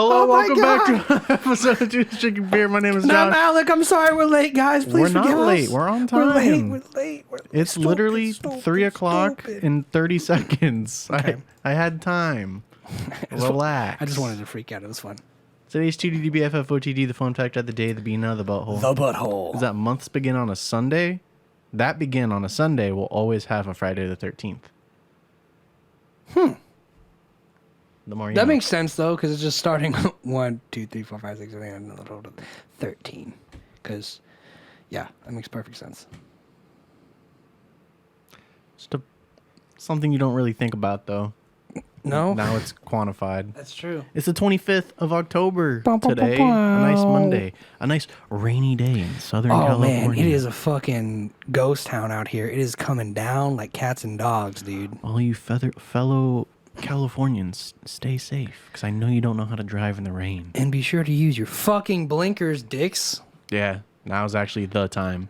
Hello, Oh my welcome back God. to another episode of Juice Drinking Beer. My name is And I'm Josh. Alec. I'm sorry we're late, guys. Please We're forgive not us. late. We're on time. We're late. It's Stupid, literally stupid, 3 o'clock stupid. in 30 seconds. Okay. I had time. Relax. I just wanted to freak out. It was fun. Today's TDDBFFOTD, the fun fact of the day, the Bina, the butthole. The butthole. Is that months begin on a Sunday? That begin on a Sunday will always have a Friday the 13th. The more you That know. makes sense, though, because it's just starting 1, 2, 3, 4, 5, 6, 7, 8, 9, 10, 11, 13. Because, yeah, that makes perfect sense. Just something you don't really think about, though. No? Now it's quantified. That's true. It's the 25th of October Bum, bum, today. bum, A nice bum. Monday. A nice rainy day in Southern Oh, California. man, it is a fucking ghost town out here. It is coming down like cats and dogs, dude. All you fellow Californians, stay safe, because I know you don't know how to drive in the rain. And be sure to use your fucking blinkers, dicks. Yeah, now's actually the time.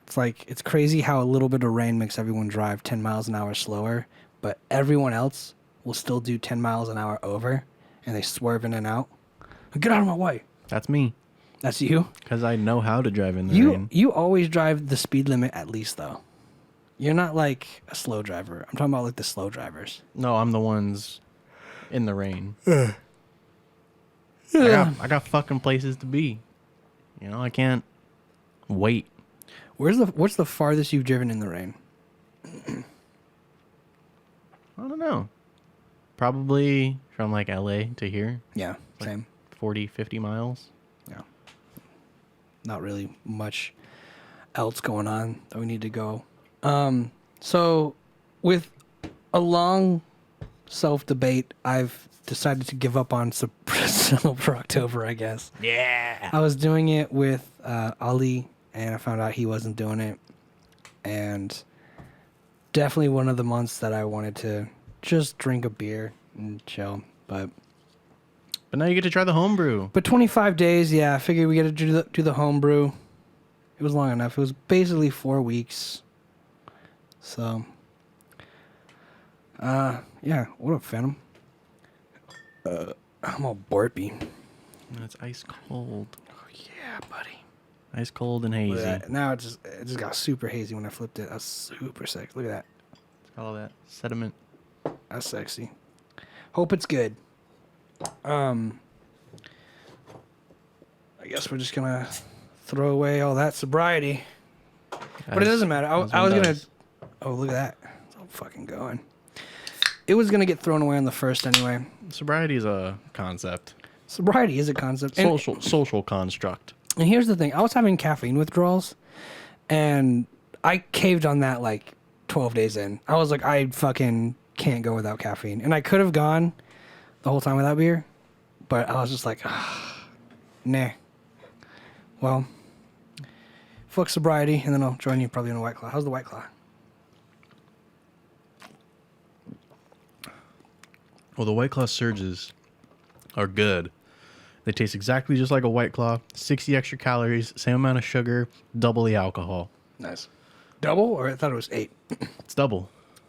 It's like, it's crazy how a little bit of rain makes everyone drive 10 miles an hour slower, but everyone else will still do 10 miles an hour over, and they swerve in and out. Get out of my way. That's me, That's you? because I know how to drive in the rain. You always drive the speed limit at least, though. You're not like a slow driver. I'm talking about like the slow drivers. No, I'm the ones in the rain. Yeah. I got fucking places to be. You know, I can't wait. What's the farthest you've driven in the rain? I don't know. Probably from like LA to here, Yeah, Like- same. 40, 50 miles. Yeah. Not really much else going on that we need to go. So with a long self-debate, I've decided to give up on Sober October, I guess. Yeah. I was doing it with Ali, and I found out he wasn't doing it. And definitely one of the months that I wanted to just drink a beer and chill. But But now you get to try the homebrew. 25 days, yeah, I figured we got to do the homebrew. It was long enough. It was basically 4 weeks. So, yeah. What up, Phantom? I'm all burpy. It's ice cold. Oh, yeah, buddy. Ice cold and Look hazy. at that. Now it just got super hazy when I flipped it. That's super sexy. Look at that. It's got all that sediment. That's sexy. Hope it's good. I guess we're just gonna throw away all that sobriety. But it doesn't matter. I was gonna. Oh, look at that. It's all fucking going. It was gonna get thrown away on the first anyway. Sobriety is a concept. Sobriety is a concept. Social construct. And here's the thing. I was having caffeine withdrawals, and I caved on that like 12 days in. I was like, I fucking can't go without caffeine. And I could have gone the whole time without beer, but I was just like, nah. Well, fuck sobriety, and then I'll join you probably in a White Claw. How's the White Claw? Well, the White Claw surges are good. They taste exactly just like a White Claw. 60 extra calories, same amount of sugar, double the alcohol. Nice. Double, or I thought it was 8. It's double.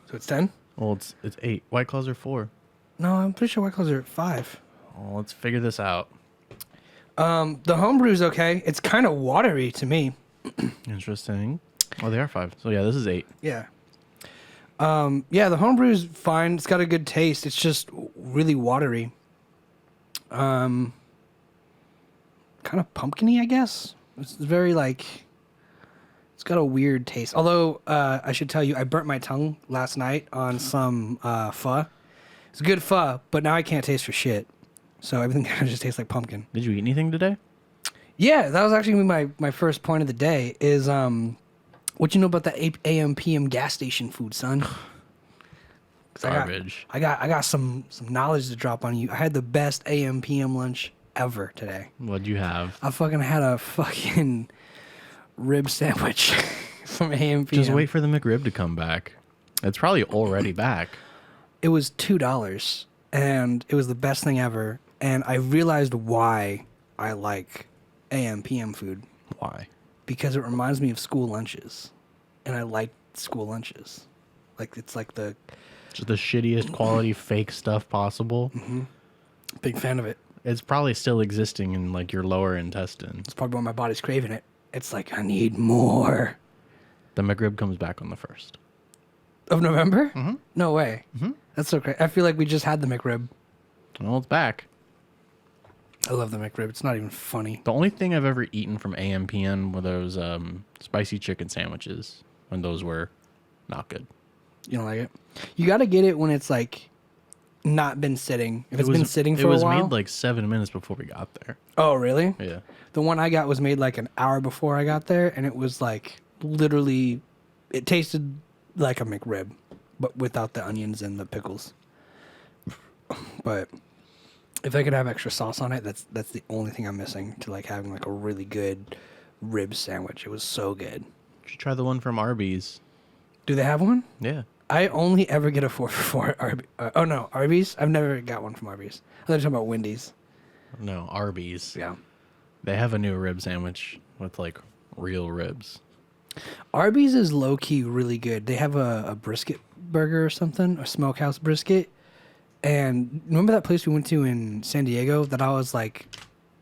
So it's 10? Well, it's 8. White Claws are 4. No, I'm pretty sure White Claws are 5. Well, let's figure this out. The homebrew's okay. It's kind of watery to me. Interesting. Oh, they are 5. So yeah, this is 8. Yeah. Yeah, the homebrew's fine. It's got a good taste. It's just really watery. Kind of pumpkin-y, I guess. It's very like, it's got a weird taste. Although, I should tell you, I burnt my tongue last night on some pho. It's good pho, but now I can't taste for shit. So everything kind of just tastes like pumpkin. Did you eat anything today? Yeah, that was actually my first point of the day is, what you know about that AM PM gas station food, son? 'Cause Garbage. I got some knowledge to drop on you. I had the best AM PM lunch ever today. What'd you have? I fucking had a fucking rib sandwich from AM PM. Just wait for the McRib to come back. It's probably already back. It was $2, and it was the best thing ever. And I realized why I like AM PM food. Why? Because it reminds me of school lunches, and I like school lunches. Like it's like Just the shittiest quality fake stuff possible. big fan of it. It's probably still existing in like your lower intestine. It's probably why my body's craving it. It's like, I need more. The McRib comes back on the 1st. Of November? Mm-hmm. No way. Mm-hmm. That's so great. I feel like we just had the McRib. Well, it's back. I love the McRib. It's not even funny. The only thing I've ever eaten from AMPN were those spicy chicken sandwiches, when those were not good. You don't like it? You got to get it when it's like not been sitting. If it's been sitting for a while. It was made like 7 minutes before we got there. Oh, really? Yeah. The one I got was made like an hour before I got there, and it was like literally, it tasted like a McRib, but without the onions and the pickles. But if I could have extra sauce on it, that's the only thing I'm missing to like having like a really good rib sandwich. It was so good. You should try the one from Arby's. Do they have one? Yeah. I only ever get a 4 for 4 Arby's. I've never got one from Arby's. I thought you were talking about Wendy's. No, Arby's. Yeah. They have a new rib sandwich with like real ribs. Arby's is low key really good. They have a brisket burger or something, a smokehouse brisket. And remember that place we went to in San Diego that I was like,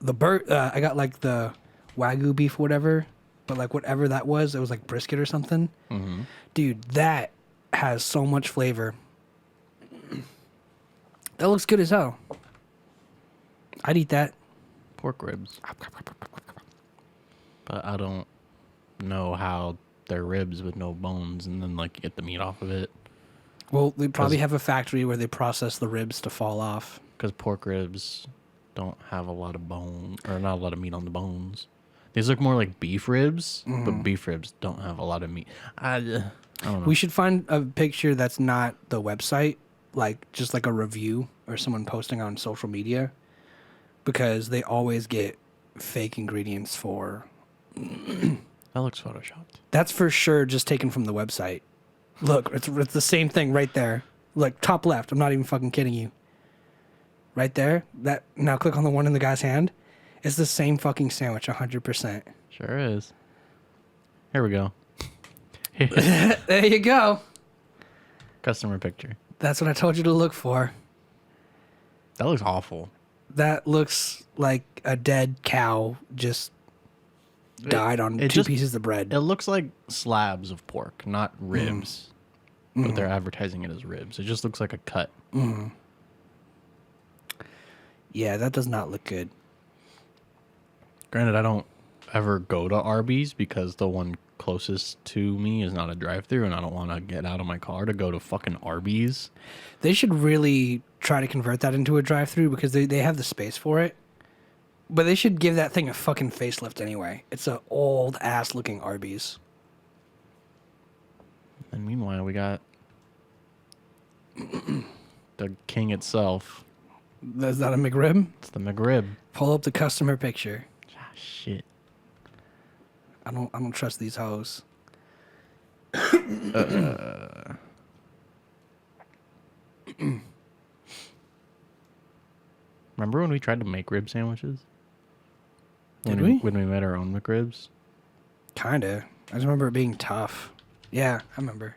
I got like the Wagyu beef or whatever, but like whatever that was, it was like brisket or something. Mm-hmm. Dude, that has so much flavor. That looks good as hell. I'd eat that. Pork ribs. But I don't know how they're ribs with no bones and then like get the meat off of it. Well, they probably have a factory where they process the ribs to fall off. Because pork ribs don't have a lot of bone, or not a lot of meat on the bones. These look more like beef ribs, but beef ribs don't have a lot of meat. I don't know. We should find a picture that's not the website, like just like a review or someone posting on social media, because they always get fake ingredients for. That looks photoshopped. That's for sure just taken from the website. Look, it's the same thing right there. Look, top left. I'm not even fucking kidding you. Right there. That now click on the one in the guy's hand. It's the same fucking sandwich, 100%. Sure is. Here we go. There you go. Customer picture. That's what I told you to look for. That looks awful. That looks like a dead cow just died on two pieces of bread. It looks like slabs of pork, not ribs. But they're advertising it as ribs. It just looks like a cut. Yeah, that does not look good. Granted, I don't ever go to Arby's because the one closest to me is not a drive-thru, and I don't want to get out of my car to go to fucking Arby's. They should really try to convert that into a drive-thru because they have the space for it. But they should give that thing a fucking facelift anyway. It's an old-ass looking Arby's. And meanwhile, we got the king itself. Is that a McRib? It's the McRib. Pull up the customer picture. Ah, shit. I don't trust these hoes. Remember when we tried to make rib sandwiches? Did we? When we made our own McRibs? Kinda. I just remember it being tough. Yeah, I remember.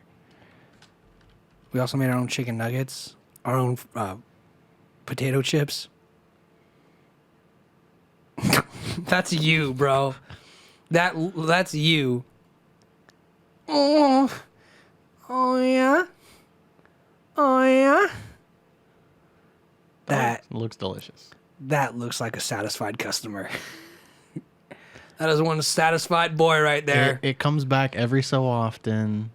We also made our own chicken nuggets, our own potato chips. That's you, bro. That's you. Oh yeah. Oh yeah. That It looks delicious. That looks like a satisfied customer. That is one satisfied boy right there. It comes back every so often.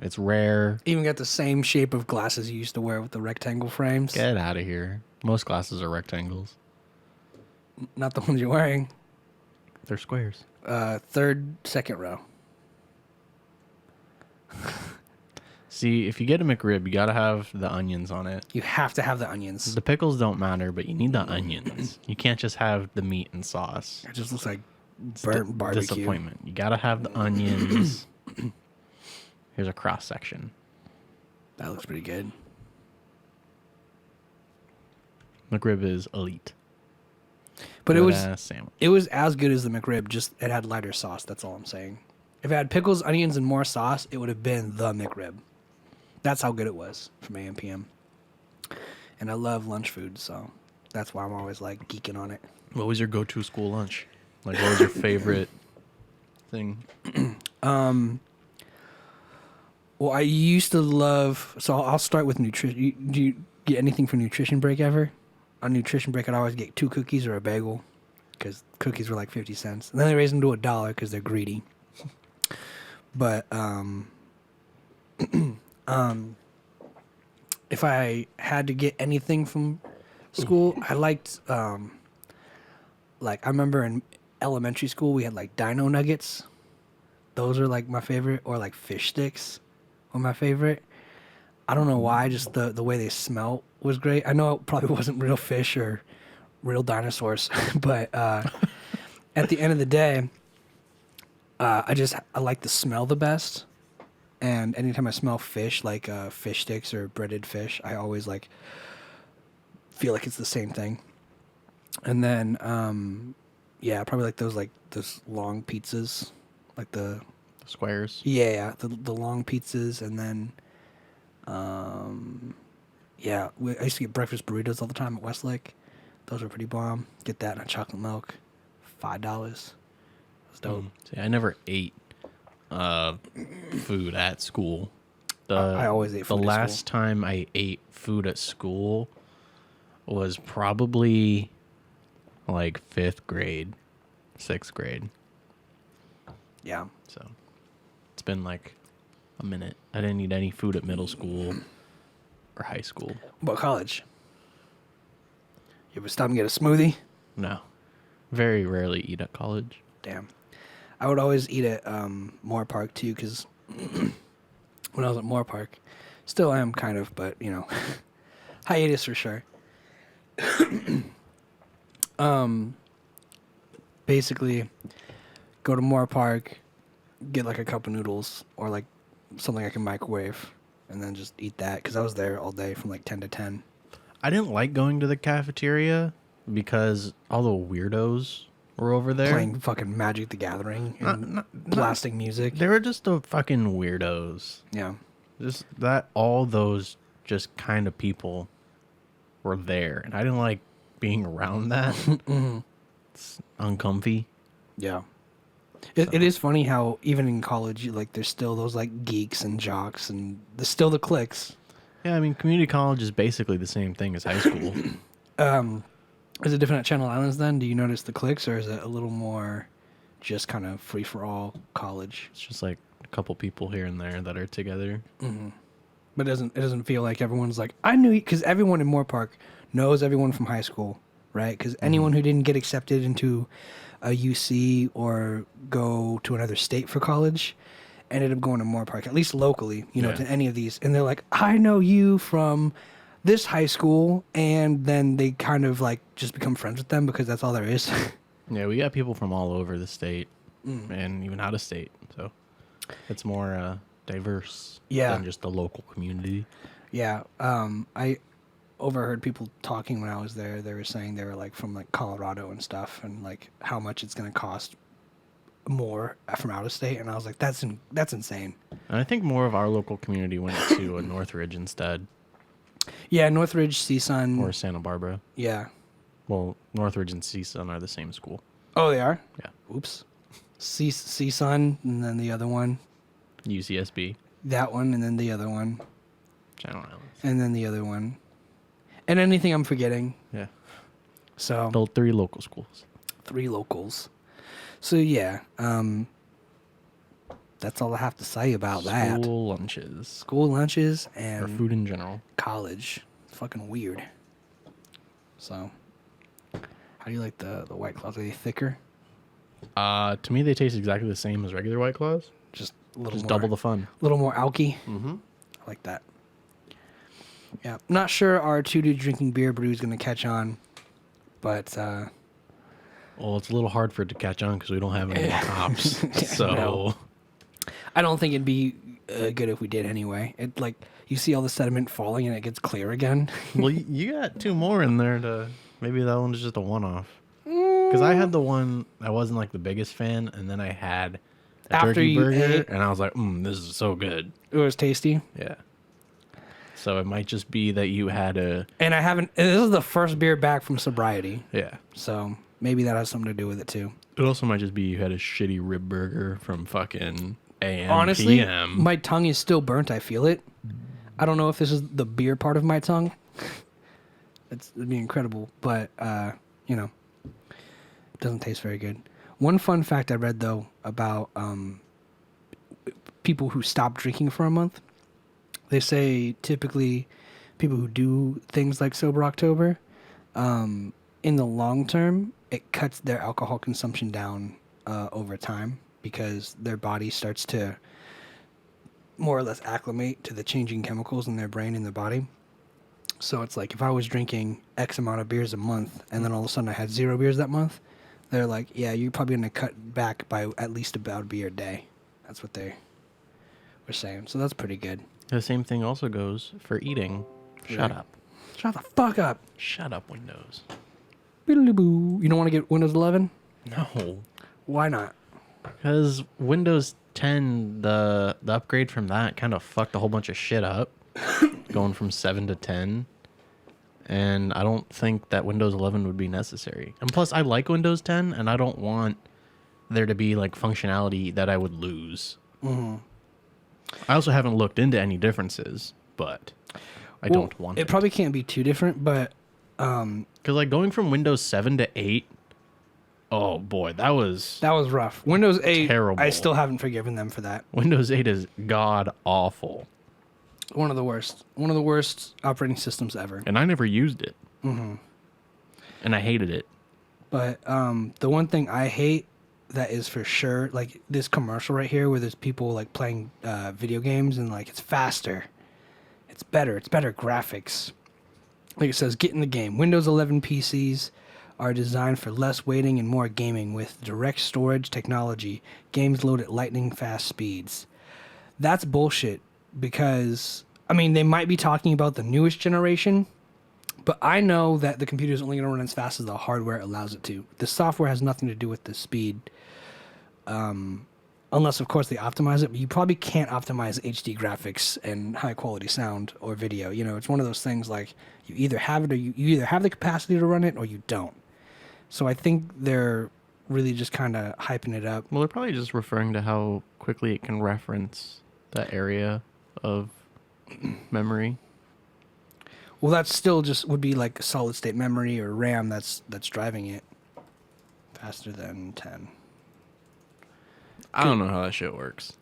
It's rare. Even got the same shape of glasses you used to wear with the rectangle frames. Get out of here. Most glasses are rectangles. Not the ones you're wearing. They're squares. Second row. See, if you get a McRib, you gotta have the onions on it. You have to have the onions. The pickles don't matter, but you need the onions. You can't just have the meat and sauce. It just looks like burnt barbecue. Disappointment. You gotta have the onions. Here's a cross section. That looks pretty good. McRib is elite. But sandwich. it was as good as the McRib, just it had lighter sauce. That's all I'm saying. If it had pickles, onions, and more sauce, it would have been the McRib. That's how good it was from AM/PM. And I love lunch food, so that's why I'm always like geeking on it. What was your go-to school lunch? Like, what was your favorite thing? Well, I used to love. So I'll start with nutrition. Do you get anything for nutrition break ever? On nutrition break, I'd always get 2 cookies or a bagel, because cookies were like 50 cents. And then they raised them to $1 because they're greedy. But if I had to get anything from school, I liked like I remember in elementary school we had like dino nuggets. Those are like my favorite, or like fish sticks were my favorite. I don't know why, just the way they smell was great. I know it probably wasn't real fish or real dinosaurs, but at the end of the day, I like the smell the best. And anytime I smell fish, like fish sticks or breaded fish, I always like feel like it's the same thing. And then, yeah, probably like those long pizzas, like the Squares. yeah, the long pizzas, and then, yeah, I used to get breakfast burritos all the time at Westlake. Those were pretty bomb. Get that and a chocolate milk, $5. That's dope. See, I never ate food at school. I always ate food The at last time I ate food at school was probably like 5th grade, 6th grade. Yeah. So it's been like a minute. I didn't eat any food at middle school or high school. What about college? You ever stop and get a smoothie? No. Very rarely eat at college. Damn. I would always eat at Moore Park too, because when I was at Moore Park, still am kind of, but you know, hiatus for sure. Basically, go to Moore Park, get like a cup of noodles or like something I can microwave, and then just eat that, because I was there all day from like 10 to 10. I didn't like going to the cafeteria because all the weirdos were over there. Playing fucking Magic the Gathering and blasting music. They were just the fucking weirdos. Yeah. Just that, all those just kind of people were there. And I didn't like being around that. It's uncomfy. Yeah. It is funny how even in college, like there's still those like geeks and jocks, and there's still the cliques. Yeah, I mean, community college is basically the same thing as high school. Is it different at Channel Islands then? Do you notice the cliques, or is it a little more just kind of free for all college? It's just like a couple people here and there that are together. But it doesn't feel like everyone's like, I knew you, because everyone in Moore Park knows everyone from high school, right? Because anyone who didn't get accepted into a UC or go to another state for college ended up going to Moore Park, at least locally, you know, Yeah. to any of these. And they're like, I know you from this high school, and then they kind of like just become friends with them because that's all there is. Yeah, we got people from all over the state and even out of state. So it's more diverse than just the local community. Yeah. I overheard people talking when I was there. They were saying they were like from like Colorado and stuff, and like how much it's going to cost more from out of state. And I was like, that's insane. And I think more of our local community went to a Northridge instead. Yeah, Northridge, CSUN. Or Santa Barbara. Yeah. Well, Northridge and CSUN are the same school. Oh, they are? Yeah. Oops. CSUN, and then the other one. UCSB. That one, and then the other one. Channel Islands. And then the other one. And anything I'm forgetting. Yeah. So. Built 3 local schools. 3 locals. So, yeah. That's all I have to say about that. School lunches. School lunches and Or food in general. college. It's fucking weird. So, how do you like the White Claws? Are they thicker? To me, they taste exactly the same as regular White Claws. Just a little Just more, double the fun. a little more alky. Mm-hmm. I like that. Yeah, not sure our 2 dudes drinking beer brew is going to catch on, but Well, it's a little hard for it to catch on because we don't have any hops. So no. I don't think it'd be good if we did anyway. It like you see all the sediment falling and it gets clear again. Well, you got 2 more in there to maybe that one's just a one-off. Because I had the one I wasn't like the biggest fan, and then I had a After turkey you burger, ate? and I was like, this is so good. It was tasty. Yeah. So it might just be that you had a... And I haven't... This is the first beer back from Sobriety. Yeah. So maybe that has something to do with it, too. It also might just be you had a shitty rib burger from fucking AM, Honestly, PM. my tongue is still burnt. I feel it. I don't know if this is the beer part of my tongue. It'd be incredible. But, you know, it doesn't taste very good. One fun fact I read, though, about people who stop drinking for a month. They say typically people who do things like Sober October, in the long term, it cuts their alcohol consumption down over time because their body starts to more or less acclimate to the changing chemicals in their brain and their body. So it's like if I was drinking X amount of beers a month and then all of a sudden I had 0 beers that month, they're like, yeah, you're probably going to cut back by at least about a beer a day. That's what they were saying. So that's pretty good. The same thing also goes for eating. Shut up. Shut the fuck up. Shut up, Windows. Biddly-boo. You don't want to get Windows 11? No. Why not? Because Windows 10, the upgrade from that kind of fucked a whole bunch of shit up. Going from 7 to 10. And I don't think that Windows 11 would be necessary. And plus, I like Windows 10, and I don't want there to be like functionality that I would lose. Mm-hmm. I also haven't looked into any differences, but I don't want it. It probably can't be too different, but... Because like going from Windows 7 to 8, oh boy, that was rough. Windows 8, terrible. I still haven't forgiven them for that. Windows 8 is god awful. One of the worst. One of the worst operating systems ever. And I never used it. Mm-hmm. And I hated it. But the one thing I hate that is for sure, like this commercial right here where there's people like playing video games and like it's faster. It's better graphics. Like it says, get in the game. Windows 11 PCs are designed for less waiting and more gaming with direct storage technology. Games load at lightning fast speeds. That's bullshit because, I mean, they might be talking about the newest generation, but I know that the computer is only going to run as fast as the hardware allows it to. The software has nothing to do with the speed, unless, of course, they optimize it. But you probably can't optimize HD graphics and high-quality sound or video. You know, it's one of those things like you either have it or you either have the capacity to run it or you don't. So I think they're really just kind of hyping it up. Well, they're probably just referring to how quickly it can reference that area of memory. Well, that still just would be like solid state memory or RAM that's driving it faster than 10. I don't know how that shit works.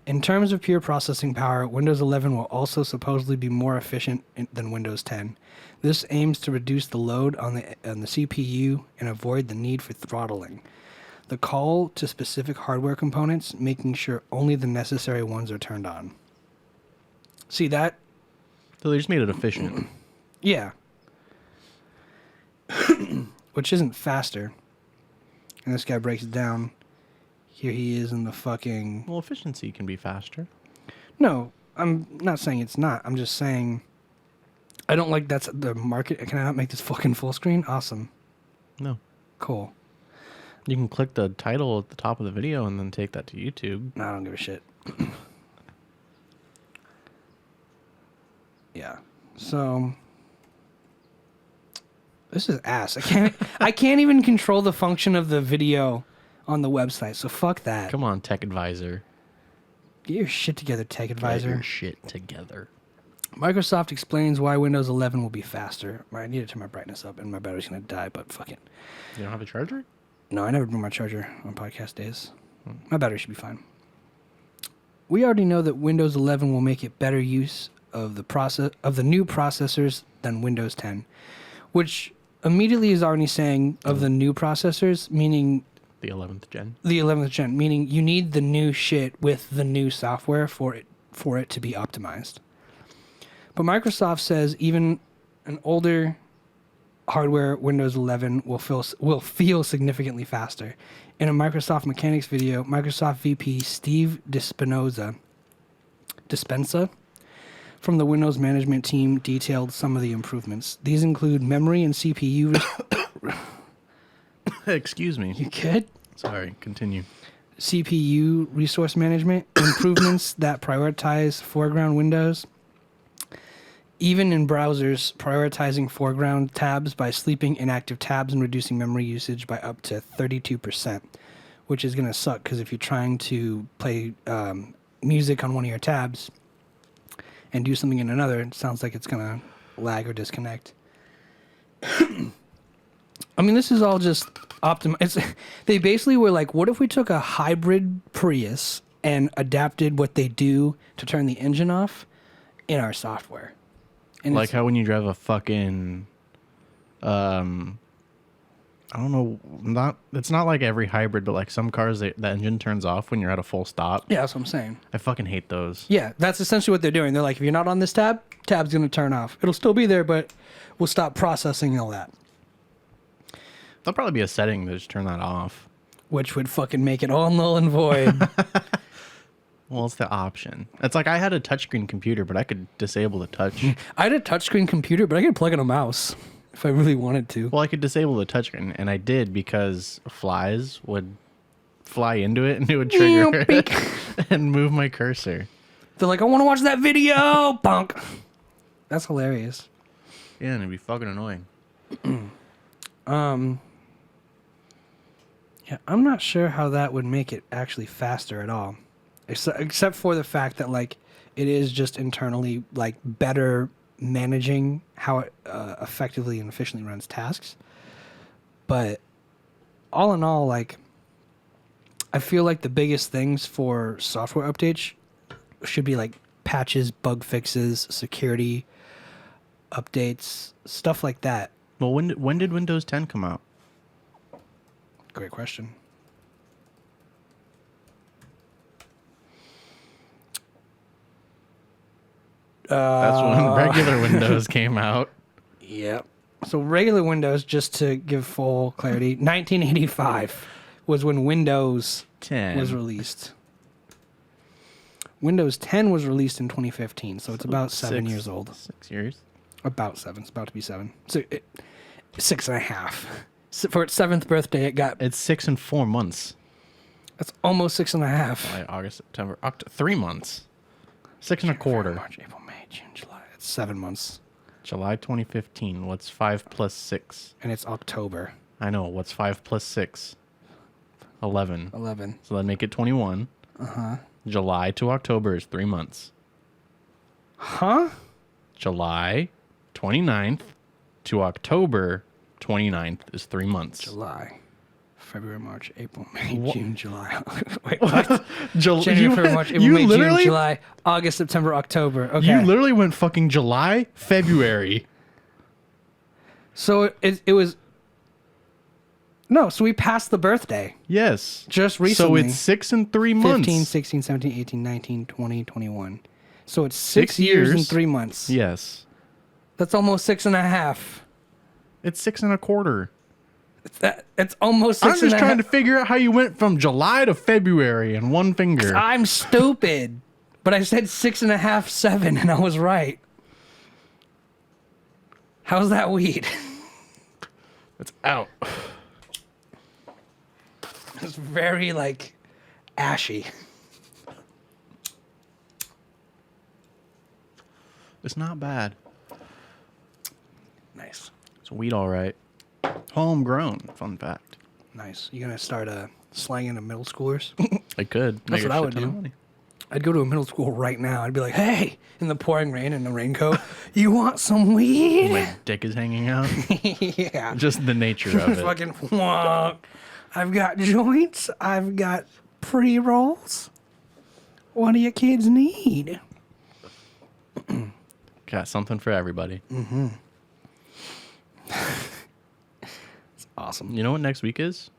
In terms of pure processing power, Windows 11 will also supposedly be more efficient than Windows 10. This aims to reduce the load on the CPU and avoid the need for throttling. The call to specific hardware components, making sure only the necessary ones are turned on. See that? So they just made it efficient. Yeah. Which isn't faster. And this guy breaks it down. Here he is in the fucking... Well, efficiency can be faster. No, I'm not saying it's not. I'm just saying I don't like that's the market. Can I not make this fucking full screen? Awesome. No. Cool. You can click the title at the top of the video and then take that to YouTube. No, I don't give a shit. Yeah. So this is ass. I can't even control the function of the video on the website. So fuck that. Come on, Tech Advisor. Get your shit together, Tech Get Advisor. your shit together. Microsoft explains why Windows 11 will be faster. I need to turn my brightness up and my battery's going to die, but fuck it. You don't have a charger? No, I never bring my charger on podcast days. My battery should be fine. We already know that Windows 11 will make it better use of the new processors than Windows 10, which immediately is already saying of the new processors, meaning The 11th gen. the 11th gen, meaning you need the new shit with the new software for it to be optimized. But Microsoft says even an older hardware Windows 11 will feel significantly faster. In a Microsoft Mechanics video, Microsoft VP Steve Dispenza from the Windows management team detailed some of the improvements. These include memory and CPU. Excuse me. You good? Sorry, continue. CPU resource management, improvements that prioritize foreground windows, even in browsers, prioritizing foreground tabs by sleeping inactive tabs and reducing memory usage by up to 32%, which is going to suck because if you're trying to play music on one of your tabs and do something in another, it sounds like it's going to lag or disconnect. I mean, this is all just they basically were like, what if we took a hybrid Prius and adapted what they do to turn the engine off in our software? And like how when you drive a fucking, I don't know, it's not like every hybrid, but like some cars, the engine turns off when you're at a full stop. yeah, that's what I'm saying. I fucking hate those. Yeah, that's essentially what they're doing. They're like, if you're not on this tab's going to turn off. It'll still be there, but we'll stop processing all that. There'll probably be a setting to just turn that off. Which would fucking make it all null and void. Well, it's the option. It's like I had a touchscreen computer, but I could disable the touch. I had a touchscreen computer, but I could plug in a mouse if I really wanted to. Well, I could disable the touchscreen, and I did because flies would fly into it, and it would trigger it and move my cursor. They're like, I want to watch that video, punk. That's hilarious. Yeah, and it'd be fucking annoying. Yeah, I'm not sure how that would make it actually faster at all. Except for the fact that, like, it is just internally, like, better managing how it effectively and efficiently runs tasks. But all in all, like, I feel like the biggest things for software updates should be, like, patches, bug fixes, security updates, stuff like that. Well, when did Windows 10 come out? Great question. That's when regular Windows came out. Yep. So regular Windows, just to give full clarity, 1985 was when Windows 10 was released. Windows 10 was released in 2015, so it's about 7 years old. 6 years? About 7. It's about to be 7. So 6.5. So for its 7th birthday, it got... It's 6 and 4 months. That's almost 6.5. July, August, September, 3 months. 6 and a quarter. March, April, May, June, July. It's 7 months. July 2015. What's 5 plus 6? And it's October. I know. What's 5 plus 6? 11. 11. So that'd make it 21. Uh-huh. July to October is 3 months. Huh? July 29th to October 29th is 3 months. July. February, March, April, May, June, July. Wait, What? what? January, February, March, April, May, June, July, August, September, October. Okay. You literally went fucking July, February. So it was... No, so we passed the birthday. Yes. Just recently. So it's 6 and 3 months. 15, 16, 17, 18, 19, 20, 21. So it's 6 years and 3 months. Yes. That's almost 6.5. It's 6 and a quarter. It's almost 6 I'm just trying to figure out how you went from July to February in one finger. I'm stupid. But I said 6.5, 7, and I was right. How's that weed? It's out. It's very, like, ashy. It's not bad. Nice. It's weed all right. Homegrown, fun fact. Nice. You gonna start slanging to middle schoolers? I could. That's Make a what I shit would ton of do. money. I'd go to a middle school right now. I'd be like, hey, in the pouring rain in the raincoat, you want some weed? My dick is hanging out. Yeah. Just the nature of it. Fucking wonk. I've got joints. I've got pre-rolls. What do you kids need? Got something for everybody. Mm-hmm. It's awesome. You know what next week is?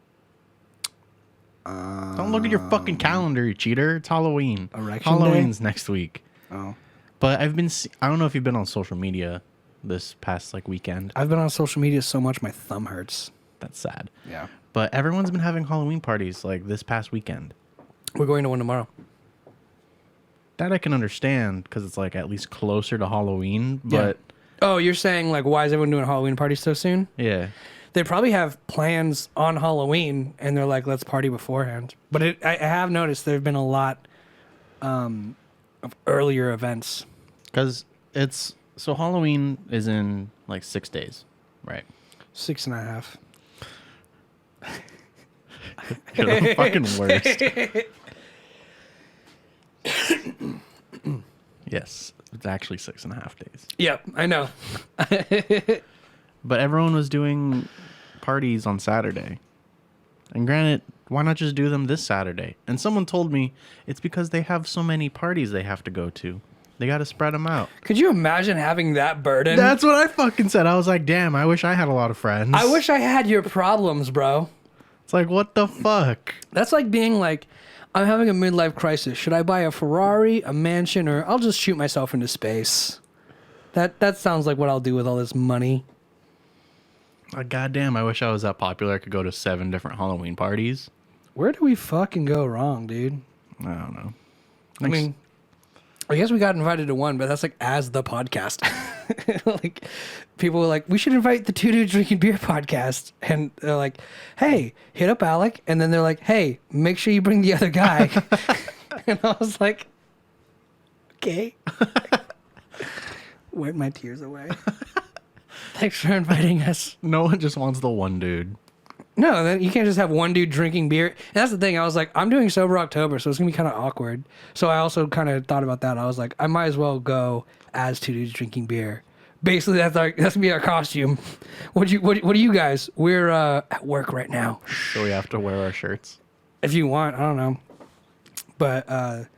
Don't look at your fucking calendar, you cheater. It's Halloween. Erection Halloween's next week. Oh. But I don't know if you've been on social media this past like weekend. I've been on social media so much my thumb hurts. That's sad. Yeah. But everyone's been having Halloween parties like this past weekend. We're going to one tomorrow. That I can understand because it's like at least closer to Halloween. But Oh, you're saying like why is everyone doing a Halloween party so soon? yeah. They probably have plans on Halloween, and they're like, let's party beforehand. But I have noticed there have been a lot of earlier events. Because it's So Halloween is in like 6 days, right? 6.5. You're the fucking worst. Yes, it's actually 6.5 days. Yep, I know. But everyone was doing parties on Saturday. And granted, why not just do them this Saturday? And someone told me it's because they have so many parties they have to go to. They got to spread them out. Could you imagine having that burden? That's what I fucking said. I was like, damn, I wish I had a lot of friends. I wish I had your problems, bro. It's like, what the fuck? That's like being like, I'm having a midlife crisis. Should I buy a Ferrari, a mansion, or I'll just shoot myself into space? That sounds like what I'll do with all this money. Goddamn, I wish I was that popular. I could go to 7 different Halloween parties. Where do we fucking go wrong, dude? I don't know. I mean, I guess we got invited to one, but that's like as the podcast. Like, people were like, we should invite the Two Dudes Drinking Beer podcast. And they're like, hey, hit up Alec. And then they're like, hey, make sure you bring the other guy. And I was like, okay. Wipe my tears away. Thanks for inviting us. No one just wants the one dude. No, then you can't just have one dude drinking beer. And that's the thing. I was like, I'm doing Sober October, so it's going to be kind of awkward. So I also kind of thought about that. I was like, I might as well go as 2 dudes drinking beer. Basically, that's going to be our costume. What do you guys? We're at work right now. So we have to wear our shirts. If you want, I don't know. But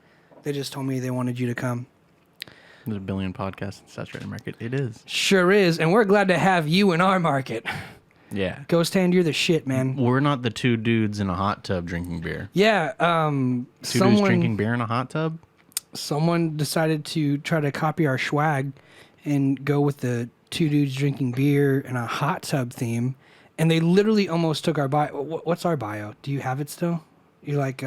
they just told me they wanted you to come. There's a billion podcasts in the saturated market. It is. Sure is. And we're glad to have you in our market. Yeah. Ghost Hand, you're the shit, man. We're not the 2 dudes in a hot tub drinking beer. Yeah. 2 dudes drinking beer in a hot tub? Someone decided to try to copy our swag and go with the 2 dudes drinking beer in a hot tub theme. And they literally almost took our bio. What's our bio? Do you have it still? You're like...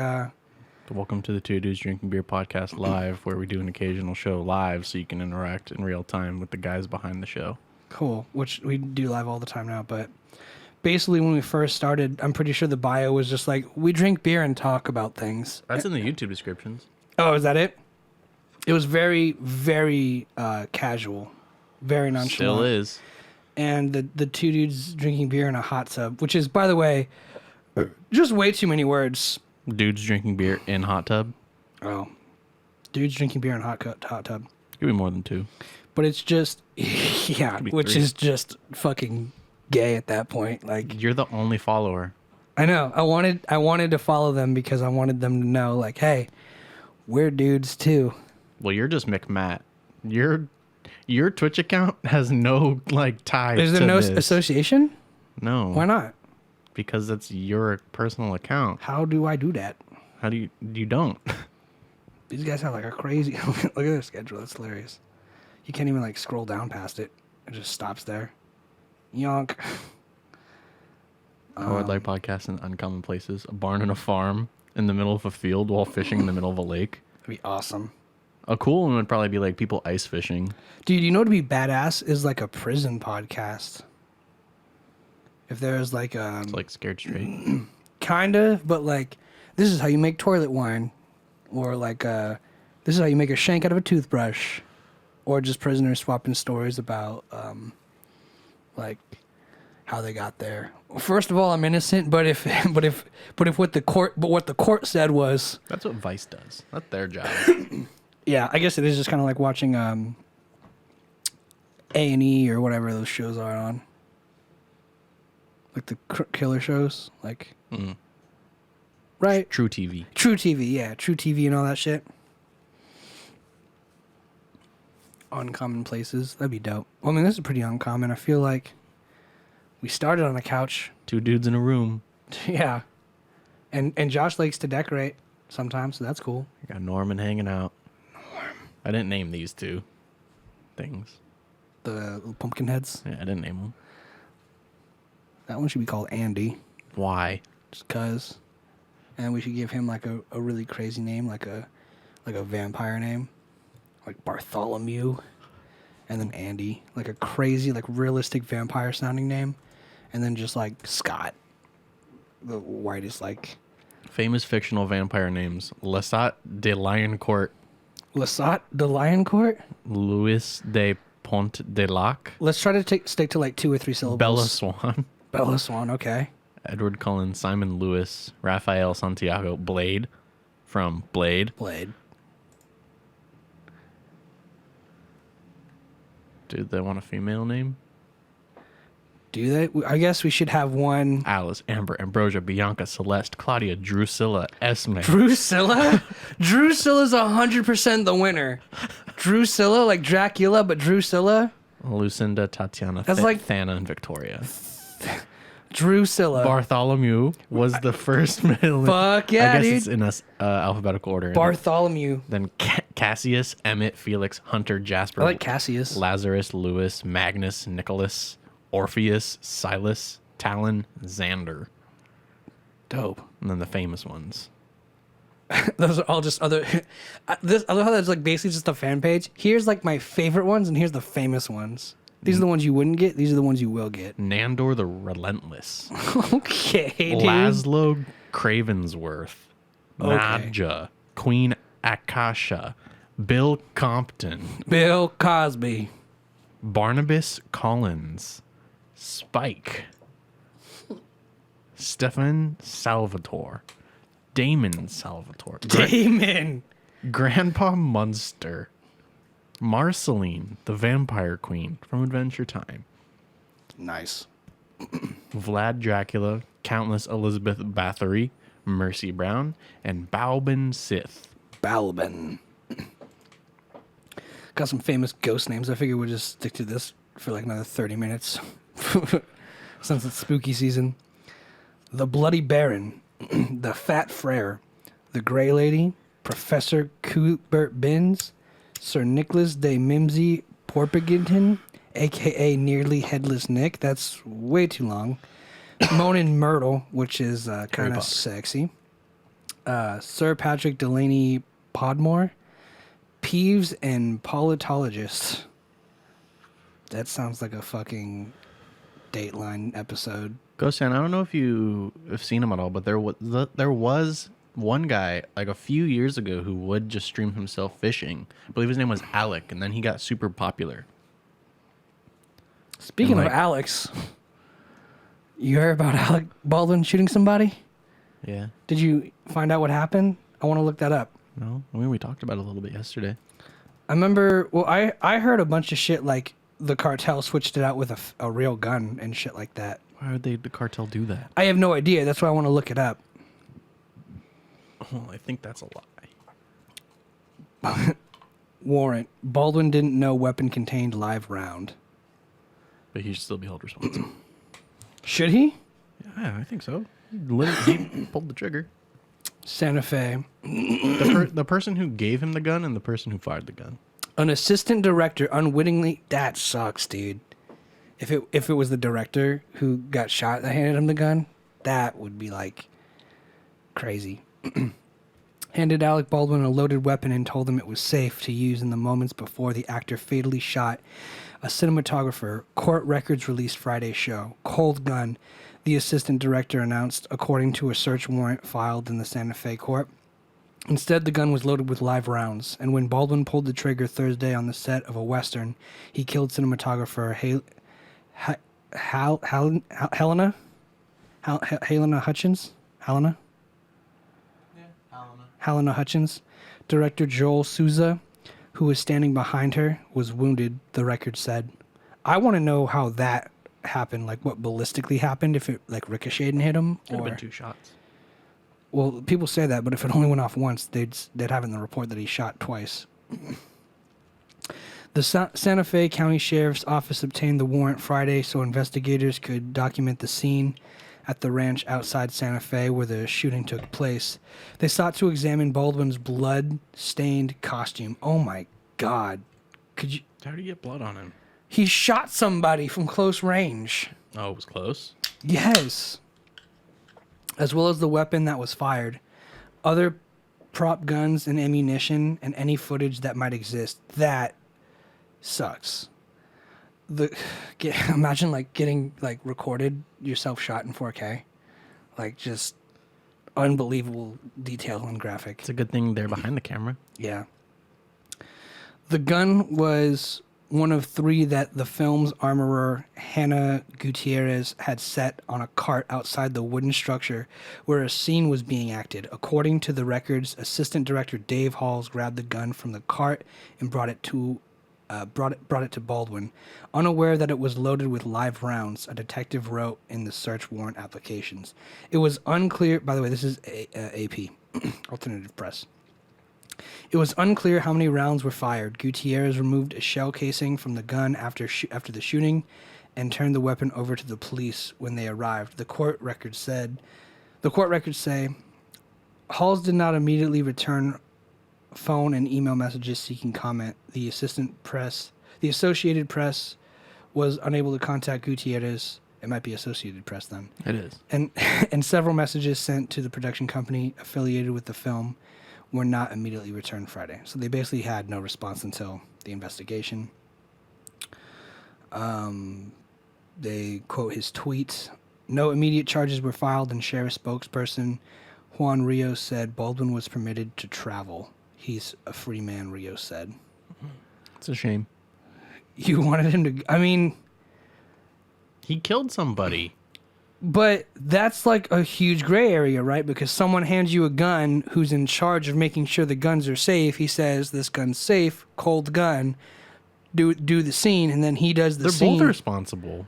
Welcome to the 2 Dudes Drinking Beer podcast live, where we do an occasional show live so you can interact in real time with the guys behind the show. Cool, which we do live all the time now. But basically, when we first started, I'm pretty sure the bio was just like, we drink beer and talk about things. That's in the YouTube descriptions. Oh, is that it? It was very, very casual, very nonchalant. Still is. And the 2 dudes drinking beer in a hot tub, which is, by the way, just way too many words. Dudes drinking beer in hot tub. Oh, dudes drinking beer in hot tub. Could be more than 2. But it's just, yeah, which 3. is just fucking gay at that point. Like, You're the only follower. I know. I wanted to follow them because I wanted them to know, like, hey, we're dudes too. Well, you're just McMatt. Your Twitch account has no like tie. Is there to no this. association? No. Why not? Because that's your personal account. How do I do that? How do you don't? These guys have like a crazy. Look at their schedule. That's hilarious. You can't even like scroll down past it. It just stops there. Yonk. I would like podcasts in uncommon places. A barn and a farm in the middle of a field while fishing in the middle of a lake. That'd be awesome. A cool one would probably be like people ice fishing. Dude, you know what would be badass is like a prison podcast. If there's like It's like Scared Straight. kind of, but like this is how you make toilet wine, or like this is how you make a shank out of a toothbrush, or just prisoners swapping stories about like how they got there. First of all, I'm innocent, but if what the court said was That's what Vice does. That's their job. yeah, I guess it is just kind of like watching A&E or whatever those shows are on. Like the killer shows, like right? True TV. True TV, yeah, True TV and all that shit. Uncommon places, that'd be dope. Well, I mean, this is pretty uncommon. I feel like we started on a couch. 2 dudes in a room. Yeah, and Josh likes to decorate sometimes, so that's cool. You got Norman hanging out. I didn't name these 2 things. The little pumpkin heads. Yeah, I didn't name them. That one should be called Andy. Why? Just cause. And we should give him like a really crazy name, like a vampire name. Like Bartholomew. And then Andy. Like a crazy, like realistic vampire sounding name. And then just like Scott. The whitest like Famous fictional vampire names. Lestat de Lioncourt. Lestat de Lioncourt? Louis de Pont de Lac. Let's try to stick to like 2 or 3 syllables. Bella Swan. Bella Swan, okay. Edward Cullen, Simon Lewis, Rafael Santiago, Blade from Blade. Do they want a female name? Do they? I guess we should have one. Alice, Amber, Ambrosia, Bianca, Celeste, Claudia, Drusilla, Esme. Drusilla? Drusilla's 100% the winner. Drusilla, like Dracula, but Drusilla? Lucinda, Tatiana, That's like Thana, and Victoria. Drusilla. Bartholomew was the first middle name. Fuck yeah, I guess dude. it's in alphabetical order. Bartholomew. Then Cassius, Emmett, Felix, Hunter, Jasper. I like Cassius. Lazarus, Lewis, Magnus, Nicholas, Orpheus, Silas, Talon, Xander. Dope. And then the famous ones. Those are all just other. I love how that's like basically just a fan page. Here's like my favorite ones, and here's the famous ones. These are the ones you wouldn't get. These are the ones you will get. Nandor the Relentless. Okay, dude. Laszlo Cravensworth. Okay. Nadja. Queen Akasha. Bill Compton. Bill Cosby. Barnabas Collins. Spike. Stefan Salvatore. Damon Salvatore. Damon. Grandpa Munster. Marceline, the Vampire Queen from Adventure Time. Nice. Vlad Dracula, Countess Elizabeth Bathory, Mercy Brown, and Balbin Sith. Balbin. Got some famous ghost names. I figure we'll just stick to this for like another 30 minutes. Since it's spooky season. The Bloody Baron. The Fat Frere. The Grey Lady. Professor Cuthbert Binns. Sir Nicholas de Mimsy Porpington, a.k.a. Nearly Headless Nick. That's way too long. Moanin' Myrtle, which is kind of sexy. Sir Patrick Delaney Podmore. Peeves and Politologist. That sounds like a fucking Dateline episode. Ghost, I don't know if you have seen him at all, but there was one guy like a few years ago who would just stream himself fishing. I believe his name was Alec, and then he got super popular. Speaking of Alex, you heard about Alec Baldwin shooting somebody? Yeah. Did you find out what happened? I want to look that up. No, I mean we talked about it a little bit yesterday. I remember. Well, I heard a bunch of shit like the cartel switched it out with a real gun and shit like that. Why would the cartel do that? I have no idea. That's why I want to look it up. Well, I think that's a lie. Warrant. Baldwin didn't know weapon contained live round. But he should still be held responsible. Should he? Yeah, I think so. He pulled the trigger. Santa Fe. The person who gave him the gun and the person who fired the gun. An assistant director unwittingly. That sucks, dude. If it was the director who got shot that handed him the gun, that would be like crazy. Handed Alec Baldwin a loaded weapon and told him it was safe to use in the moments before the actor fatally shot a cinematographer. Court records released Friday's show. Cold gun, the assistant director announced, according to a search warrant filed in the Santa Fe court. Instead, the gun was loaded with live rounds, and when Baldwin pulled the trigger Thursday on the set of a Western, he killed cinematographer Helena Hutchins? Helena Hutchins. Director Joel Souza, who was standing behind her, was wounded, the record said. I want to know how that happened, like what ballistically happened, if it like ricocheted and hit him. Could have been 2 shots. Well, people say that, but if it only went off once, they'd have in the report that he shot twice. The Santa Fe County Sheriff's Office obtained the warrant Friday so investigators could document the scene at the ranch outside Santa Fe where the shooting took place. They sought to examine Baldwin's blood-stained costume. Oh my God. Could you... How did he get blood on him? He shot somebody from close range. Oh, it was close? Yes. As well as the weapon that was fired. Other prop guns and ammunition and any footage that might exist. That sucks. Imagine like getting like recorded yourself shot in 4K. Like just unbelievable detail and graphic. It's a good thing they're behind the camera. Yeah. The gun was one of 3 that the film's armorer, Hannah Gutierrez, had set on a cart outside the wooden structure where a scene was being acted. According to the records, assistant director Dave Halls grabbed the gun from the cart and brought it to Baldwin. Unaware that it was loaded with live rounds, a detective wrote in the search warrant applications. It was unclear, by the way, this is AP, Alternative Press. It was unclear how many rounds were fired. Gutierrez removed a shell casing from the gun after the shooting and turned the weapon over to the police when they arrived. The court records say Halls did not immediately return phone and email messages seeking comment. The Associated Press was unable to contact Gutierrez. It might be Associated Press then. It is. And several messages sent to the production company affiliated with the film were not immediately returned Friday. So they basically had no response until the investigation. They quote his tweets. No immediate charges were filed, and sheriff spokesperson Juan Rios said Baldwin was permitted to travel. He's a free man, Rios said. It's a shame. You wanted him to... I mean... He killed somebody. But that's like a huge gray area, right? Because someone hands you a gun who's in charge of making sure the guns are safe. He says, this gun's safe, cold gun, do the scene, and then he does the scene. They're both responsible.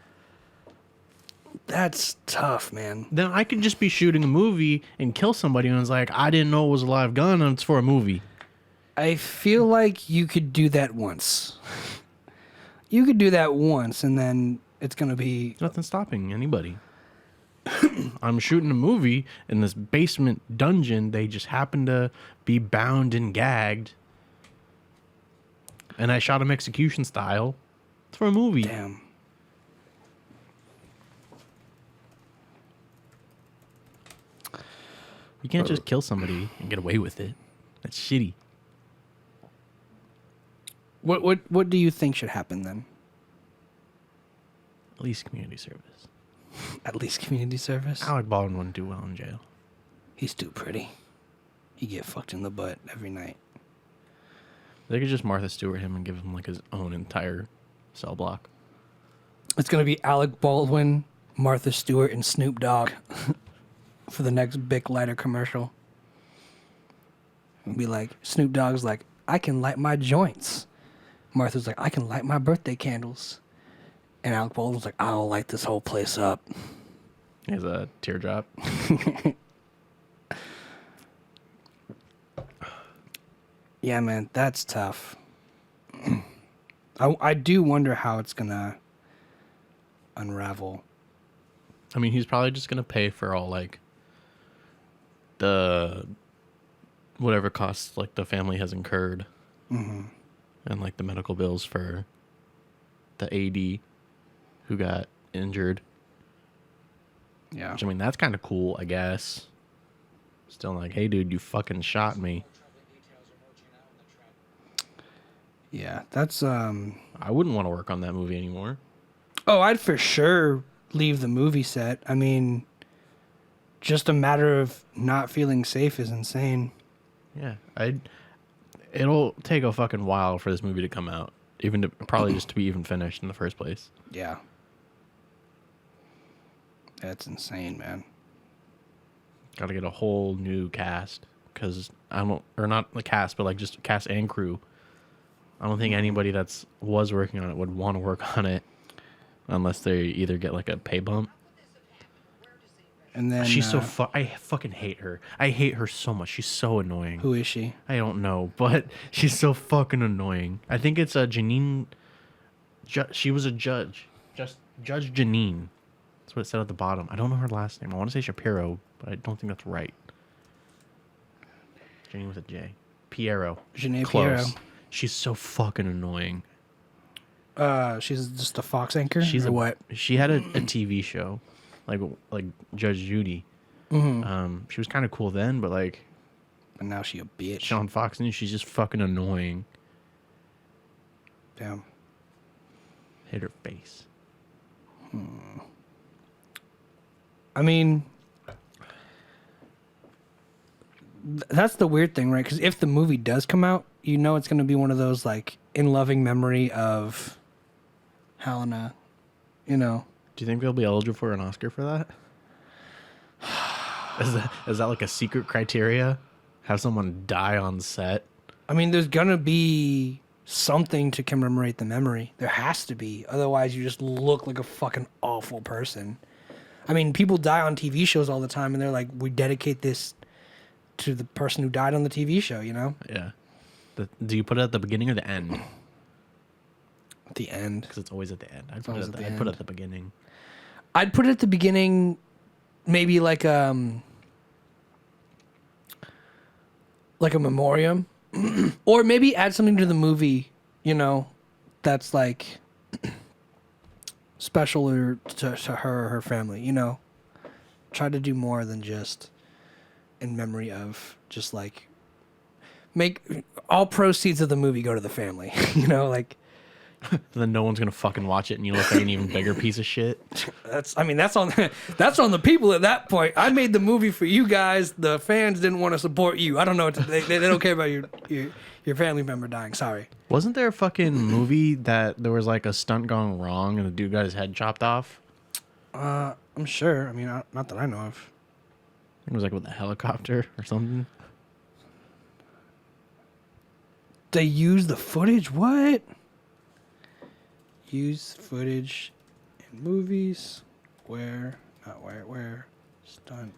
That's tough, man. Then I could just be shooting a movie and kill somebody and it's like, I didn't know it was a live gun and it's for a movie. I feel like you could do that once. You could do that once, and then it's going to be... There's nothing stopping anybody. I'm shooting a movie in this basement dungeon. They just happen to be bound and gagged. And I shot him execution style. It's for a movie. Damn. You can't just kill somebody and get away with it. That's shitty. What do you think should happen then? At least community service. At least community service? Alec Baldwin wouldn't do well in jail. He's too pretty. He get fucked in the butt every night. They could just Martha Stewart him and give him like his own entire cell block. It's going to be Alec Baldwin, Martha Stewart, and Snoop Dogg for the next Bic lighter commercial. It'll be like, Snoop Dogg's like, I can light my joints. Martha's like, I can light my birthday candles. And Alec Baldwin's like, I'll light this whole place up. He has a teardrop. Yeah, man, that's tough. I do wonder how it's going to unravel. I mean, he's probably just going to pay for all, like, the whatever costs, like, the family has incurred. Mm-hmm. And, like, the medical bills for the AD who got injured. Yeah. Which, I mean, that's kind of cool, I guess. Still like, hey, dude, you fucking shot me. Yeah, that's... I wouldn't want to work on that movie anymore. Oh, I'd for sure leave the movie set. I mean, just a matter of not feeling safe is insane. Yeah, it'll take a fucking while for this movie to come out. Even to, probably just to be even finished in the first place. Yeah. That's insane, man. Got to get a whole new cast. Because or not the cast, but like just cast and crew. I don't think anybody was working on it would want to work on it unless they either get like a pay bump. And then She's so I fucking hate her. I hate her so much. She's so annoying. Who is she? I don't know, but she's so fucking annoying. I think it's Janine. She was a judge. Just Judge Janine. That's what it said at the bottom. I don't know her last name. I want to say Shapiro, but I don't think that's right. Janine with a J. Piero. Janae Close. Piero. She's so fucking annoying. She's just a Fox anchor? She's or what? She had a TV show, like Judge Judy. Mm-hmm. She was kind of cool then, but like, But now she a bitch. Sean Fox News, she's just fucking annoying. Damn. Hit her face. I mean, that's the weird thing, right? Because if the movie does come out, you know it's going to be one of those, like, in loving memory of Helena, you know. Do you think they'll be eligible for an Oscar for that? Is that like a secret criteria? Have someone die on set? I mean, there's gonna be something to commemorate the memory. There has to be. Otherwise, you just look like a fucking awful person. I mean, people die on TV shows all the time, and they're like, we dedicate this to the person who died on the TV show, you know? Yeah. Do you put it at the beginning or the end? At the end. Because it's always at the end. I'd put it at the beginning. I'd put it at the beginning, maybe like a memoriam. Or maybe add something to the movie, you know, that's like special to her or her family, you know. Try to do more than just in memory of, just like make all proceeds of the movie go to the family, you know, like. Then no one's gonna fucking watch it, and you look like an even bigger piece of shit. That's on the people at that point. I made the movie for you guys. The fans didn't want to support you. I don't know. They don't care about your family member dying. Sorry. Wasn't there a fucking movie that there was like a stunt gone wrong and the dude got his head chopped off? I'm sure. I mean, not that I know of. I think it was like with a helicopter or something. They used the footage. What? Use footage in movies where stunt.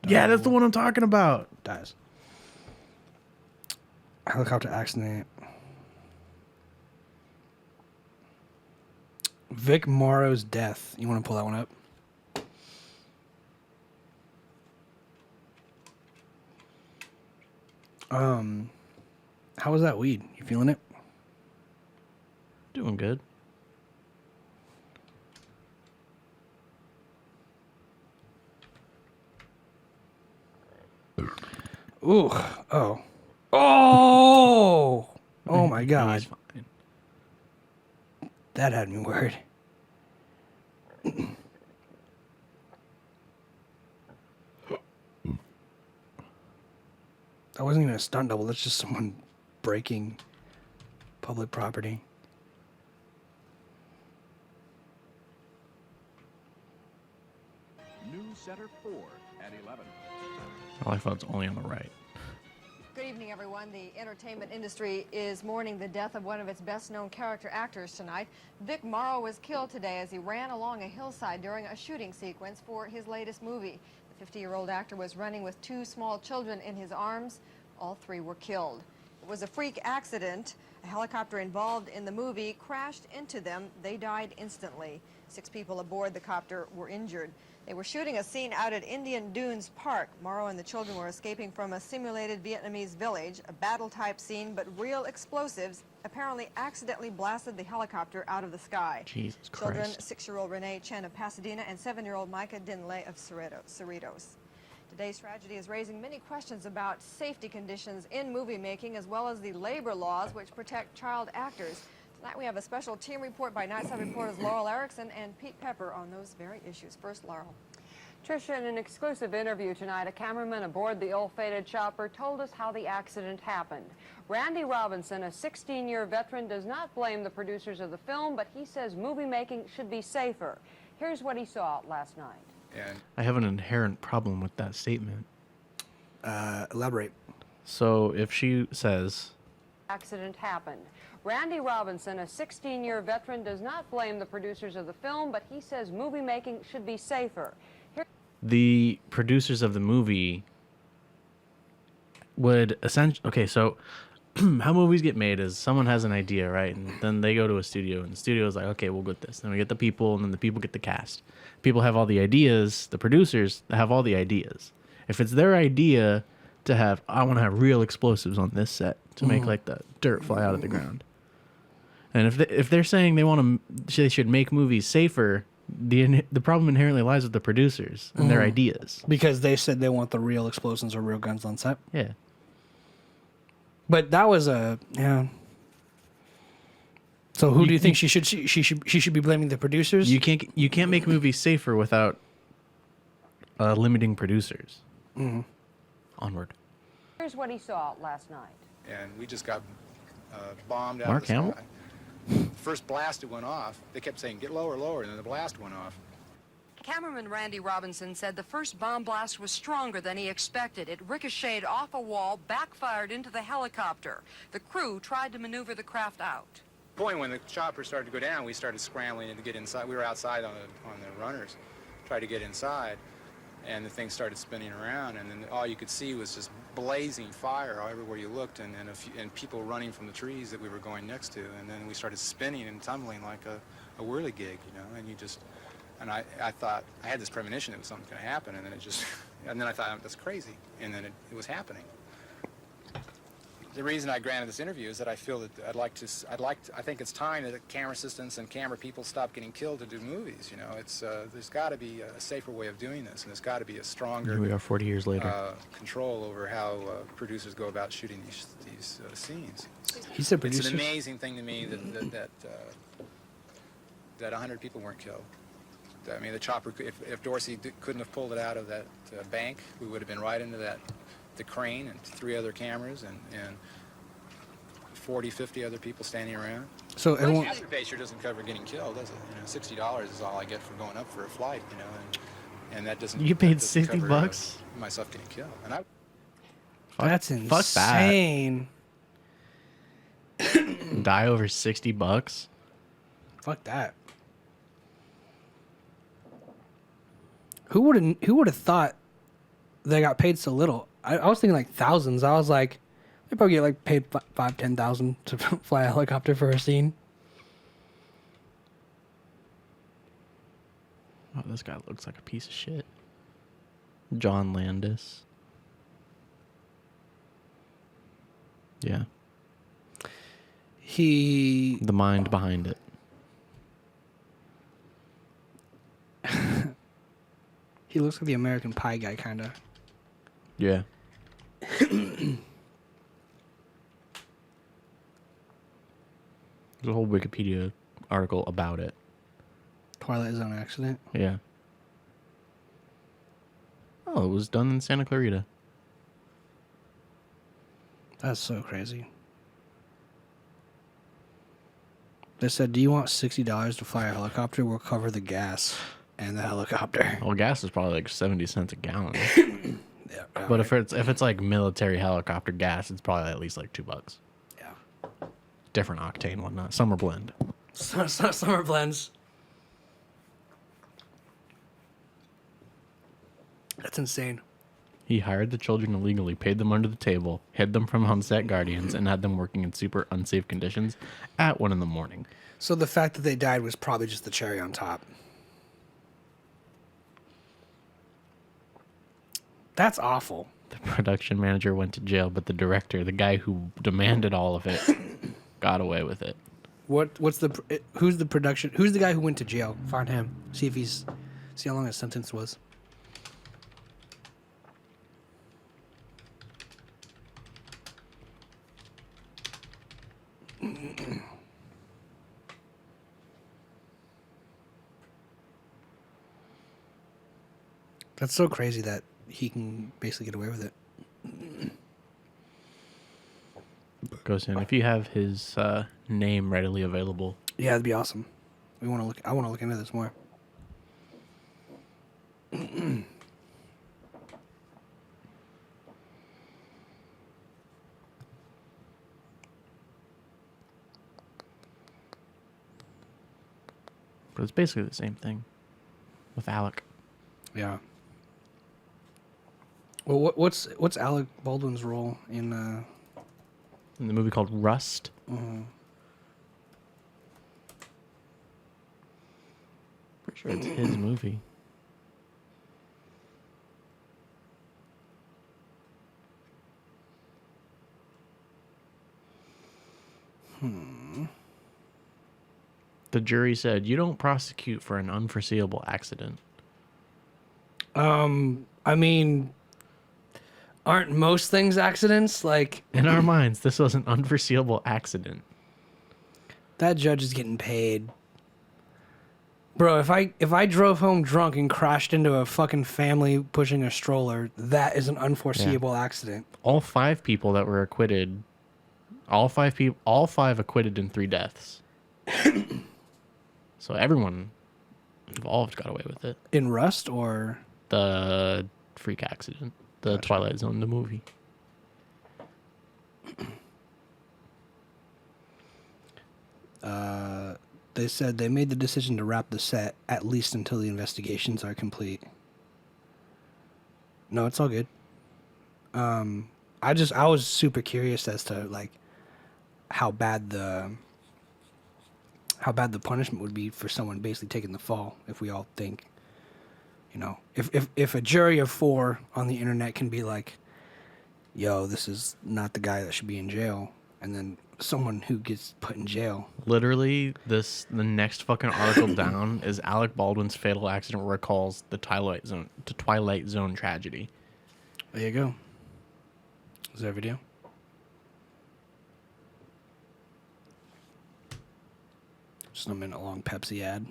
Yeah, that's the one I'm talking about. Dies. Helicopter accident. Vic Morrow's death. You want to pull that one up? How was that weed? You feeling it? Doing good. Ooh. Oh. Oh. Oh my God. He's fine. That had me worried. That wasn't even a stunt double. That's just someone breaking public property. News Center 4 at 11. I like how it's only on the right. Good evening, everyone. The entertainment industry is mourning the death of one of its best-known character actors tonight. Vic Morrow was killed today as he ran along a hillside during a shooting sequence for his latest movie. The 50-year-old actor was running with two small children in his arms. All three were killed. It was a freak accident. A helicopter involved in the movie crashed into them. They died instantly. 6 people aboard the copter were injured. They were shooting a scene out at Indian Dunes Park. Morrow and the children were escaping from a simulated Vietnamese village, a battle-type scene, but real explosives apparently accidentally blasted the helicopter out of the sky. Jesus Christ. Children, 6-year-old Renee Chen of Pasadena and 7-year-old Micah Dinley of Cerritos. Today's tragedy is raising many questions about safety conditions in movie making, as well as the labor laws which protect child actors. Tonight we have a special team report by Nightside reporters Laurel Erickson and Pete Pepper on those very issues. First, Laurel. Tricia, in an exclusive interview tonight, a cameraman aboard the ill-fated chopper told us how the accident happened. Randy Robinson, a 16-year veteran, does not blame the producers of the film, but he says movie making should be safer. Here's what he saw last night. I have an inherent problem with that statement. Elaborate. So if she says... Accident happened. Randy Robinson, a 16-year veteran, does not blame the producers of the film, but he says movie making should be safer. The producers of the movie would essentially... Okay, so how movies get made is someone has an idea, right? And then they go to a studio, and the studio is like, okay, we'll get this. Then we get the people, and then the people get the cast. People have all the ideas. The producers have all the ideas. If it's their idea to have, I want to have real explosives on this set to make like the dirt fly out of the ground. And if they're saying they should make movies safer, the problem inherently lies with the producers and their ideas. Because they said they want the real explosions or real guns on set. Yeah. But that was yeah. So who do you think she should be blaming the producers? You can't make movies safer without limiting producers. Onward. Here's what he saw last night. And we just got bombed out Mark of the Hamill? sky. First blast it went off. They kept saying, get lower, lower, and then the blast went off. Cameraman Randy Robinson said the first bomb blast was stronger than he expected. It ricocheted off a wall, backfired into the helicopter. The crew tried to maneuver the craft out. Point when the chopper started to go down, we started scrambling to get inside. We were outside on the runners, tried to get inside, and the thing started spinning around, and then all you could see was just blazing fire everywhere you looked, and people running from the trees that we were going next to, and then we started spinning and tumbling like a whirligig, you know, and you just, and I thought, I had this premonition that something was going to happen, and then it just, and then I thought, that's crazy, and then it was happening. The reason I granted this interview is that I feel that I think it's time that camera assistants and camera people stop getting killed to do movies. You know, there's got to be a safer way of doing this, and there's got to be a stronger. Here we are 40 years later. Control over how producers go about shooting these scenes. He said It's producers. an amazing thing to me that 100 people weren't killed. I mean, the chopper. If Dorsey couldn't have pulled it out of that bank, we would have been right into the crane and 3 other cameras and 40, 50 other people standing around. So everyone, Afterpay sure doesn't cover getting killed, does it? You know, $60 is all I get for going up for a flight, you know, and that doesn't. You paid that doesn't $60 cover, bucks? Myself getting killed, and I. that's Fuck that. insane. Die over $60? Fuck that. Who would have thought they got paid so little? I was thinking like thousands. I was like, they probably get like paid $5,000-$10,000 to fly a helicopter for a scene. Oh, this guy looks like a piece of shit. John Landis. Yeah, He the mind behind it. he looks like the American Pie guy, kind of. Yeah. There's a whole Wikipedia article about it. Twilight Zone accident. Yeah. Oh, it was done in Santa Clarita. That's so crazy. They said, "Do you want $60 to fly a helicopter? We'll cover the gas and the helicopter." Well, gas is probably like 70 cents a gallon. Yeah, But if it's like military helicopter gas, it's probably at least like $2. yeah, Different octane, whatnot. Summer blend. summer blends. That's insane. He hired the children illegally, paid them under the table, hid them from on-set guardians, and had them working in super unsafe conditions at 1 a.m. So the fact that they died was probably just the cherry on top. That's awful. The production manager went to jail, but the director, the guy who demanded all of it, got away with it. Who's the production? Who's the guy who went to jail? Find him. See how long his sentence was. That's so crazy that he can basically get away with it. Goes in. If you have his name readily available, Yeah, that'd be awesome. I want to look into this more. but it's basically the same thing with Alec. Yeah. Well, what's Alec Baldwin's role in? In the movie called Rust. Pretty sure it's his movie. The jury said, "You don't prosecute for an unforeseeable accident." I mean, aren't most things accidents? Like, In our minds, this was an unforeseeable accident. that judge is getting paid. Bro, if I drove home drunk and crashed into a fucking family pushing a stroller, that is an unforeseeable accident. All 5 people that were acquitted All five acquitted in 3 deaths. So everyone involved got away with it. In Rust or The freak accident, the Gotcha. Twilight Zone, the movie. they said they made the decision to wrap the set at least until the investigations are complete. No, it's all good. I was super curious as to like how bad the punishment would be for someone basically taking the fall. If we all think, you know, if a jury of 4 on the internet can be like, yo, this is not the guy that should be in jail, and then someone who gets put in jail. Literally, the next fucking article down is Alec Baldwin's fatal accident recalls the Twilight Zone tragedy. There you go. Is there a video? Just a minute long Pepsi ad.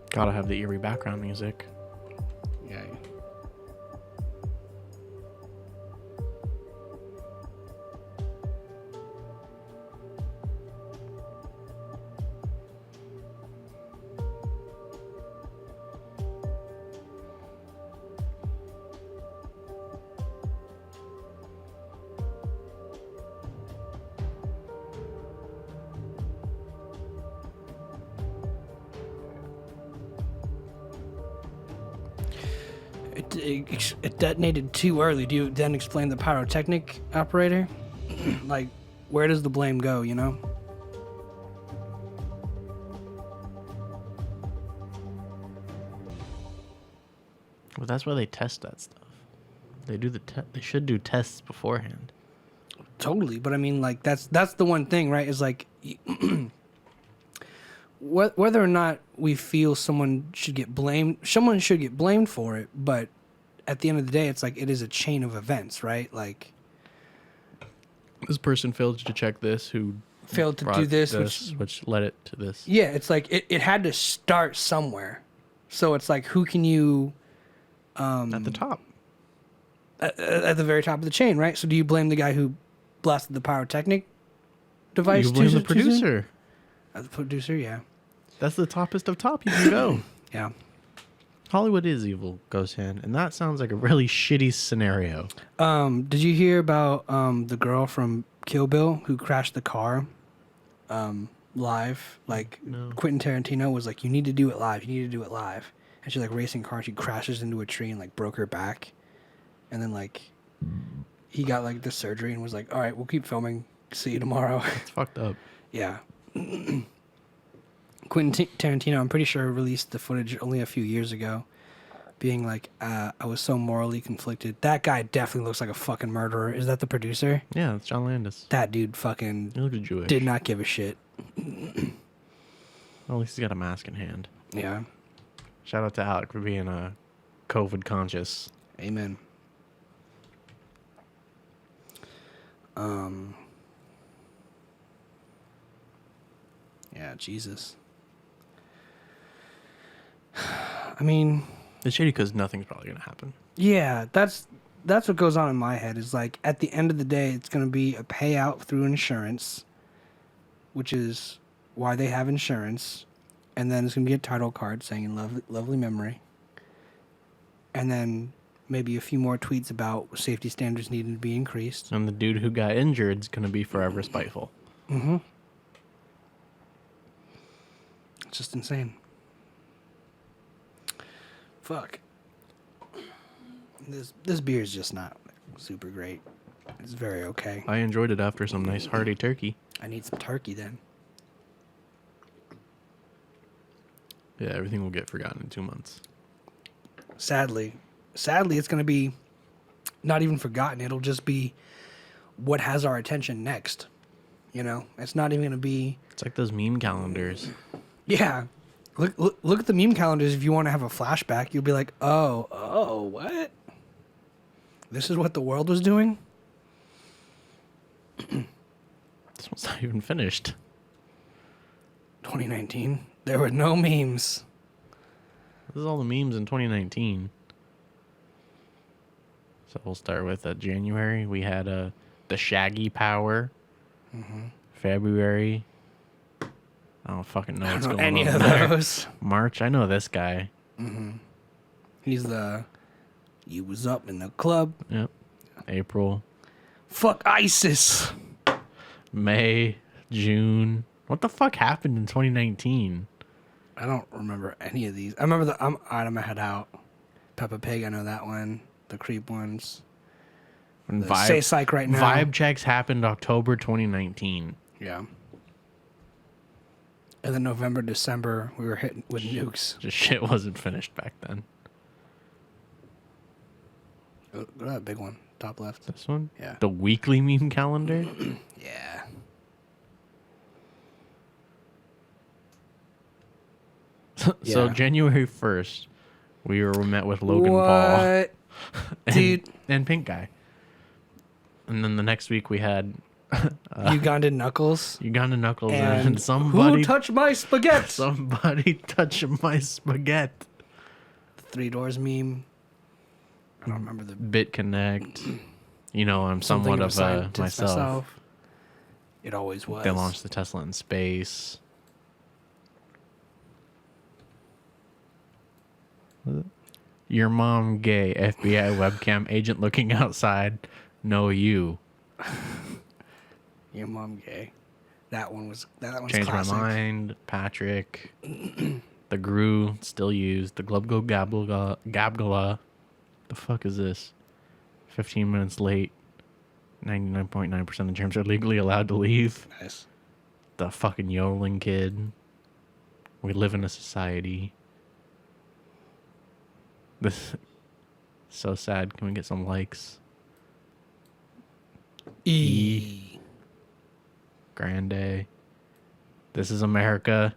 Gotta have the eerie background music. Yeah. It detonated too early. Do you then explain the pyrotechnic operator? Like, where does the blame go, you know? Well, that's why they test that stuff. They do they should do tests beforehand. Totally, but I mean, like, that's the one thing, right? Is like, whether or not we feel someone should get blamed for it, but at the end of the day, it's like it is a chain of events, right? Like, This person failed to check this, who failed to brought do this, which led it to this. yeah, it's like it had to start somewhere. So it's like, who can you At the top. at the very top of the chain, right? So do you blame the guy who blasted the pyrotechnic device? You blame the too soon? producer. The producer, yeah, That's the toppest of top you can go. yeah. Hollywood is evil, Ghost Hand, and that sounds like a really shitty scenario. Did you hear about the girl from Kill Bill who crashed the car live? Like, No. Quentin Tarantino was like, you need to do it live. You need to do it live. And she's like racing car. She crashes into a tree and like broke her back. And then like he got like the surgery and was like, all right, we'll keep filming. See you tomorrow. It's fucked up. Yeah. Quentin Tarantino, I'm pretty sure, released the footage only a few years ago, being like, I was so morally conflicted. That guy definitely looks like a fucking murderer. Is that the producer? Yeah, it's John Landis. That dude fucking He looks Jewish. did not give a shit. Well, at least he's got a mask in hand. Yeah. Shout out to Alec for being COVID conscious. Amen. Yeah, Jesus. I mean, It's shitty because nothing's probably gonna happen. yeah, that's what goes on in my head. Is like, at the end of the day, it's going to be a payout through insurance, which is why they have insurance, and then it's going to be a title card saying in lovely memory, and then maybe a few more tweets about safety standards needing to be increased. And the dude who got injured is gonna be forever spiteful. Mm-hmm. It's just insane. Fuck. This beer is just not super great. It's very okay. I enjoyed it after some nice hearty turkey. I need some turkey then. Yeah, everything will get forgotten in 2 months. Sadly, it's going to be not even forgotten. It'll just be what has our attention next. You know, it's not even going to be. It's like those meme calendars. Yeah. Look at the meme calendars. If you want to have a flashback, you'll be like, oh, what? This is what the world was doing? This one's not even finished. 2019. There were no memes. This is all the memes in 2019. So we'll start with January. We had the Shaggy Power. February. I don't fucking know I what's don't know going any on of there. those. March. I know this guy. He's the. You was up in the club. Yep. April. Fuck ISIS. May. June. What the fuck happened in 2019? I don't remember any of these. I remember the I'm my head out. Peppa Pig. I know that one. The creep ones. And The Say Psych right now. Vibe checks happened October 2019. Yeah. And then November, December, we were hitting with nukes. Just shit wasn't finished back then. Look at that big one, top left. This one? Yeah. The weekly meme calendar? Yeah. So Yeah. January 1st, we met with Logan Paul. What? Dude. And Pink Guy. And then the next week we had Ugandan Knuckles. Uganda Knuckles And and somebody who touched my spaghetti? somebody touched my spaghetti. Three Doors meme. I don't remember the BitConnect. You know, I'm something somewhat of a scientist myself. It always was. They launched the Tesla in space. Your mom gay, FBI webcam agent looking outside. No, you. Your mom gay. That one's Changed classic. my mind. Patrick. The Gru, still used. The Glubgo Gabgala. The fuck is this? 15 minutes late. 99.9% of the germs are legally allowed to leave. Nice. The fucking yodeling kid. We live in a society. This so sad. Can we get some likes? E. Grande. This is America.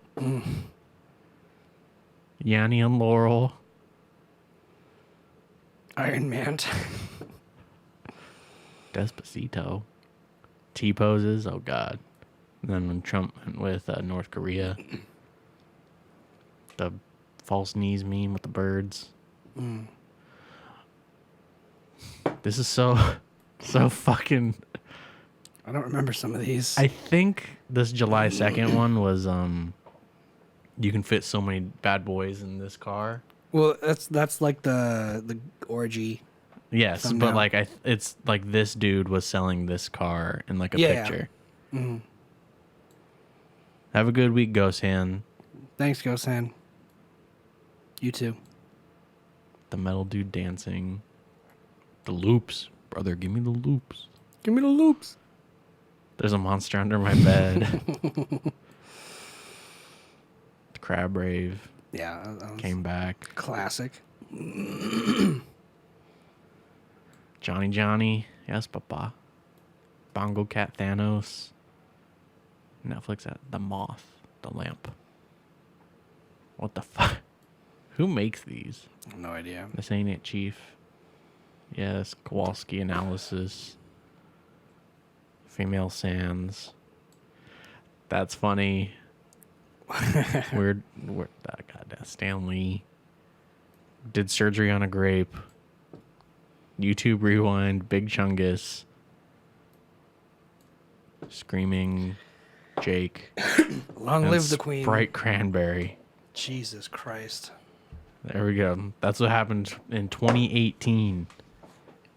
Yanni and Laurel. Iron Man. Despacito. T-poses. Oh, God. And then when Trump went with North Korea. The false knees meme with the birds. This is so fucking... I don't remember some of these. I think this July 2nd one was, you can fit so many bad boys in this car. Well, that's like the orgy. Yes, Thumbnail. but like it's like this dude was selling this car in like a Yeah. picture. Have a good week, Ghost Hand. Thanks, Gosan. You too. The metal dude dancing. The loops. Brother, give me the loops. Give me the loops. There's a monster under my bed. The Crab Rave Yeah, that was came back. classic. Johnny. Yes, papa. Bongo Cat Thanos. Netflix at The Moth. The Lamp. What the fuck? Who makes these? No idea. This ain't it, Chief. Yes, Kowalski analysis. Female Sands. That's funny. Weird. Goddamn. Stanley. Did surgery on a grape. YouTube Rewind. Big Chungus. Screaming Jake. Long and live the queen. Sprite Cranberry. Jesus Christ. There we go. That's what happened in 2018.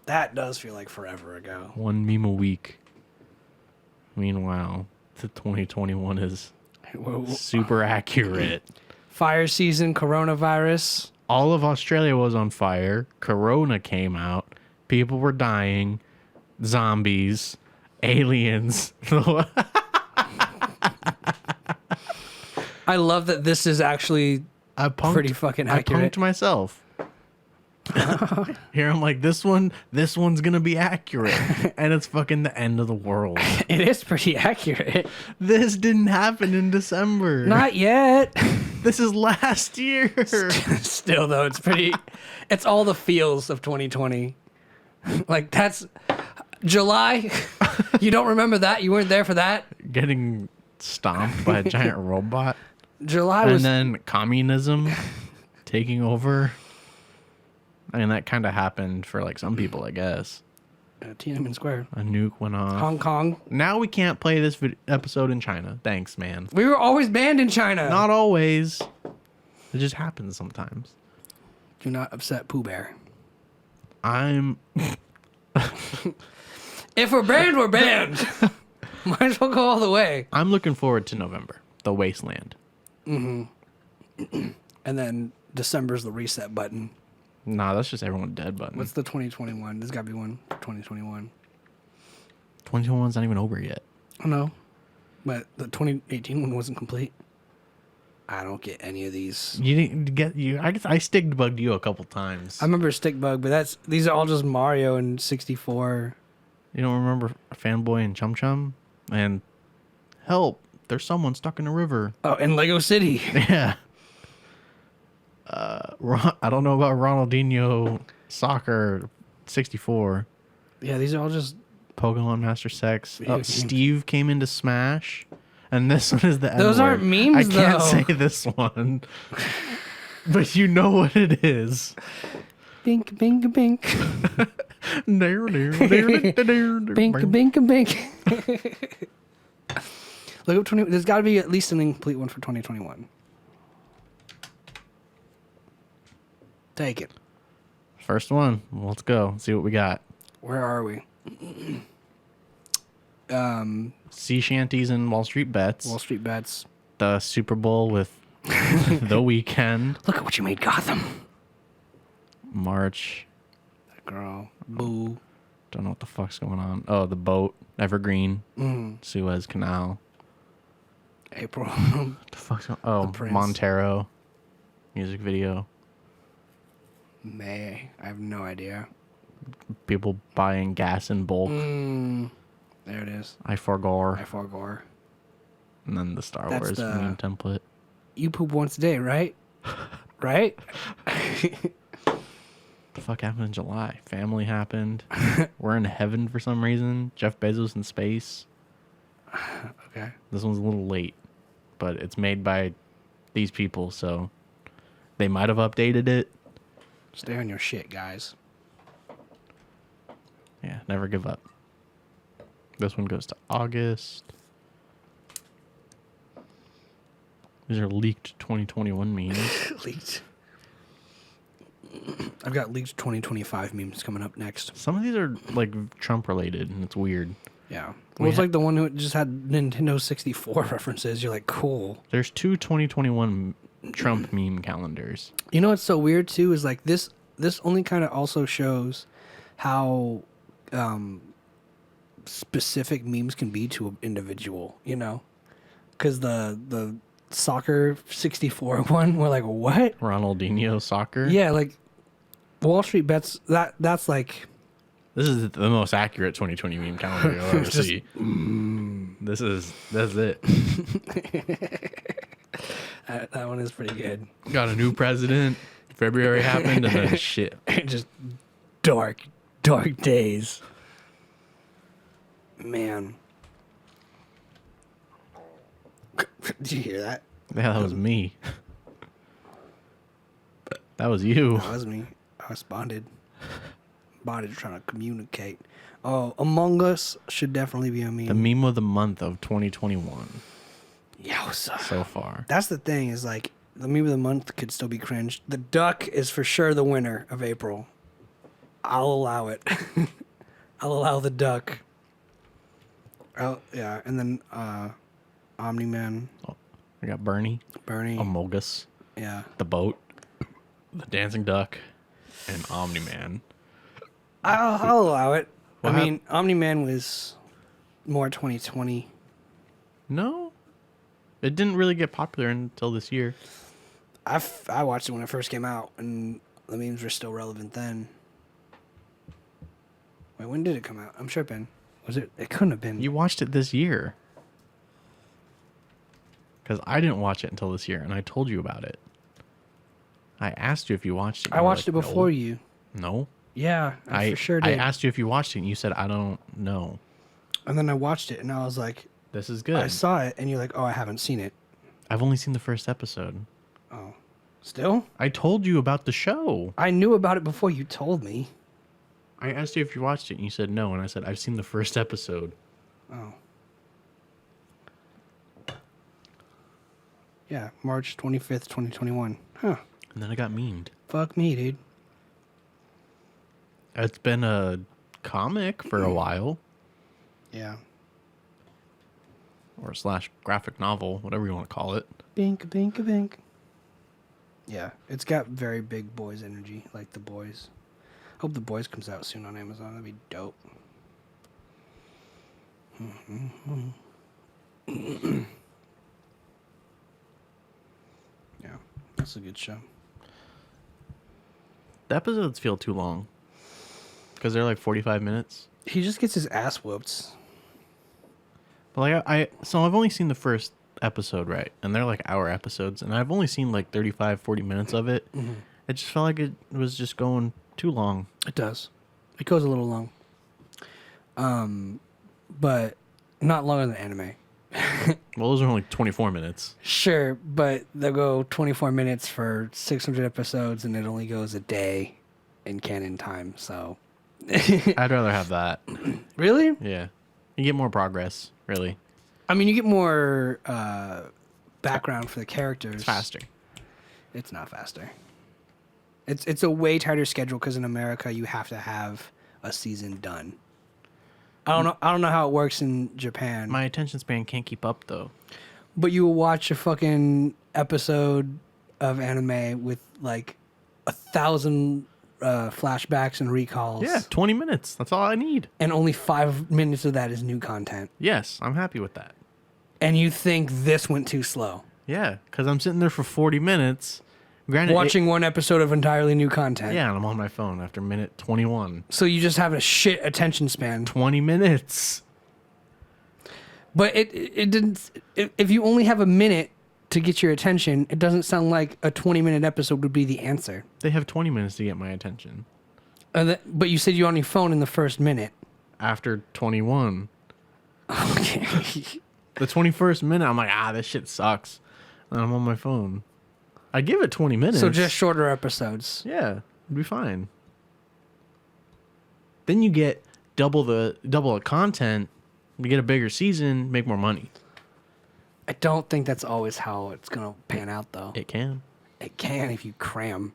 That does feel like forever ago. One meme a week. Meanwhile, the 2021 is super accurate. Fire season, coronavirus. All of Australia was on fire. Corona came out. People were dying. Zombies. Aliens. I love that this is actually pretty fucking I accurate. punked myself. Here I'm like, this one's gonna be accurate. And it's fucking the end of the world. It is pretty accurate. This didn't happen in December. Not yet. This is last year. Still though, it's all the feels of 2020. Like that's July. You don't remember that? You weren't there for that? Getting stomped by a giant robot. July was And then communism taking over. I mean, that kind of happened for like some people, I guess. Tiananmen Square. A nuke went off. Hong Kong. Now we can't play this episode in China. Thanks, man. We were always banned in China. Not always. It just happens sometimes. Do not upset Pooh Bear. I'm... If we're banned, we're banned. Might as well go all the way. I'm looking forward to November. The Wasteland. And then December's the reset button. Nah, that's just everyone dead button. What's the 2021? There's got to be one for 2021. 2021's not even over yet. I know. But the 2018 one wasn't complete. I don't get any of these. You didn't get you. I guess I stick bugged you a couple times. I remember Stick Bug, but these are all just Mario and 64. You don't remember Fanboy and Chum Chum? And help! There's someone stuck in a river. Oh, and Lego City. Yeah. I don't know about Ronaldinho Soccer 64. Yeah, these are all just. Pokemon Master Sex. Video games. Steve came into Smash. And this one is the Those N-word. aren't memes, I can't though. say this one. But you know what it is. Bink, bink, bink. Bink, bink, bink. Look up 20. There's got to be at least an incomplete one for 2021. Take it. First one. Let's go. See what we got. Where are we? Sea shanties and Wall Street bets. Wall Street Bets. The Super Bowl with The Weeknd. Look at what you made, Gotham. March. That girl. Boo. Don't know what the fuck's going on. Oh, the boat. Evergreen. Suez Canal. April. What the fuck's going on? Oh, Prince. Montero. Music video. May. I have no idea. People buying gas in bulk. There it is. I forgore. I forgore. And then the Star That's Wars the- meme template. You poop once a day, right? Right? What the fuck happened in July? Family happened. We're in heaven for some reason. Jeff Bezos in space. Okay. This one's a little late, but it's made by these people, so they might have updated it. Stay on your shit, guys. Yeah, never give up. This one goes to August. These are leaked 2021 memes. Leaked. I've got leaked 2025 memes coming up next. Some of these are like Trump related, and it's weird. Yeah. We Well, it's ha- like the one who just had Nintendo 64 references. You're like, cool. There's two 2021 Trump meme calendars. You know what's so weird too is like this only kind of also shows how specific memes can be to an individual, you know? Because the soccer 64 one, we're like, what? Ronaldinho soccer. Yeah, like Wall Street Bets, that's like, This is the most accurate 2020 meme calendar you'll ever Just- see. That's it. that one is pretty good. Got a new president. February happened, and then shit. Just dark days. Man. Did you hear that? Yeah, that was me. That was you. That was me. I responded. Body's trying to communicate. Oh, Among Us should definitely be a meme. The meme of the month of 2021 Yowza. so far. That's the thing is like the meme of the month could still be cringe. The duck is for sure the winner of April. I'll allow it. I'll allow the duck. Oh yeah, and then Omni-Man, I got Bernie, Bernie. Amogus, Yeah. the boat, the dancing duck, and Omni-Man. I'll allow it. What I mean, Omni-Man was more 2020. No, it didn't really get popular until this year. I watched it when it first came out, and the memes were still relevant then. Wait, when did it come out? I'm tripping. Was it? It couldn't have been. You watched it this year. Because I didn't watch it until this year, and I told you about it. I asked you if you watched it. and I you were watched it like, before no. you. No. Yeah, I for sure I did. asked you if you watched it, and you said, I don't know. And then I watched it, and I was like, This is good. I saw it, and you're like, oh, I haven't seen it. I've only seen the first episode. Oh, Still? I told you about the show. I knew about it before you told me. I asked you if you watched it, and you said no. And I said, I've seen the first episode. Oh. Yeah, March 25th, 2021. Huh. And then I got memed. Fuck me, dude. It's been a comic for a while. Yeah. Or slash graphic novel, whatever you want to call it. Bink, bink, bink. Yeah, it's got very big boys energy, like The Boys. Hope The Boys comes out soon on Amazon. That'd be dope. Yeah, that's a good show. The episodes feel too long. Because they're like 45 minutes. He just gets his ass whooped. But like so I've only seen the first episode, right? And they're like hour episodes. And I've only seen like 35, 40 minutes of it. Mm-hmm. It just felt like it was just going too long. It does. It goes a little long. But not longer than anime. Well, those are only 24 minutes. Sure, but they'll go 24 minutes for 600 episodes, and it only goes a day in canon time, so... I'd rather have that. Really? Yeah. You get more progress, really. I mean, you get more background for the characters. It's faster. It's not faster. It's a way tighter schedule because in America you have to have a season done. I don't know how it works in Japan. My attention span can't keep up though. But you will watch a fucking episode of anime with like 1,000 flashbacks and recalls. Yeah, 20 minutes. That's all I need. And only 5 minutes of that is new content. Yes, I'm happy with that. And you think this went too slow. Yeah, because I'm sitting there for 40 minutes. Granted, watching one episode of entirely new content. Yeah, and I'm on my phone after minute 21. So you just have a shit attention span. 20 minutes. But it didn't... If you only have a minute to get your attention, it doesn't sound like a 20-minute episode would be the answer. They have 20 minutes to get my attention. But you said you're on your phone in the first minute. After 21. Okay. The 21st minute, I'm like, this shit sucks. And I'm on my phone. I give it 20 minutes. So just shorter episodes. Yeah, it'd be fine. Then you get double the content, you get a bigger season, make more money. I don't think that's always how it's going to pan out, though. It can. It can if you cram.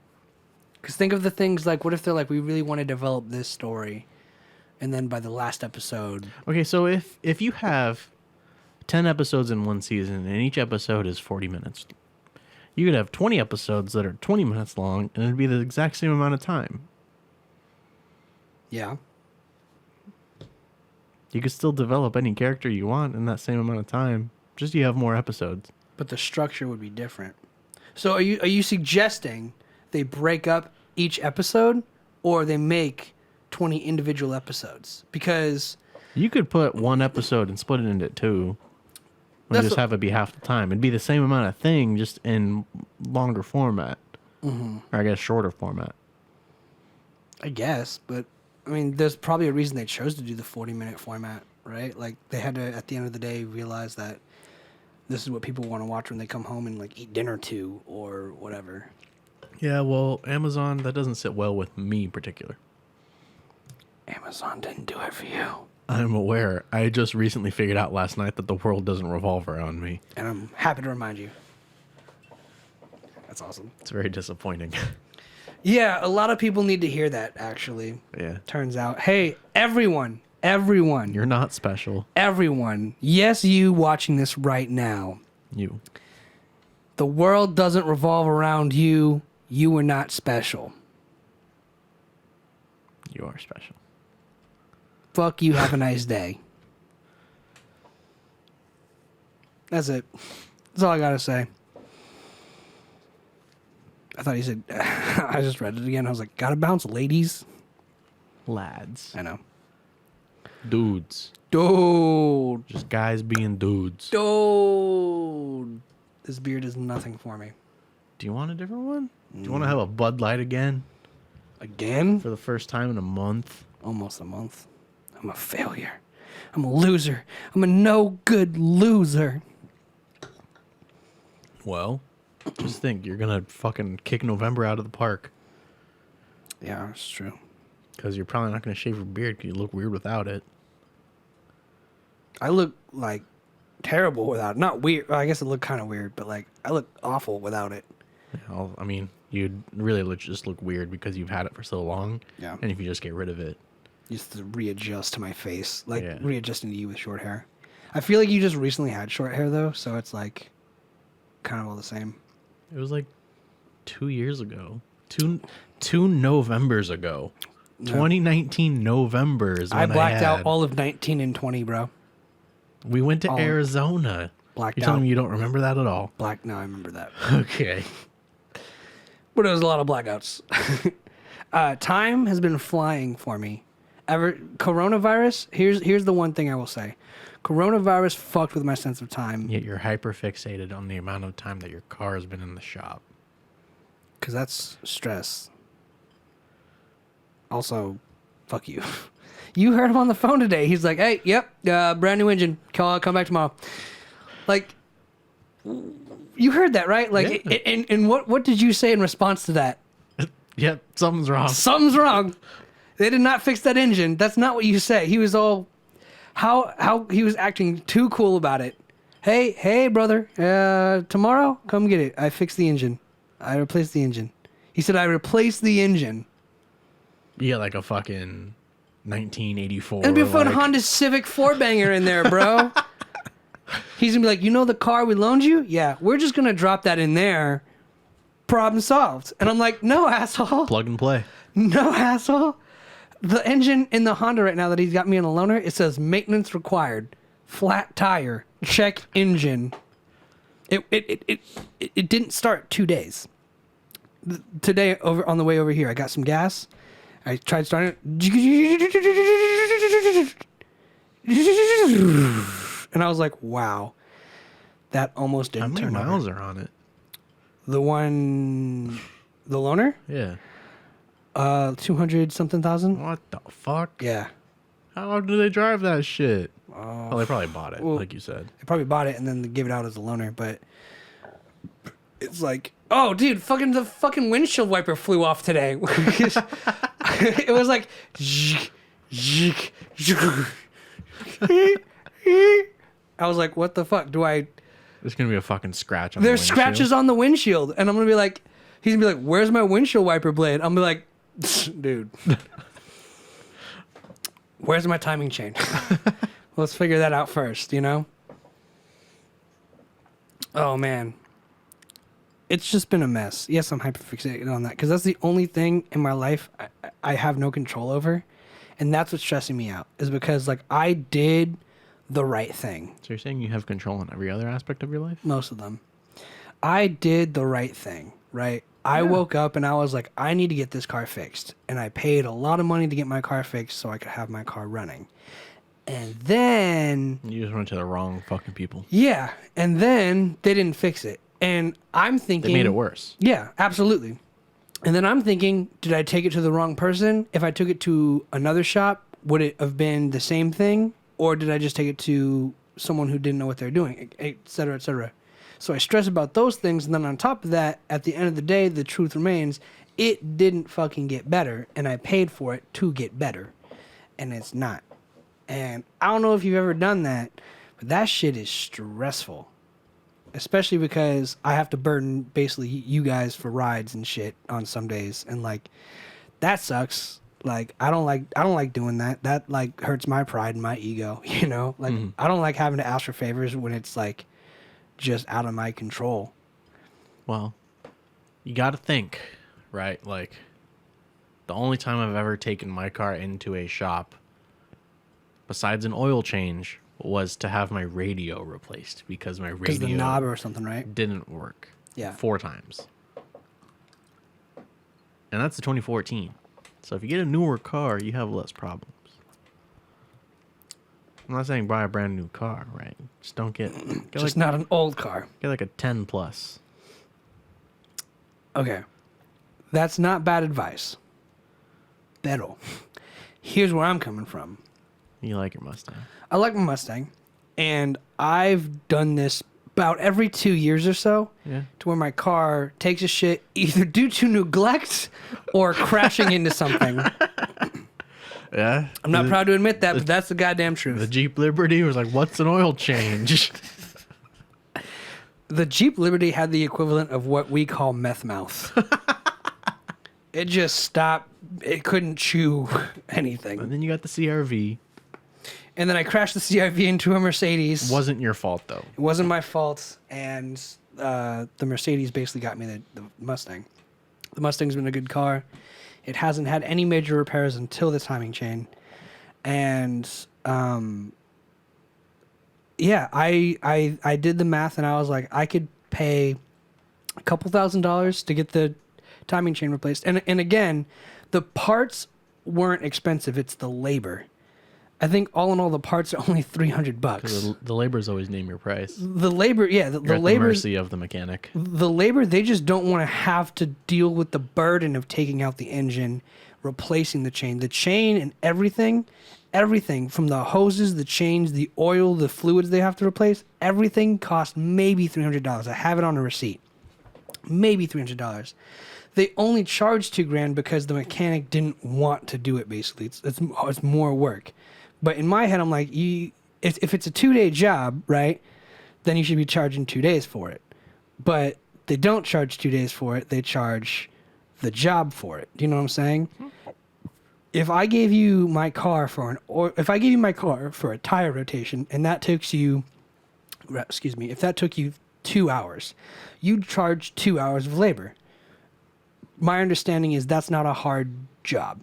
Because think of the things like, what if they're like, we really want to develop this story, and then by the last episode... Okay, so if you have 10 episodes in one season, and each episode is 40 minutes, you could have 20 episodes that are 20 minutes long, and it'd be the exact same amount of time. Yeah. You could still develop any character you want in that same amount of time. Just you have more episodes. But the structure would be different. So are you suggesting they break up each episode, or they make 20 individual episodes? Because you could put one episode and split it into two. And just have it be half the time. It'd be the same amount of thing, just in longer format. Mm-hmm. Or I guess shorter format. I guess, but I mean, there's probably a reason they chose to do the 40-minute format, right? Like, they had to, at the end of the day, realize that this is what people want to watch when they come home and, like, eat dinner too, or whatever. Yeah, well, Amazon, that doesn't sit well with me in particular. Amazon didn't do it for you. I'm aware. I just recently figured out last night that the world doesn't revolve around me. And I'm happy to remind you. That's awesome. It's very disappointing. Yeah, a lot of people need to hear that, actually. Yeah. Turns out, hey, everyone. You're not special. Everyone. Yes, you watching this right now. You. The world doesn't revolve around you. You are not special. You are special. Fuck you, have a nice day. That's it. That's all I gotta say. I thought he said... I just read it again. I was like, gotta bounce, ladies. Lads. I know. Dudes. Dude. Just guys being dudes. Dude. This beard is nothing for me. Do you want a different one? Do you want to have a Bud Light again? Again? For the first time in a month? Almost a month. I'm a failure. I'm a loser. I'm a no-good loser. Well, Just think, you're gonna fucking kick November out of the park Yeah, that's true. because you're probably not gonna shave your beard because you look weird without it. I look like terrible without it. Not weird. Well, I guess it looked kind of weird, but like I look awful without it. I mean, you'd really just look weird because you've had it for so long. Yeah. And if you just get rid of it, Just to readjust to my face, like Yeah. readjusting to you with short hair. I feel like you just recently had short hair though, so it's like kind of all the same. it was like 2 years ago, two Novembers ago, 2019 November is when I blacked out had- all of 19 and 20, bro. We went to all- Arizona. Blacked You're telling out. me you don't remember that at all? Black. No, I remember that. Okay. But it was a lot of blackouts. Time has been flying for me. Coronavirus. Here's the one thing I will say. Coronavirus fucked with my sense of time Yet you're hyper fixated on the amount of time that your car has been in the shop. because that's stress. Also, fuck you. You heard him on the phone today. He's like, "Hey, yep, brand new engine. Come back tomorrow." Like, you heard that, right? Like, Yeah. and what did you say in response to that? Yep, something's wrong. Something's wrong. They did not fix that engine. That's not what you say. He was all how he was acting too cool about it. Hey, brother. Tomorrow, come get it. I fixed the engine. I replaced the engine. He said I replaced the engine. You got like a fucking 1984. It'll be a fun like- Honda Civic 4-banger in there, bro. He's gonna be like, you know the car we loaned you? Yeah, we're just gonna drop that in there. Problem solved. And I'm like, no, asshole. Plug and play. No, asshole. The engine in the Honda right now that he's got me on a loaner, it says maintenance required, flat tire, check engine. It didn't start 2 days. Today, over on the way over here, I got some gas. I tried starting it, and I was like, "Wow, that almost How didn't many turn miles over." are on it? The one, the loaner, Yeah. 200 something thousand. What the fuck? Yeah. How do they drive that shit? Well, they probably bought it, well- like you said. They probably bought it and then they give it out as a loaner, but it's like, oh, dude, the fucking windshield wiper flew off today. It was like, I was like, what the fuck? There's gonna be a fucking scratch on There's the scratches on the windshield, and I'm gonna be like, he's gonna be like, where's my windshield wiper blade? I'm gonna be like, dude, where's my timing chain? Let's figure that out first, you know? Oh, man. It's just been a mess. Yes, I'm hyperfixated on that because that's the only thing in my life I have no control over. And that's what's stressing me out is because, like, I did the right thing. So you're saying you have control in every other aspect of your life? Most of them. I did the right thing, right? I woke up and I was like, I need to get this car fixed. And I paid a lot of money to get my car fixed so I could have my car running. And then, You just went to the wrong fucking people. yeah, and then they didn't fix it. And I'm thinking... They made it worse. Yeah, absolutely. And then I'm thinking, did I take it to the wrong person? If I took it to another shop, would it have been the same thing? Or did I just take it to someone who didn't know what they're doing, et cetera, et cetera? So I stress about those things. And then on top of that, at the end of the day, the truth remains, it didn't fucking get better. And I paid for it to get better. And it's not. And I don't know if you've ever done that, but that shit is stressful. Especially because I have to burden basically you guys for rides and shit on some days, and like that sucks. Like I don't like doing that. That like hurts my pride and my ego, you know? Like I don't like having to ask for favors when it's like just out of my control. Well, you got to think, right? Like, the only time I've ever taken my car into a shop, besides an oil change, was to have my radio replaced because my Because radio the knob or something, right? didn't work. Yeah. 4 times. And that's the 2014. So if you get a newer car, you have less problems. I'm not saying buy a brand new car, right? Just don't get Just not an old car. get like a 10 plus. Okay. That's not bad advice. Pero here's where I'm coming from. You like your Mustang. I like my Mustang, and I've done this about every 2 years or so, Yeah. to where my car takes a shit either due to neglect or crashing into something. Yeah. I'm not proud to admit that, but that's the goddamn The truth. Jeep Liberty was like, what's an oil change? The Jeep Liberty had the equivalent of what we call meth mouth. It just stopped. It couldn't chew anything. And then you got the CRV. And then I crashed the CRV into a Mercedes. Wasn't your fault, though. It wasn't my fault, and the Mercedes basically got me the Mustang. The Mustang's been a good car. It hasn't had any major repairs until the timing chain. And yeah, I did the math, and I was like, I could pay a couple $1,000s to get the timing chain replaced. And again, the parts weren't expensive. It's the labor. I think all in all, the parts are only $300. The laborers always name your price. The labor, yeah, You're the at labor. the mercy of the mechanic. The labor, they just don't want to have to deal with the burden of taking out the engine, replacing the chain and everything from the hoses, the chains, the oil, the fluids they have to replace, everything costs maybe $300. I have it on a receipt. Maybe $300. They only charged $2,000 because the mechanic didn't want to do it. Basically, it's more work. But in my head, I'm like, if it's a 2-day job, right, then you should be charging 2 days for it. But they don't charge 2 days for it. They charge the job for it. Do you know what I'm saying? If I gave you my car if I gave you my car for a tire rotation, and that takes you, if that took you 2 hours, you'd charge 2 hours of labor. My understanding is that's not a hard job.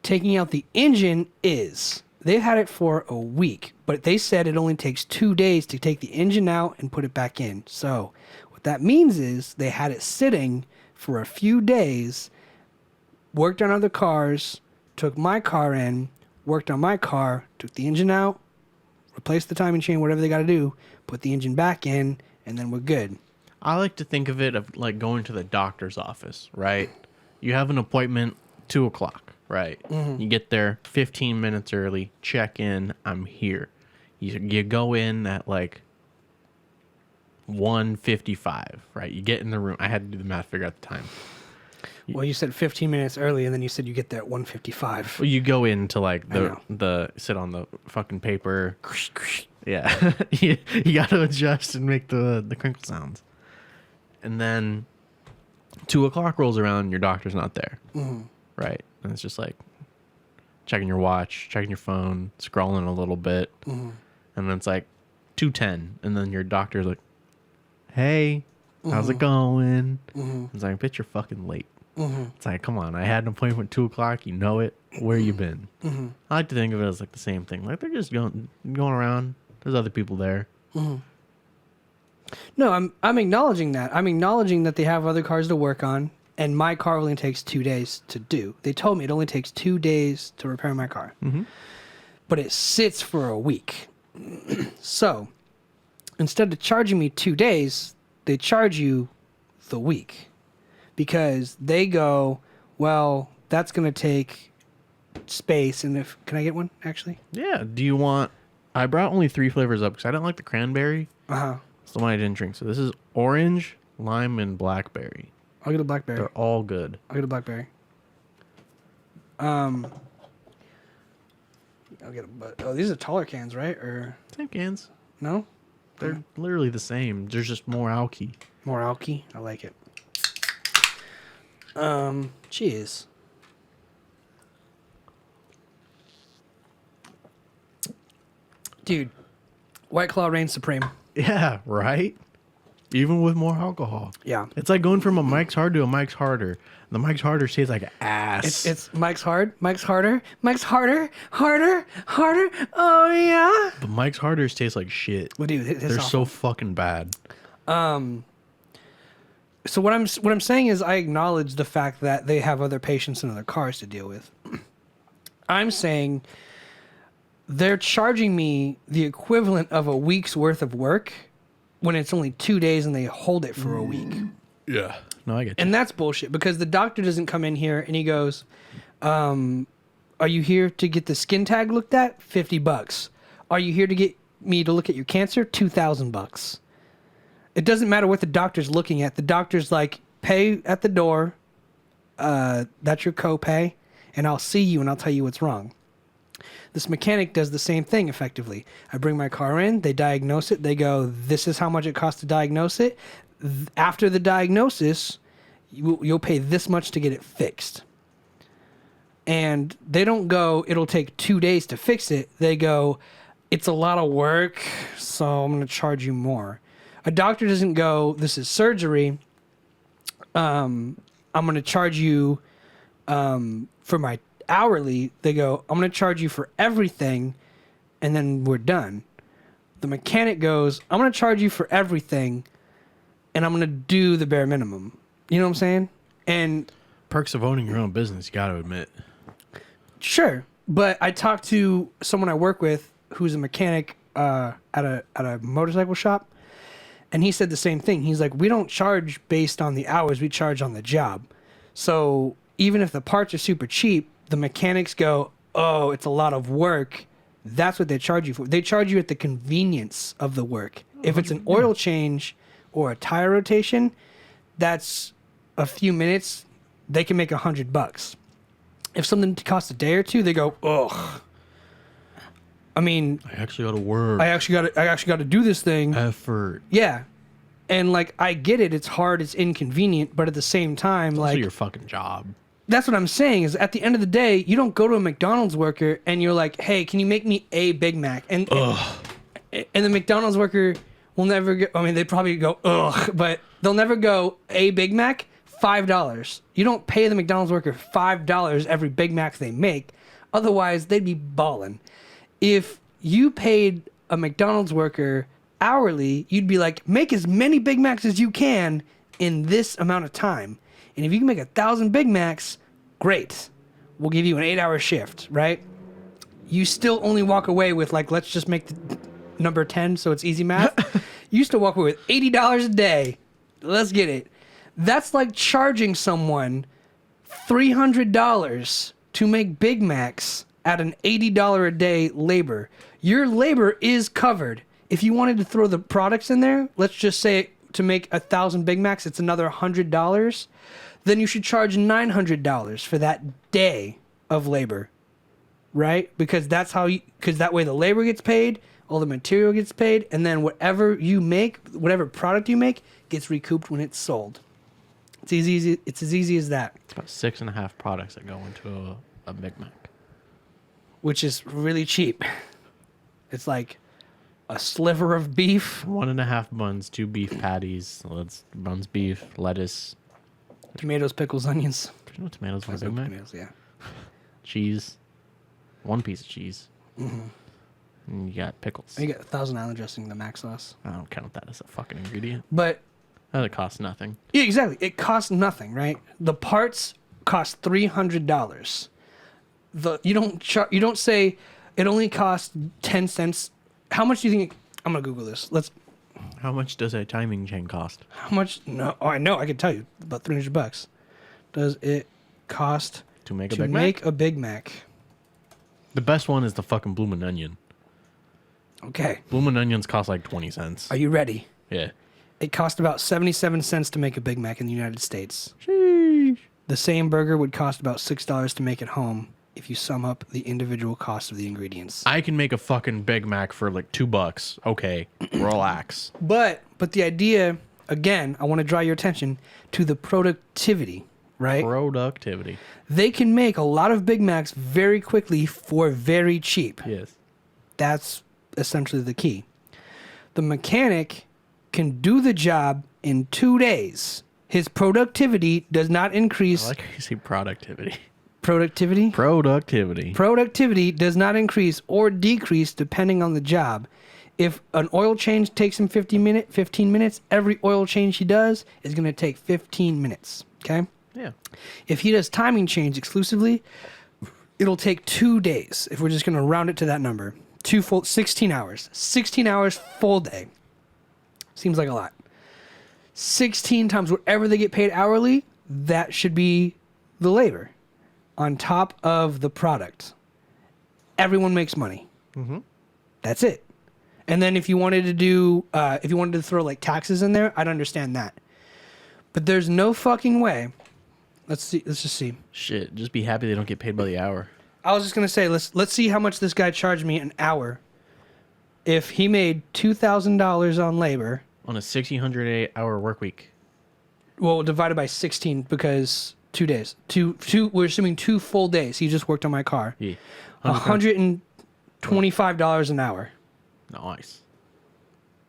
Taking out the engine is. They've had it for a week, but they said it only takes 2 days to take the engine out and put it back in. So what that means is they had it sitting for a few days, worked on other cars, took my car in, worked on my car, took the engine out, replaced the timing chain, whatever they got to do, put the engine back in, and then we're good. I like to think of it of like going to the doctor's office, right? You have an appointment 2:00, right? Mm-hmm. You get there 15 minutes early, check in, I'm here. You go in at like 1:55, right? You get in the room. I had to do the math, figure out the time. Well, you said 15 minutes early, and then you said you get there at 1:55. Well, you go into like the sit on the fucking paper. Yeah, you got to adjust and make the crinkle sounds. And then 2:00 rolls around, and your doctor's not there, right? And it's just like checking your watch, checking your phone, scrolling a little bit, and then it's like 2:10, and then your doctor's like, "Hey, how's it going?" It's like, "Bitch, you're fucking late." It's like, come on, I had an appointment 2:00. You know it. Where you been? I like to think of it as like the same thing. Like they're just going around. There's other people there. No, I'm acknowledging that. I'm acknowledging that they have other cars to work on, and my car only takes 2 days to do. They told me it only takes 2 days to repair my car, but it sits for a week. So instead of charging me 2 days, they charge you the week. Because they go, well, that's going to take space. And can I get one, actually? Yeah. Do you want... I brought only 3 flavors up because I didn't like the cranberry. Uh-huh. It's the one I didn't drink. So this is orange, lime, and blackberry. I'll get a blackberry. They're all good. I'll get a blackberry. I'll get these are taller cans, right? Or Same cans. no? They're literally the same. There's just more alky. More alky? I like it. Cheers. Dude, White Claw reigns supreme. Yeah, right? Even with more alcohol. Yeah. It's like going from a Mike's Hard to a Mike's Harder. The Mike's Harder tastes like ass. It's Mike's Hard, Mike's Harder, Mike's Harder, Harder, Harder. Oh, yeah. But Mike's Harders taste like shit. Well, dude, They're so fucking bad. So what I'm saying is I acknowledge the fact that they have other patients and other cars to deal with. I'm saying they're charging me the equivalent of a week's worth of work when it's only 2 days and they hold it for a week. Yeah. No, I get you. And that's bullshit because the doctor doesn't come in here and he goes, are you here to get the skin tag looked at? $50. Are you here to get me to look at your cancer? $2,000. It doesn't matter what the doctor's looking at. The doctor's like, pay at the door. That's your copay, and I'll see you and I'll tell you what's wrong. This mechanic does the same thing effectively. I bring my car in, they diagnose it, they go, this is how much it costs to diagnose it. After the diagnosis, you'll pay this much to get it fixed. And they don't go, it'll take 2 days to fix it. They go, it's a lot of work, so I'm going to charge you more. A doctor doesn't go, this is surgery. I'm going to charge you for my hourly. They go, I'm going to charge you for everything, and then we're done. The mechanic goes, I'm going to charge you for everything, and I'm going to do the bare minimum. You know what I'm saying? And Perks of owning your own business, you got to admit. sure, but I talked to someone I work with who's a mechanic at a motorcycle shop, and he said the same thing. He's like, we don't charge based on the hours, we charge on the job. So even if the parts are super cheap, the mechanics go, oh, it's a lot of work. That's what they charge you for. They charge you at the convenience of the work. If it's an oil change or a tire rotation, that's a few minutes. They can make $100. If something costs a day or two, they go, ugh. I mean, I actually got to work. I actually got to do this thing. Effort. Yeah. And like, I get it. It's hard. It's inconvenient. But at the same time, It's like, also your fucking job. that's what I'm saying is at the end of the day, you don't go to a McDonald's worker and you're like, hey, can you make me a Big Mac? And the McDonald's worker will never go, I mean, they probably go, ugh, but they'll never go a Big Mac, $5. You don't pay the McDonald's worker $5 every Big Mac they make. Otherwise, they'd be balling. If you paid a McDonald's worker hourly, you'd be like, make as many Big Macs as you can in this amount of time. And if you can make 1,000 Big Macs, great. We'll give you an 8-hour shift, right? You still only walk away with, like, let's just make the number 10 so it's easy math. You still walk away with $80 a day. Let's get it. That's like charging someone $300 to make Big Macs at an $80 a day labor. Your labor is covered. If you wanted to throw the products in there, let's just say to make 1,000 Big Macs, it's another $100. Then you should charge $900 for that day of labor, right? Because because that way the labor gets paid, all the material gets paid, and then whatever you make, whatever product you make, gets recouped when it's sold. It's easy. It's as easy as that. It's about 6.5 products that go into a Big Mac. Which is really cheap. It's like a sliver of beef. 1.5 buns, 2 beef patties. Buns, beef, lettuce. Tomatoes, pickles, onions. There's no tomatoes in a Big Mac. Tomatoes, yeah. Cheese. 1 piece of cheese. Mm-hmm. And you got pickles. And you got Thousand Island dressing in the mac sauce. I don't count that as a fucking ingredient. But That costs nothing. yeah, exactly. It costs nothing, right? The parts cost $300. You don't say it only costs 10 cents. How much do you think? I'm gonna Google this. How much does a timing chain cost? How much? No, oh, I know. I can tell you about $300. Does it cost To make a to Big Mac? make a Big Mac? The best one is the fucking bloomin' onion. Okay. Bloomin' onions cost like 20 cents. Are you ready? Yeah. It cost about 77 cents to make a Big Mac in the United States. Sheesh. The same burger would cost about $6 to make at home if you sum up the individual cost of the ingredients. I can make a fucking Big Mac for like $2. Okay. Relax. But the idea, again, I want to draw your attention to the productivity, right? Productivity. They can make a lot of Big Macs very quickly for very cheap. Yes. That's essentially the key. The mechanic can do the job in 2 days. His productivity does not increase. I like how you say productivity. Productivity? Productivity. Productivity does not increase or decrease depending on the job. If an oil change takes him 15 minutes, every oil change he does is going to take 15 minutes. Okay? Yeah. If he does timing change exclusively, it'll take 2 days. If we're just going to round it to that number. 16 hours. 16 hours full day. Seems like a lot. 16 times whatever they get paid hourly, that should be the labor on top of the product. Everyone makes money. Mm-hmm. That's it. And then if you wanted to throw like taxes in there, I'd understand that. But there's no fucking way. Let's just see. Shit, just be happy they don't get paid by the hour. I was just gonna say, let's see how much this guy charged me an hour. If he made $2,000 on labor, On a 1,600-hour work week. well, divided by 16 because 2 days. We're assuming 2 full days. He just worked on my car. Yeah. $125 an hour. Nice.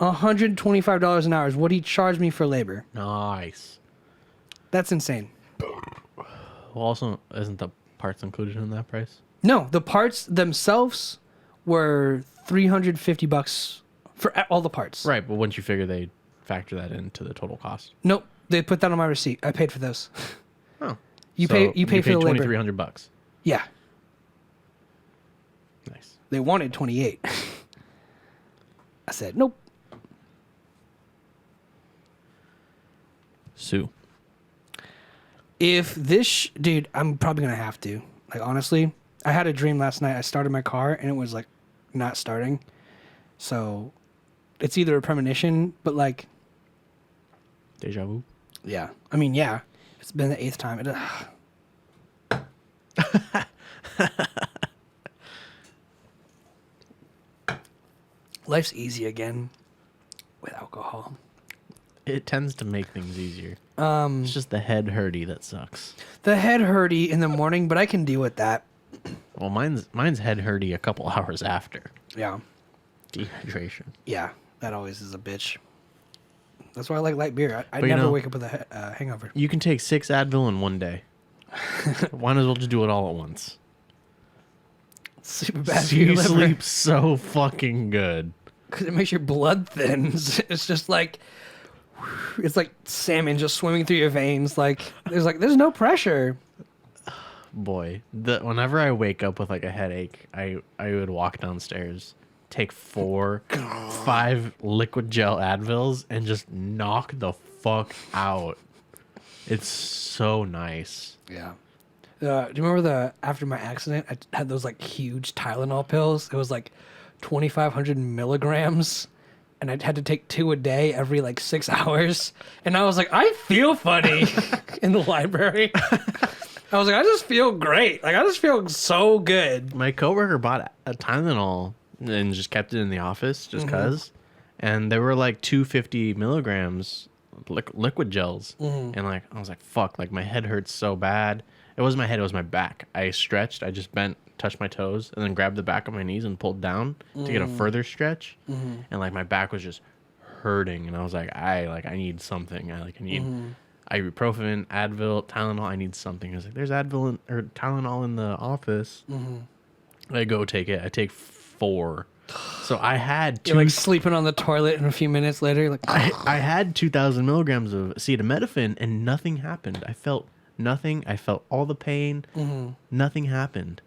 $125 an hour is what he charged me for labor. Nice. That's insane. Well, also, isn't the parts included in that price? No, the parts themselves were $350 for all the parts. Right, but once you figure they factor that into the total cost. Nope, they put that on my receipt. I paid for those. Oh. You pay for the labor. $2,300. Yeah, Nice. they wanted 28. I said nope. Sue. If this dude, I'm probably gonna have to. Like honestly, I had a dream last night. I started my car and it was like not starting. So it's either a premonition, but like Deja vu. yeah. I mean, yeah. It's been the 8th time. Life's easy again with alcohol. It tends to make things easier. It's just the head hurty that sucks. The head hurty in the morning, but I can deal with that. Well, mine's head hurty a couple hours after. Yeah. Dehydration. Yeah. That always is a bitch. That's why I like light beer. I But you never know- wake up with a hangover. You can take 6 Advil in one day. Why not as well just do it all at once? Super bad So for your you liver. sleep so fucking good. Because it makes your blood thin. It's just like, it's like salmon just swimming through your veins. There's no pressure. Boy, whenever I wake up with like a headache, I would walk downstairs, take 4, 5 liquid gel Advils, and just knock the fuck out. It's so nice. Yeah. Do you remember after my accident, I had those like huge Tylenol pills? It was like 2,500 milligrams. And I had to take 2 a day every like 6 hours. And I was like, I feel funny in the library. I was like, I just feel great. Like, I just feel so good. My coworker bought a Tylenol and just kept it in the office just because. And they were like 250 milligrams liquid gels. And like, I was like, fuck, like my head hurts so bad. It wasn't my head, it was my back. I stretched, I just bent, touched my toes, and then grabbed the back of my knees and pulled down to get a further stretch. And like my back was just hurting. And I was like, I need something. I need ibuprofen, Advil, Tylenol. I need something. I was like, there's Advil or Tylenol in the office. I go take it. I take 4. So I had You're like sleeping on the toilet, and a few minutes later, you're like, I had 2,000 milligrams of acetaminophen, and nothing happened. I felt nothing. I felt all the pain. Nothing happened.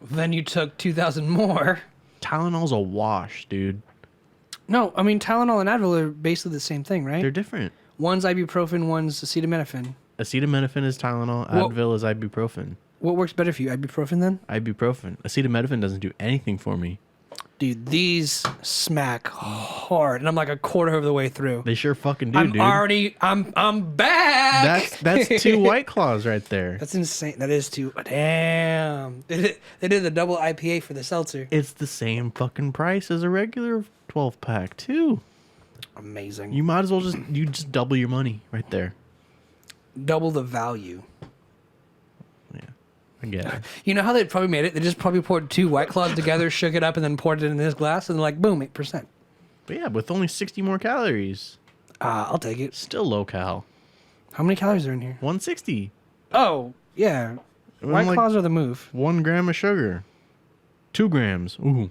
then you took 2,000 more. Tylenol's a wash, dude. No, I mean, Tylenol and Advil are basically the same thing, right? They're different. One's ibuprofen, one's acetaminophen. Acetaminophen is Tylenol. Well- Advil is ibuprofen. What works better for you, ibuprofen then? Ibuprofen. Acetaminophen doesn't do anything for me. Dude, these smack hard, and I'm like a quarter of the way through. They sure fucking do, I'm dude. already, I'm back. That's 2 White Claws right there. That's insane. That is too. Damn. They did the double IPA for the seltzer. It's the same fucking price as a regular 12-pack, too. Amazing. You might as well just double your money right there. Double the value. Yeah, I get it. You know how they probably made it? They just probably poured 2 White Claws together, shook it up, and then poured it in this glass, and like, boom, 8%. But yeah, with only 60 more calories. I'll take it. Still low cal. How many calories are in here? 160. Oh, yeah. White like- Claws are the move. 1 gram of sugar. 2 grams. Ooh.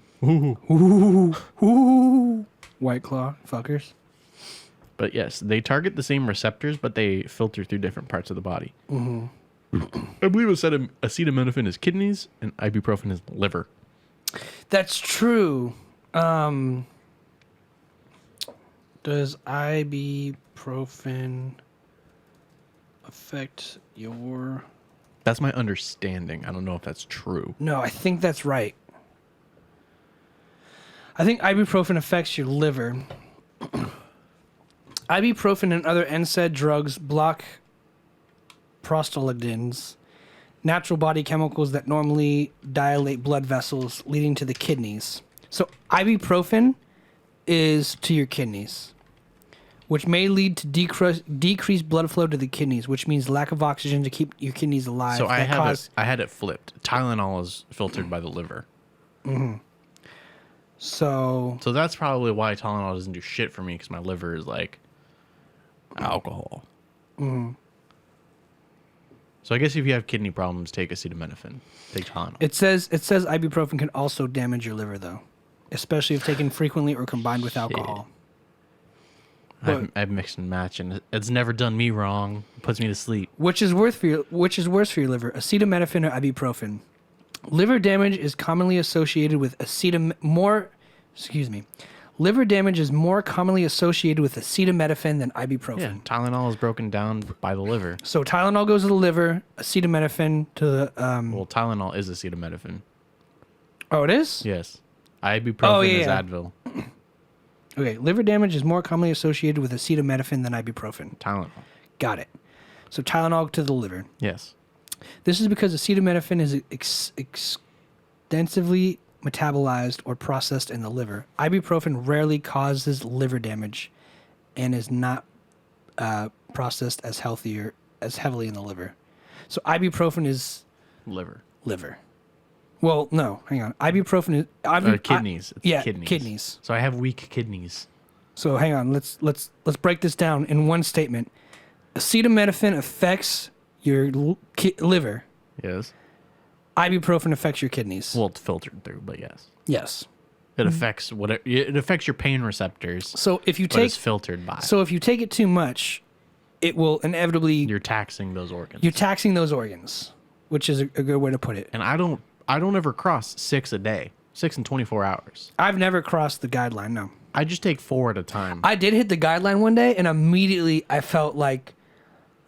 Ooh. White Claw, fuckers. But yes, they target the same receptors, but they filter through different parts of the body. I believe acetaminophen is kidneys and ibuprofen is liver. That's true. Does ibuprofen affect your... That's my understanding. I don't know if that's true. No, I think that's right. I think ibuprofen affects your liver. Ibuprofen and other NSAID drugs block prostaglandins, natural body chemicals that normally dilate blood vessels, leading to the kidneys. So ibuprofen is to your kidneys, which may lead to decreased blood flow to the kidneys, which means lack of oxygen to keep your kidneys alive. So I had it flipped. Tylenol is filtered by the liver. So that's probably why Tylenol doesn't do shit for me, because my liver is like alcohol. So I guess if you have kidney problems, take acetaminophen. Take Tylenol. it says ibuprofen can also damage your liver, though, especially if taken frequently or combined with alcohol. I've mixed and matched, and it's never done me wrong. It puts me to sleep. Which is worse for your liver, acetaminophen or ibuprofen? Liver damage is commonly associated with Liver damage is more commonly associated with acetaminophen than ibuprofen. Yeah, Tylenol is broken down by the liver. So Tylenol goes to the liver, acetaminophen to the Well, Tylenol is acetaminophen. Oh, it is? Yes. Ibuprofen is yeah. Advil. Okay, liver damage is more commonly associated with acetaminophen than ibuprofen. Tylenol. Got it. So Tylenol to the liver. Yes. This is because acetaminophen is extensively metabolized or processed in the liver. Ibuprofen rarely causes liver damage and is not processed as heavily in the liver. So ibuprofen is Liver. Well, no, hang on. Ibuprofen is Kidneys. It's kidneys. So I have weak kidneys. So hang on. Let's break this down in one statement. Acetaminophen affects your liver. Yes. Ibuprofen affects your kidneys. Well, it's filtered through, but yes. Yes. It affects it affects your pain receptors. So if you but take it's filtered by. So if you take it too much, it will inevitably You're taxing those organs. you're taxing those organs, which is a good way to put it. And I don't ever cross 6 a day. 6 in 24 hours. I've never crossed the guideline, no. I just take 4 at a time. I did hit the guideline one day and immediately I felt like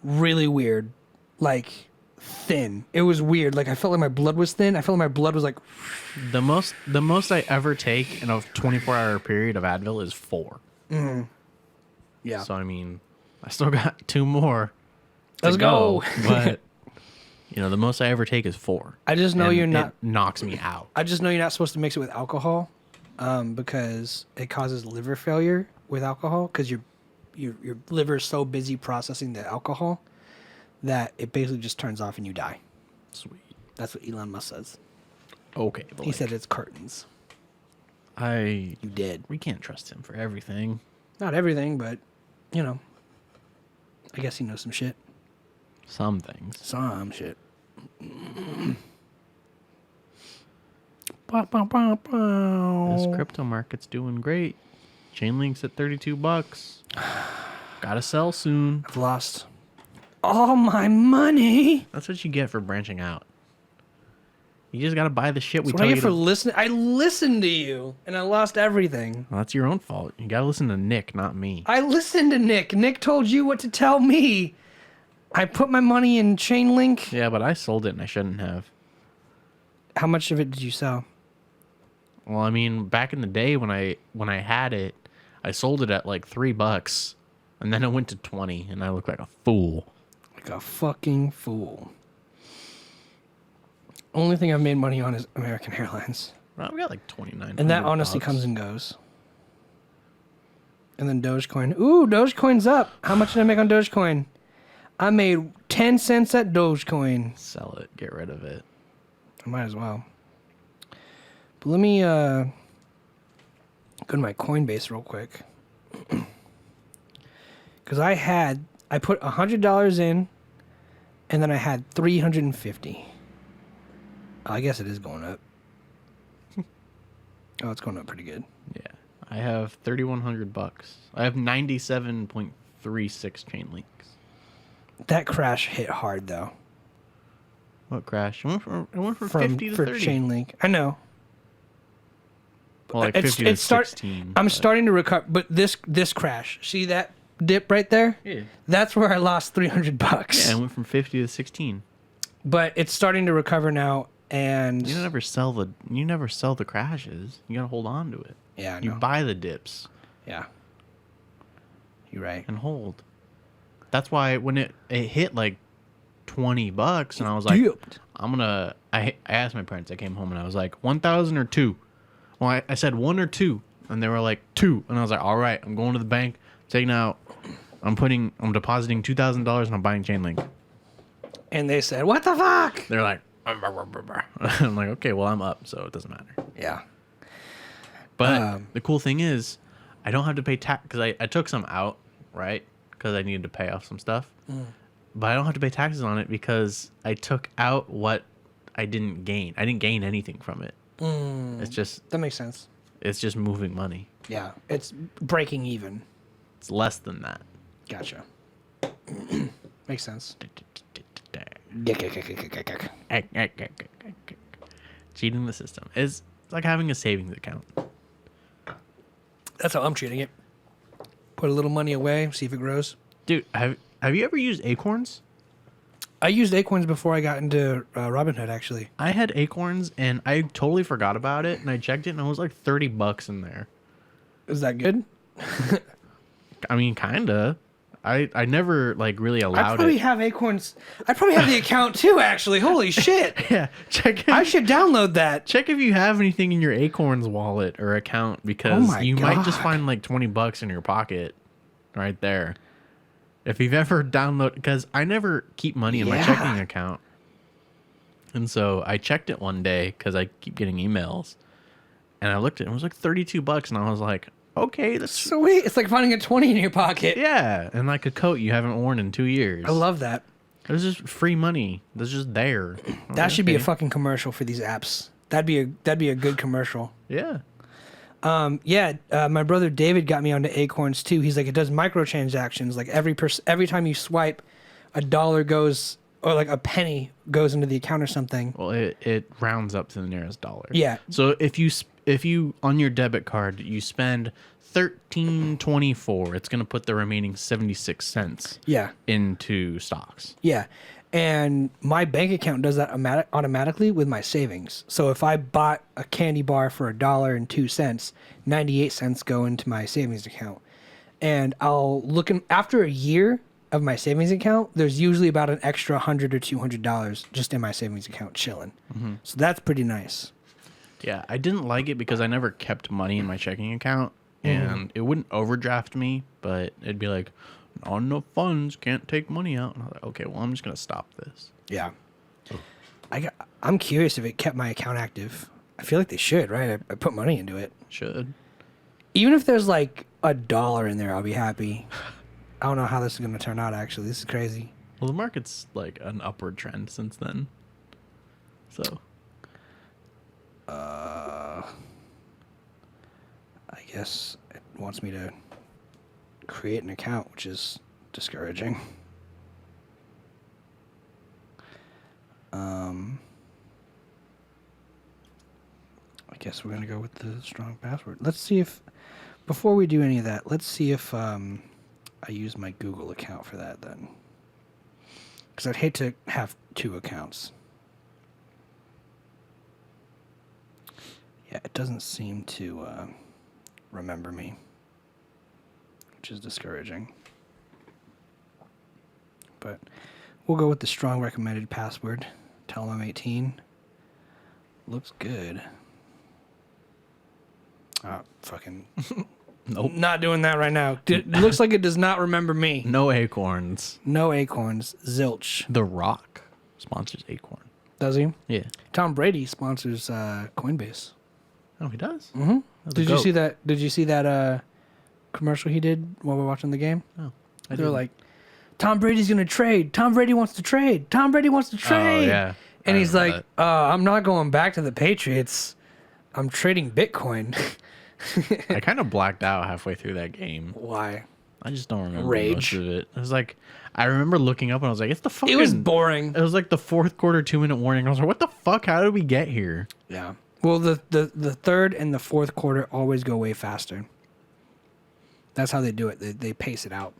really weird, like thin. It was weird. Like I felt like my blood was thin. I felt like my blood was like the most I ever take in a 24-hour period of Advil is 4. yeah. So I mean, I still got 2 more. Let's go. But the most I ever take is 4. I just know And you're not It knocks me out. I just know you're not supposed to mix it with alcohol, because it causes liver failure with alcohol because your liver is so busy processing the alcohol that it basically just turns off and you die. Sweet. That's what Elon Musk says. Okay. But He said it's curtains. You did. We can't trust him for everything. Not everything, but I guess he knows some shit. Some things. Some shit. This crypto market's doing great. Chainlink's at $32. Gotta sell soon. I've lost all my money. That's what you get for branching out. You just gotta buy the shit we That's what tell I you get for listening. I listened to you, and I lost everything. Well, that's your own fault. You gotta listen to Nick, not me. I listened to Nick. Nick told you what to tell me. I put my money in Chainlink. Yeah, but I sold it and I shouldn't have. How much of it did you sell? Well, I mean, back in the day when I had it, I sold it at like $3, and then it went to 20, and I looked like a fool. Like a fucking fool. Only thing I've made money on is American Airlines. Well, we got like 29. And that honestly comes and goes. And then Dogecoin. Ooh, Dogecoin's up. How much did I make on Dogecoin? I made 10 cents at Dogecoin. Sell it. Get rid of it. I might as well. But let me go to my Coinbase real quick. Because I put $100 in, and then I had $350. I guess it is going up. Oh, it's going up pretty good. Yeah. I have $3,100. I have 97.36 Chainlinks. That crash hit hard, though. What crash? It went from 50 to 30. Chainlink. I know. Well, like 50 to 16. I'm starting to recover, but this crash, see that dip right there? Yeah. That's where I lost $300. Yeah, it went from 50 to 16. But it's starting to recover now, and You never sell the crashes. You gotta hold on to it. Yeah, I You know. buy the dips Yeah. You're right. and hold. That's why when it hit like $20, and I was like, Dipped. I asked my parents. I came home and I was like, 1,000 or 2. Well, I said 1 or 2, and they were like 2, and I was like, all right, I'm going to the bank, taking out, I'm depositing $2,000, and I'm buying chain link. And they said, "What the fuck?" They're like, I'm like, okay, well, I'm up, so it doesn't matter. Yeah. But the cool thing is, I don't have to pay tax because I took some out, right? Because I needed to pay off some stuff. But I don't have to pay taxes on it because I took out what I didn't gain. I didn't gain anything from it. It's just That makes sense. it's just moving money. Yeah. It's breaking even. It's less than that. Gotcha. Makes sense. Cheating the system is like having a savings account. That's how I'm treating it. Put a little money away, see if it grows. Dude, have you ever used Acorns? I used Acorns before I got into Robinhood, actually. I had Acorns and I totally forgot about it, and I checked it and it was like $30 in there. Is that good? I mean, kinda. I never like really I allowed probably it. have Acorns. I probably have the account too, actually. Holy shit. Yeah, check I it. should download that. Check if you have anything in your Acorns wallet or account because my you might just God. find like $20 in your pocket right there. If you've ever downloaded, because I never keep money in my Yeah. checking account. And so I checked it one day because I keep getting emails. And I looked at it, and it was like $32. And I was like, okay, that's Sweet. It's like finding a 20 in your pocket. yeah. And like a coat you haven't worn in 2 years. I love that. There's just free money. That's just there. That should be a Okay. fucking commercial for these apps. That'd be a good commercial. Yeah. My brother David got me onto Acorns too. He's like, it does microtransactions. Like every time you swipe, $1 goes, or like a penny goes into the account or something. Well, it rounds up to the nearest dollar. Yeah. So if you on your debit card you spend $13.24, it's gonna put the remaining 76 cents. Yeah. Into stocks. Yeah. And my bank account does that automatically with my savings. So if I bought a candy bar for $1.02, 98 cents go into my savings account. And I'll look after a year of my savings account, there's usually about an extra $100 or $200 just in my savings account chilling. So that's pretty nice. Yeah, I didn't like it because I never kept money in my checking account, and it wouldn't overdraft me, but it'd be like, not enough funds, can't take money out. And I was like, okay, well, I'm just gonna stop this. Yeah. I'm curious if it kept my account active. I feel like they should, right? I put money into it. Should. Even if there's like $1 in there, I'll be happy. I don't know how this is going to turn out, actually. This is crazy. Well, the market's like an upward trend since then. So. I guess it wants me to create an account, which is discouraging. I guess we're going to go with the strong password. Let's see if, before we do any of that, let's see if I use my Google account for that then. Because I'd hate to have 2 accounts. Yeah, it doesn't seem to remember me, which is discouraging. But we'll go with the strong recommended password. Tell them I'm 18. Looks good. Fucking Nope. not doing that right now. Looks like it does not remember me. No Acorns. No Acorns. Zilch. The Rock sponsors Acorn. Does he? Yeah. Tom Brady sponsors Coinbase. Oh, he does? Mm-hmm. That's a Did you goat. see that? Did you see that commercial he did while we were watching the game? Oh, They were didn't. like, Tom Brady's going to trade. Tom Brady wants to trade. Tom Brady wants to trade. Oh, yeah. And I he's like, remember I'm not going back to the Patriots. I'm trading Bitcoin. I kind of blacked out halfway through that game. Why? I just don't remember Rage. most of it. It was like, I remember looking up and I was like, it's the fucking... It was boring. It was like the 4th quarter 2-minute warning. I was like, what the fuck? How did we get here? Yeah. Well, the third and the fourth quarter always go way faster. That's how they do it. They pace it out.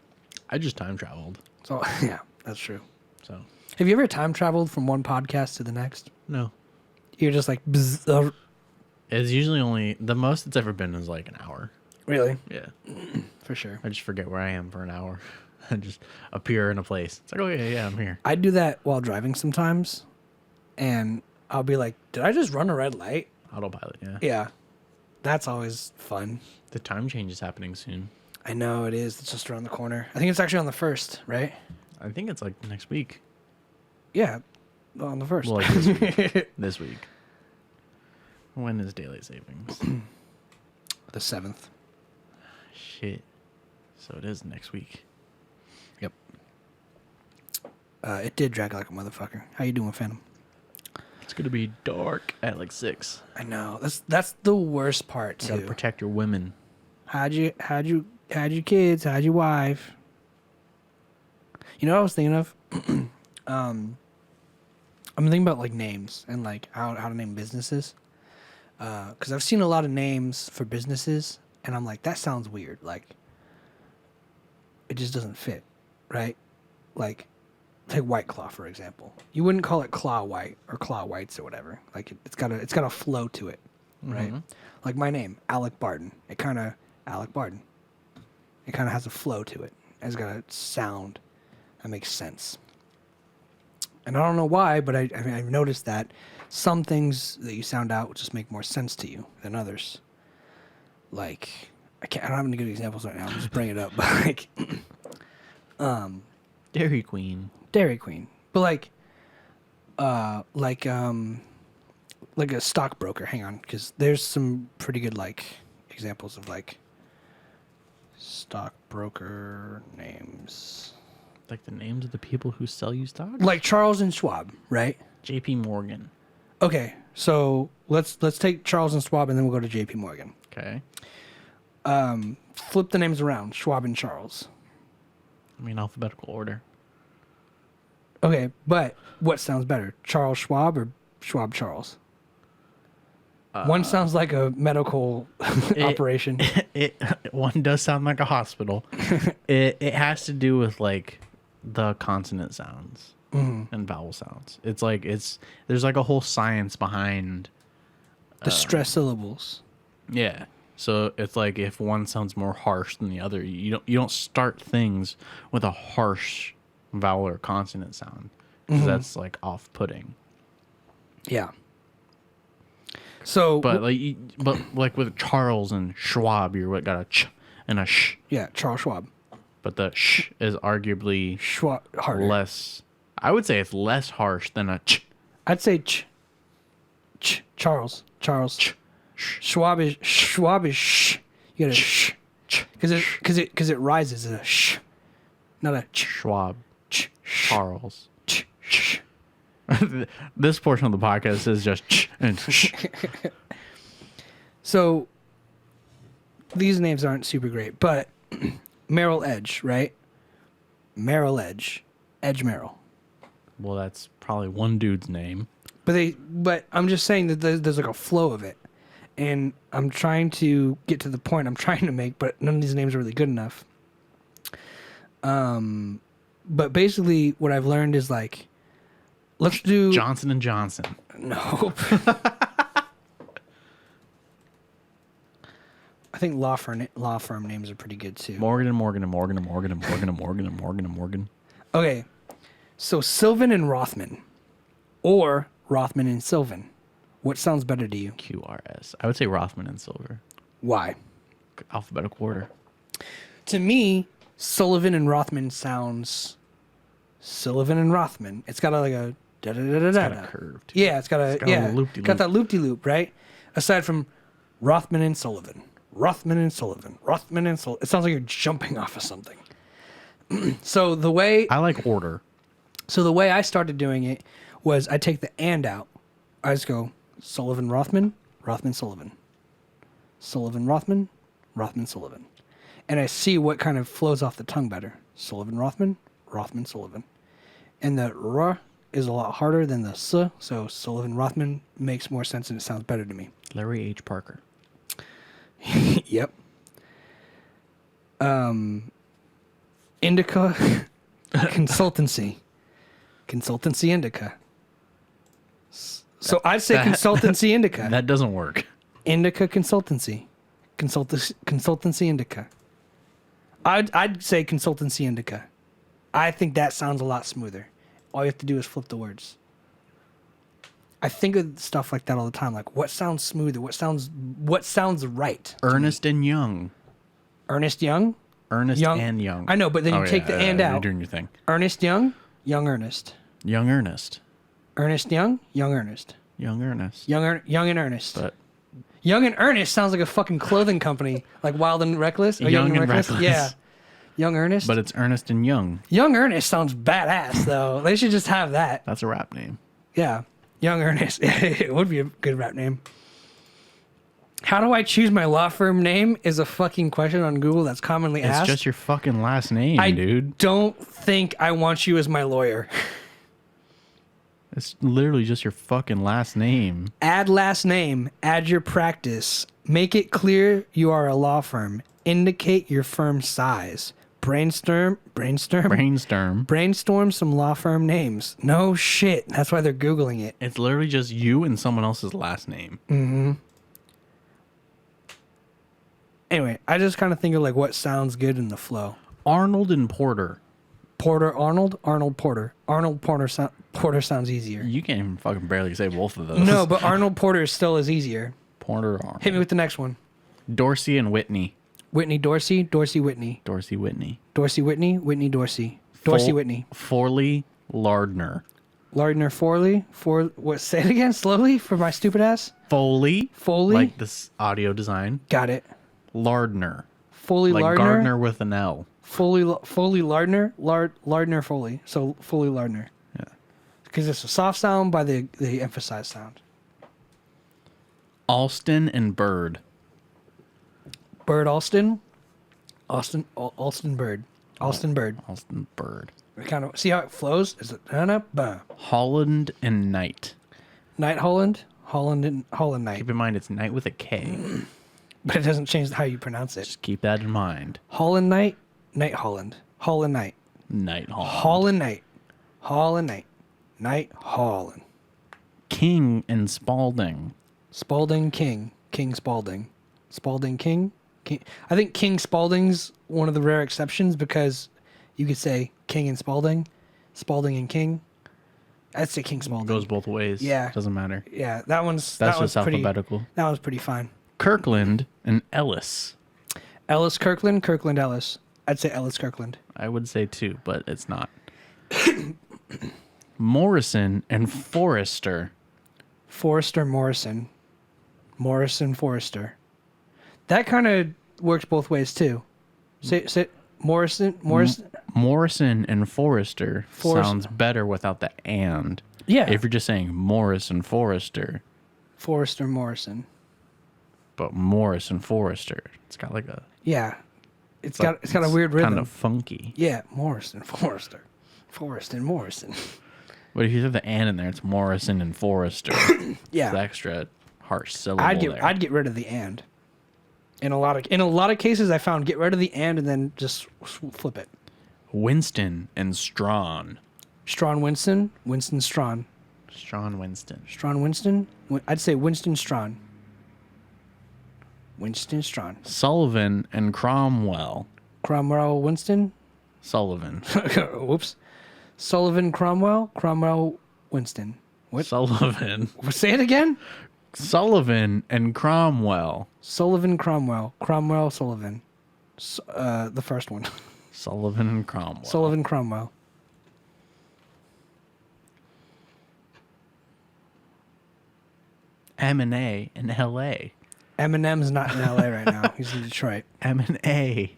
I just time traveled. So, yeah, that's true. So, Have you ever time traveled from one podcast to the next? no. You're just like, bzz, It's usually only the most it's ever been is like an hour. Really? Yeah. For sure. I just forget where I am for an hour. I just appear in a place. It's like, oh yeah, I'm here. I do that while driving sometimes, and I'll be like, "Did I just run a red light?" Autopilot, yeah. Yeah, that's always fun. The time change is happening soon. I know it is. It's just around the corner. I think it's actually on the 1st, right? I think it's like next week. Yeah, on the 1st. Well, like this week. This week. When is daylight savings? The 7th. Shit. So it is next week. Yep. It did drag like a motherfucker. How you doing, Phantom? It's gonna be dark at like 6. I know. That's the worst part You too. gotta protect your women. How'd your kids? How'd your wife? You know what I was thinking of? I'm thinking about like names and like how to name businesses. Because I've seen a lot of names for businesses, and I'm like, that sounds weird. Like, it just doesn't fit, right? Like, take White Claw for example. You wouldn't call it Claw White or Claw Whites or whatever. Like, it's got a flow to it, right? Like my name, Alec Barton. Alec Barton. It kind of has a flow to it. It's got a sound that makes sense. And I don't know why, but I've noticed that some things that you sound out just make more sense to you than others. Like, I don't have any good examples right now. I'm just bringing it up. But like, Dairy Queen. Dairy Queen. But like a stockbroker. Hang on, because there's some pretty good like examples of like stockbroker names. Like the names of the people who sell you stocks? Like Charles and Schwab, right? JP Morgan. Okay, so let's take Charles and Schwab, and then we'll go to JP Morgan. Okay. Flip the names around, Schwab and Charles. I mean, alphabetical order. Okay, but what sounds better, Charles Schwab or Schwab Charles? One sounds like a medical operation. One does sound like a hospital. It has to do with like the consonant sounds and vowel sounds. It's like there's like a whole science behind The stress syllables. Yeah. So it's like if one sounds more harsh than the other, you don't start things with a harsh vowel or consonant sound, 'cause that's like off-putting. Yeah. So, But like with Charles and Schwab, you're what got a ch and a sh. yeah, Charles Schwab. But the sh is arguably Schwab harder. less. I would say it's less harsh than a ch. I'd say Charles. Schwab is sh. You got a sh. Because it rises as a sh, not a ch. Schwab. Charles. Ch. This portion of the podcast is just ch and sh. So these names aren't super great, but Merrill Edge, right? Merrill Edge, Edge Merrill. Well, that's probably one dude's name. But I'm just saying that there's like a flow of it, and I'm trying to get to the point I'm trying to make, but none of these names are really good enough. But basically, what I've learned is like, let's do Johnson and Johnson. Nope. I think law firm names are pretty good too. Morgan and Morgan and Morgan and Morgan and Morgan and Morgan and Morgan and Morgan. Okay, so Sylvan and Rothman, or Rothman and Sylvan. What sounds better to you? QRS. I would say Rothman and Silver. Why? Alphabetical order. To me, Sullivan and Rothman sounds Sullivan and Rothman. It's got like a da da da da da. Got a curve. Too. Yeah, it's got a loop-de-loop. got that loop de loop, right? Aside from Rothman and Sullivan, it sounds like you're jumping off of something. So the way I like order. So the way I started doing it was I take the and out. I just go Sullivan Rothman, Rothman Sullivan. Sullivan Rothman, Rothman Sullivan. And I see what kind of flows off the tongue better. Sullivan Rothman, Rothman Sullivan. And the R is a lot harder than the S, so Sullivan Rothman makes more sense and it sounds better to me. Larry H. Parker. Yep. Indica Consultancy. Consultancy Indica. So I'd say Consultancy Indica. That doesn't work. Indica Consultancy. Consultancy Indica. I'd say Consultancy Indica. I think that sounds a lot smoother. All you have to do is flip the words. I think of stuff like that all the time. Like, what sounds smoother? What sounds right? Ernest and Young. Ernest Young? Ernest Young. and Young. I know, but then you take the and out. You're doing your thing. Ernest Young, Young Ernest. Young Ernest. Ernest Young, Young Ernest. Young Ernest. Young and Ernest. But Young and Ernest sounds like a fucking clothing company, like Wild and Reckless. Or Young and Reckless. Yeah. Young Ernest. But it's Ernest and Young. Young Ernest sounds badass, though. They should just have that. That's a rap name. Yeah. Young Ernest. It would be a good rap name. How do I choose my law firm name is a fucking question on Google that's commonly asked. It's just your fucking last name, dude. Don't think I want you as my lawyer. It's literally just your fucking last name. Add last name. Add your practice. Make it clear you are a law firm. Indicate your firm size. Brainstorm some law firm names. No shit. That's why they're Googling it. It's literally just you and someone else's last name. Mm-hmm. Anyway, I just kind of think of like what sounds good in the flow. Arnold and Porter. Porter Arnold, Arnold Porter. Arnold Porter Porter sounds easier. You can't even fucking barely say both of those. No, but Arnold Porter still is easier. Porter Arnold. Hit me with the next one. Dorsey and Whitney. Whitney Dorsey, Dorsey Whitney. Dorsey Whitney. Dorsey Whitney, Whitney Dorsey. Dorsey Whitney. Forley Lardner. Lardner Forley. What? Say it again slowly for my stupid ass. Foley. Foley. Like this audio design. Got it. Lardner. Foley like Lardner. Gardner with an L. Foley Lardner. Lardner Foley. So Foley Lardner. Yeah. Because it's a soft sound by the emphasized sound. Alston and Bird. Bird Alston. Alston Bird. Alston Bird. Alston Bird. Kind of see how it flows. Is it Holland and Knight. Knight Holland. Holland Knight. Keep in mind it's Knight with a K. But it doesn't change how you pronounce it. Just keep that in mind. Holland Knight. Knight Holland. Holland Knight. Knight Holland. Holland Knight. Holland Knight. Knight Holland. King and Spalding. Spalding King. King Spalding. Spalding King. King. I think King Spalding's one of the rare exceptions because you could say King and Spalding. Spalding and King. I'd say King Spalding. Goes both ways. Yeah. Doesn't matter. Yeah, that one's That's just alphabetical. That one's pretty fine. Kirkland and Ellis. Ellis Kirkland, Kirkland Ellis. I'd say Ellis Kirkland. I would say too, but it's not. Morrison and Forrester. Forrester Morrison. Morrison Forrester. That kind of works both ways too. Say Morrison. Morrison and Forrester sounds better without the and. Yeah. If you're just saying Morris and Forrester. Forrester Morrison. But Morris and Forrester. It's got like a... Yeah. It's got a weird rhythm. Kind of funky. Yeah, Morrison, Forrester. Forrest and Morrison. But if you have the and in there, it's Morrison and Forrester. Yeah. It's the extra harsh syllable I'd get rid of the and. In a lot of cases, I found get rid of the and then just flip it. Winston and Strawn. Strawn Winston. Winston Strawn. Strawn Winston. Strawn Winston. I'd say Winston Strawn. Winston Strawn. Sullivan and Cromwell. Cromwell Winston. Sullivan. Whoops. Sullivan Cromwell. Cromwell Winston. What? Sullivan. Say it again. Sullivan and Cromwell. Sullivan Cromwell. Cromwell Sullivan. The first one. Sullivan and Cromwell. Sullivan Cromwell. M&A in L.A. Eminem's not in L.A. right now. He's in Detroit. M&A.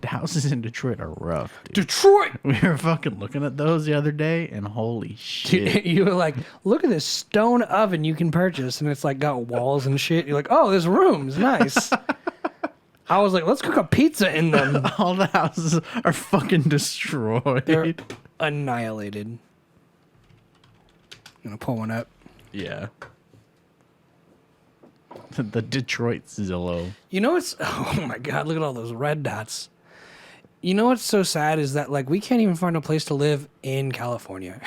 The houses in Detroit are rough, dude. Detroit! We were fucking looking at those the other day, and holy shit. You were like, look at this stone oven you can purchase, and it's like got walls and shit. You're like, oh, this room's nice. I was like, let's cook a pizza in them. All the houses are fucking destroyed. They're annihilated. I'm gonna pull one up. Yeah. The Detroit Zillow. You know what's... Oh my God, look at all those red dots. You know what's so sad is that, like, we can't even find a place to live in California.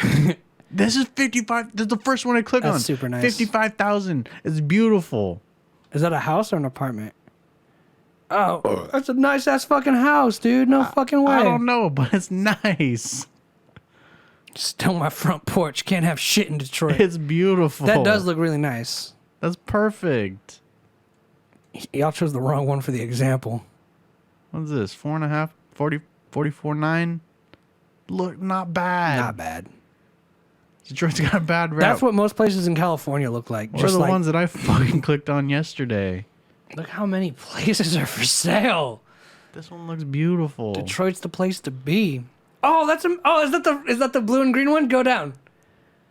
This is 55. This is the first one I click on. That's super nice. 55,000. It's beautiful. Is that a house or an apartment? Oh, that's a nice ass fucking house, dude. No fucking way. I don't know, but it's nice. Still my front porch. Can't have shit in Detroit. It's beautiful. That does look really nice. That's perfect. Y'all chose the wrong one for the example. What's this? 4.5? 44.9? Look, not bad. Not bad. Detroit's got a bad rap. That's what most places in California look like. What are the ones that I fucking clicked on yesterday? Look how many places are for sale. This one looks beautiful. Detroit's the place to be. Oh, is that the blue and green one? Go down.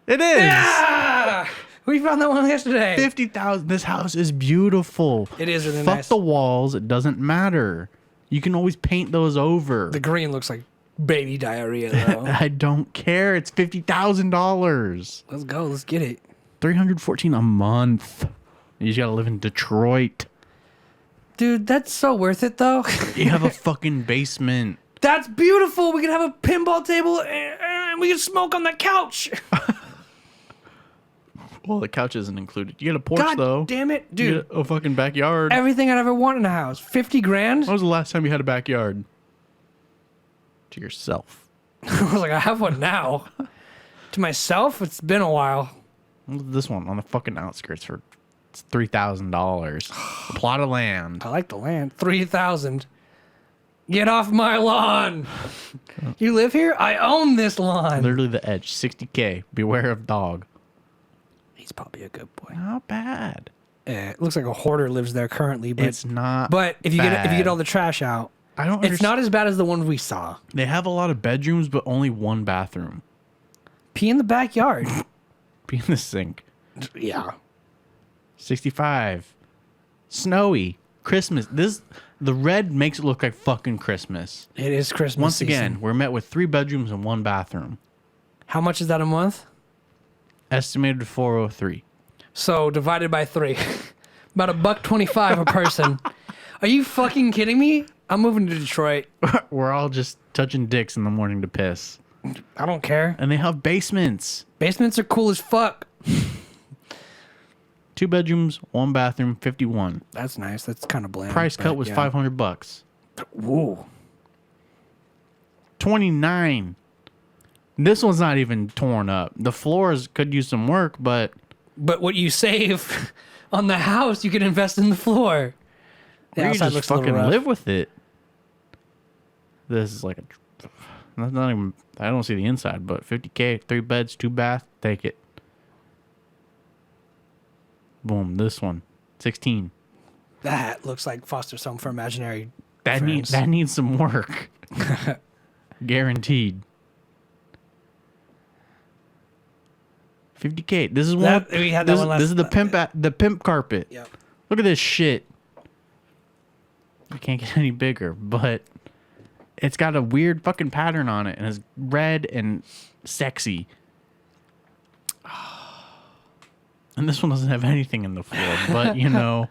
It is. Yeah! We found that one yesterday. 50,000. This house is beautiful. It is really Fuck nice. the walls. It doesn't matter. You can always paint those over. The green looks like baby diarrhea, though. I don't care. It's $50,000. Let's go. Let's get it. $314 a month. You just gotta live in Detroit. Dude, that's so worth it, though. You have a fucking basement. That's beautiful. We can have a pinball table and we can smoke on the couch. Well, the couch isn't included. You get a porch, God though. damn it, You dude. get a fucking backyard. Everything I'd ever want in a house. 50 grand? When was the last time you had a backyard? To yourself. I was like, I have one now. To myself, it's been a while. This one on the fucking outskirts for it's $3,000. A plot of land. I like the land. 3,000. Get off my lawn. You live here? I own this lawn. Literally the edge. $60K. Beware of dog. He's probably a good boy. Not bad. It looks like a hoarder lives there currently, but It's not. But if you bad. get all the trash out, I don't. it's not as bad as the one we saw. They have a lot of bedrooms, but only one bathroom. Pee in the backyard. Be in the sink. Yeah. 65. Snowy. Christmas. The red makes it look like fucking Christmas. It is Christmas Once season. again, we're met with 3 bedrooms and 1 bathroom. How much is that a month? Estimated 403. So divided by 3. About $1.25 a person. Are you fucking kidding me? I'm moving to Detroit. We're all just touching dicks in the morning to piss. I don't care. And they have basements. Basements are cool as fuck. 2 bedrooms, 1 bathroom, 51. That's nice. That's kind of bland. Price but cut was yeah. $500. Whoa. 29. This one's not even torn up. The floors could use some work, but But what you save on the house, you can invest in the floor. The you outside just looks a little fucking rough. live with it. This is like not even. I don't see the inside, but 50K, 3 beds, 2 bath, take it. Boom. This one, 16. That looks like foster home for imaginary That friends. needs some work. Guaranteed. 50K. This is one. That- we had that this, one last- this is the pimp carpet. Yep. Look at this shit. It can't get any bigger, but it's got a weird fucking pattern on it, and it's red and sexy. And this one doesn't have anything in the floor, but you know,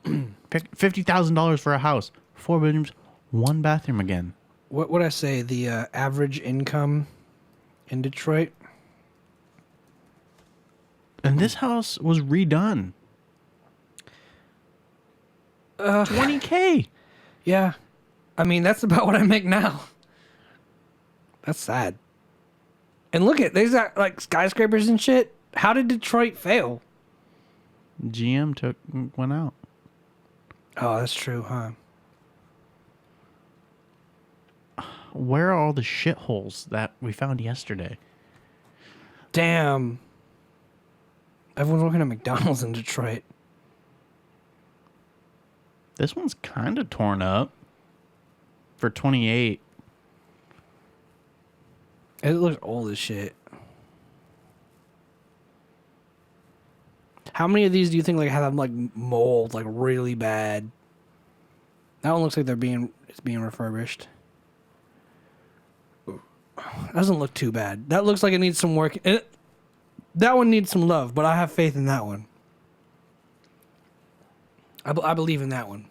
$50,000 for a house, 4 bedrooms, 1 bathroom again. What would I say? The average income in Detroit? And this house was redone. 20K. Yeah. I mean, that's about what I make now. That's sad. And look at, there's like skyscrapers and shit. How did Detroit fail? GM went out. Oh, that's true, huh? Where are all the shitholes that we found yesterday? Damn. Everyone's working at McDonald's in Detroit. This one's kind of torn up for 28. It looks old as shit. How many of these do you think like have like mold like really bad? That one looks like it's being refurbished. Doesn't look too bad. That looks like it needs some work. That one needs some love, but I have faith in that one. I believe in that one.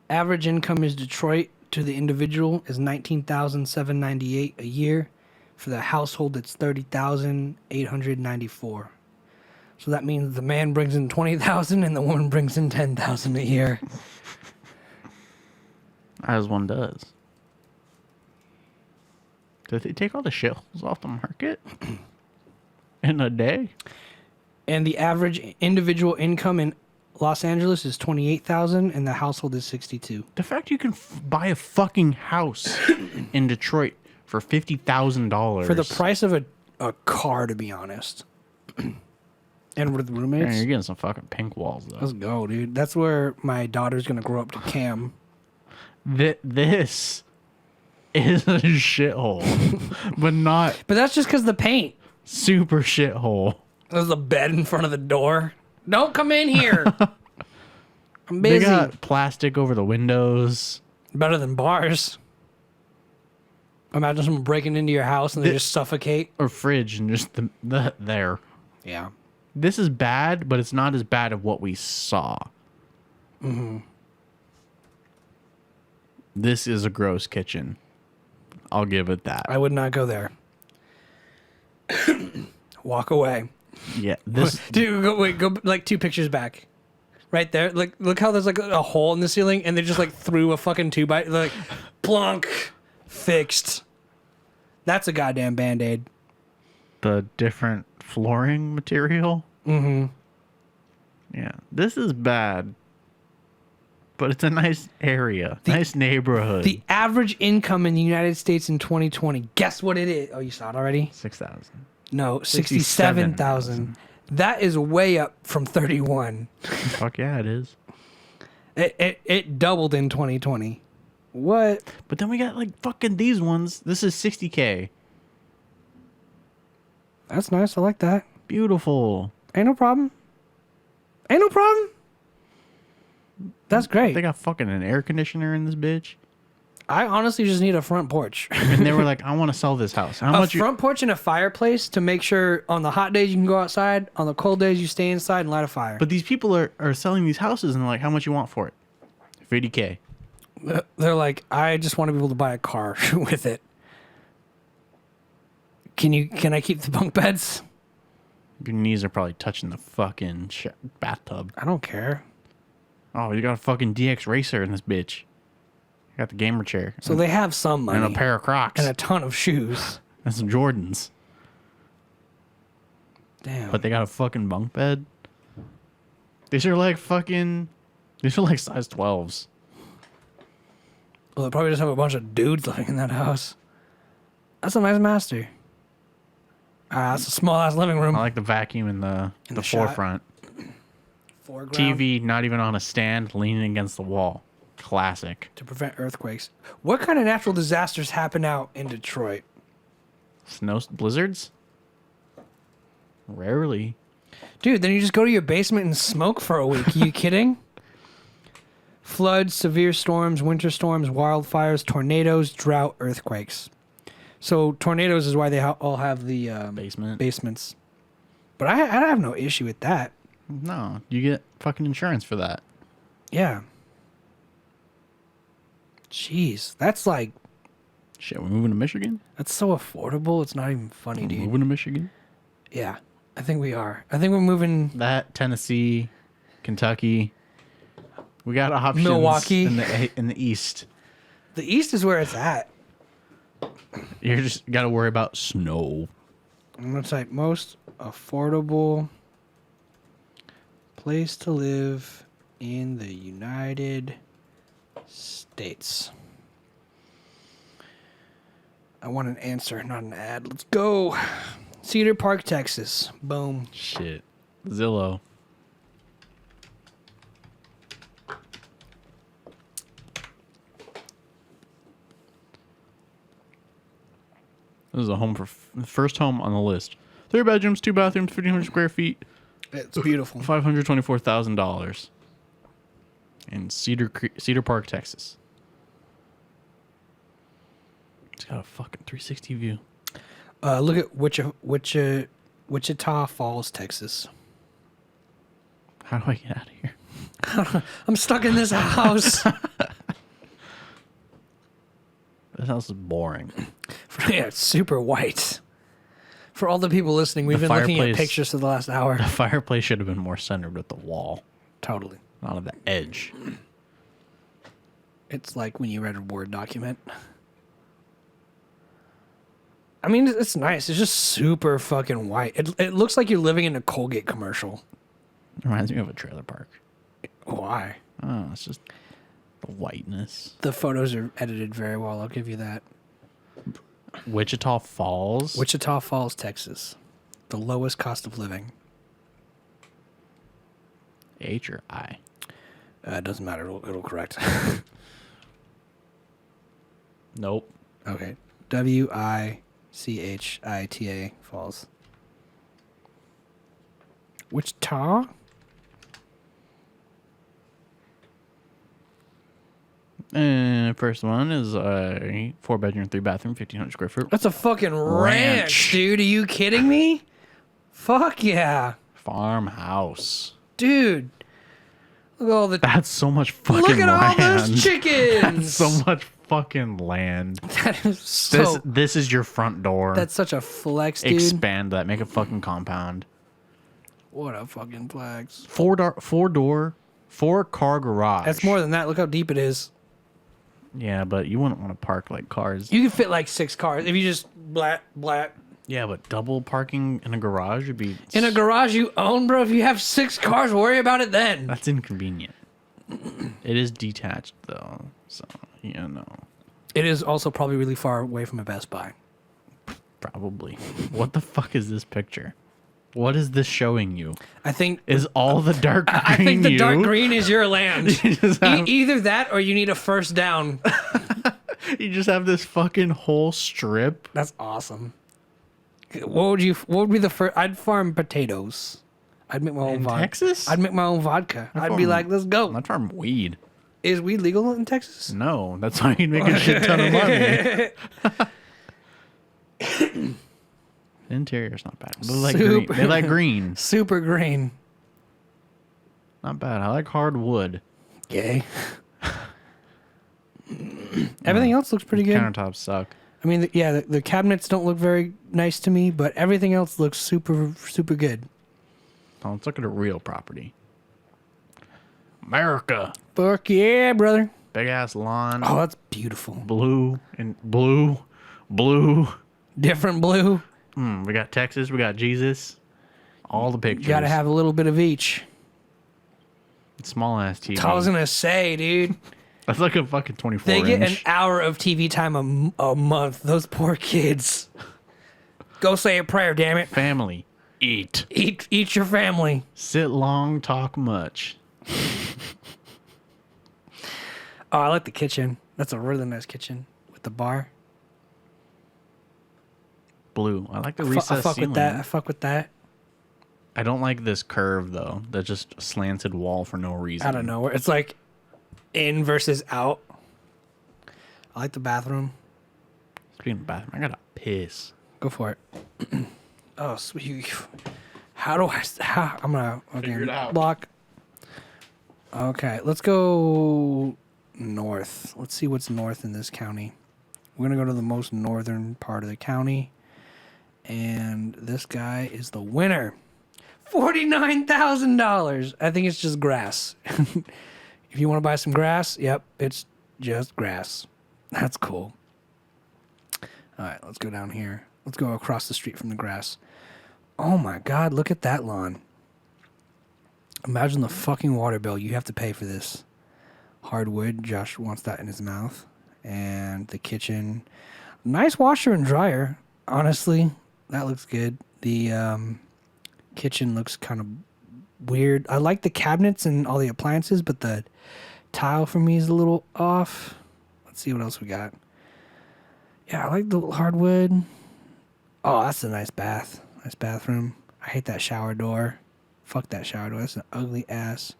Average income is Detroit to the individual is $19,798 a year. For the household, it's $30,894. So that means the man brings in $20,000 and the woman brings in $10,000 a year. As one does. Did they take all the shitholes off the market in a day? And the average individual income in Los Angeles is $28,000 and the household is $62,000. The fact you can buy a fucking house in Detroit for $50,000 For the price of a car, to be honest. And with roommates. Man, you're getting some fucking pink walls though. Let's go, dude. That's where my daughter's gonna grow up to Cam. This is a shithole, but not But that's just because the paint. super shithole. There's a bed in front of the door. Don't come in here. I'm busy. They got plastic over the windows. Better than bars. Imagine someone breaking into your house and they just suffocate. Or fridge and just the there. Yeah. This is bad, but it's not as bad as what we saw. Mm-hmm. This is a gross kitchen. I'll give it that. I would not go there. Walk away. Yeah, this Dude, go like 2 pictures back. Right there. Like, look how there's like a hole in the ceiling and they just like threw a fucking 2x, like, plunk. Fixed. That's a goddamn Band-Aid. the different flooring material. Mm-hmm. Yeah, this is bad, but it's a nice area, nice neighborhood. The average income in the United States in 2020. Guess what it is? Oh, you saw it already? 6,000. No, 67,000. That is way up from 31. Fuck yeah, it is. It doubled in 2020. What? But then we got like fucking these ones. This is 60K. That's nice. I like that. Beautiful. Ain't no problem. Ain't no problem. That's great. They got fucking an air conditioner in this bitch. I honestly just need a front porch. And they were like, I want to sell this house. How A much? front porch and a fireplace to make sure on the hot days you can go outside, on the cold days you stay inside and light a fire. But these people are selling these houses and they're like, how much you want for it? 50K. They're like, I just want to be able to buy a car with it. Can I keep the bunk beds? Your knees are probably touching the fucking bathtub. I don't care. Oh, you got a fucking DX racer in this bitch. You got the gamer chair. So they have some money. And a pair of Crocs. And a ton of shoes. And some Jordans. Damn. But they got a fucking bunk bed. These are like size 12s. Well, they probably just have a bunch of dudes living in that house. That's a nice master. That's a small ass living room. I like the vacuum in the shot. forefront. Foreground TV not even on a stand, leaning against the wall. Classic. to prevent earthquakes. What kind of natural disasters happen out in Detroit? Blizzards? Rarely. Dude, then you just go to your basement and smoke for a week. Are you kidding? Floods, severe storms, winter storms, wildfires, tornadoes, drought, earthquakes. So tornadoes is why they all have the basements. But I have no issue with that. No, you get fucking insurance for that. Yeah. Jeez, that's like... Shit, we're moving to Michigan? That's so affordable. It's not even funny, dude. Moving to Michigan? Yeah, I think we are. I think we're moving... That, Tennessee, Kentucky. We got options Milwaukee. in the East. The East is where it's at. You just got to worry about snow. I'm going to type most affordable place to live in the United States. I want an answer, not an ad. Let's go. Cedar Park, Texas. Boom. Shit. Zillow. This is a home for first home on the list. 3 bedrooms, 2 bathrooms, 1,500 square feet. It's beautiful. $524,000 in Cedar Park, Texas. It's got a fucking 360 view. Look at Wichita Falls, Texas. How do I get out of here? I'm stuck in this house. This house is boring. For Yeah, it's super white. For all the people listening, we've been looking at pictures for the last hour. The fireplace should have been more centered with the wall, Totally. not on the edge. It's like when you read a Word document. I mean, it's nice. It's just super fucking white. It looks like you're living in a Colgate commercial. It reminds me of a trailer park. Why? Oh, it's just the whiteness. The photos are edited very well. I'll give you that. Wichita Falls. Wichita Falls, Texas. The lowest cost of living. H or I? It doesn't matter. It'll correct. Nope. Okay. Wichita Falls. Wichita? And first one is a 4-bedroom, 3-bathroom, 1,500 square foot That's a fucking ranch, dude. Are you kidding me? Fuck yeah. farmhouse. Dude. Look at all the... That's so much fucking Look at land. all those chickens. That's so much fucking land. That is so... This is your front door. That's such a flex, dude. Expand that. Make a fucking compound. What a fucking flex. 4-car garage. That's more than that. Look how deep it is. Yeah, but you wouldn't want to park like cars. You can fit like 6 cars if you just blat. Yeah, but double parking in a garage would be... In a garage you own, bro, if you have 6 cars, worry about it then. That's inconvenient. It is detached, though. So, yeah, no. It is also probably really far away from a Best Buy. Probably. What the fuck is this picture? What is this showing you? I think... Is all the dark green I think the you? dark green is your land. You just have- Either that or you need a first down. You just have this fucking whole strip. That's awesome. What would be the first? I'd farm potatoes. I'd make my own vodka. Texas? I'd make my own vodka. I'd be farm- like, let's go. Not farm weed. Is weed legal in Texas? No, that's why you'd make a shit ton of money. Interior's not bad. They like green. They like green. Super green. Not bad. I like hardwood. Yay. Everything else looks pretty good. Countertops suck. I mean, the cabinets don't look very nice to me, but everything else looks super, super good. Oh, let's look at a real property. America. Fuck yeah, brother. Big ass lawn. Oh, that's beautiful. Blue. Different blue. We got Texas. We got Jesus. All the pictures. You gotta have a little bit of each. Small ass TV. I was gonna say, dude. That's like a fucking 24 They get an inch. hour of TV time a month. Those poor kids. Go say a prayer, damn it. Family. Eat. Eat your family. Sit long, talk much. Oh, I like the kitchen. That's a really nice kitchen with the bar. Blue. I like the I recessed fuck ceiling. with that. I fuck with that. I don't like this curve though. That just slanted wall for no reason. I don't know. It's like in versus out. I like the bathroom. Speaking of bathroom, I gotta piss. Go for it. Oh, sweet. I'm gonna Figure it out. block. Okay, let's go north. Let's see what's north in this county. We're gonna go to the most northern part of the county, and this guy is the winner. $49,000. I think it's just grass. If you want to buy some grass, yep, it's just grass. That's cool. All right, let's go down here. Let's go across the street from the grass. Oh my God, look at that lawn. Imagine the fucking water bill you have to pay for this. Hardwood, Josh wants that in his mouth. And the kitchen. Nice washer and dryer, honestly. That looks good. The kitchen looks kind of weird. I like the cabinets and all the appliances, but the tile for me is a little off. Let's see what else we got. Yeah, I like the hardwood. Oh, that's a nice bath. Nice bathroom. I hate that shower door. Fuck that shower door. That's an ugly ass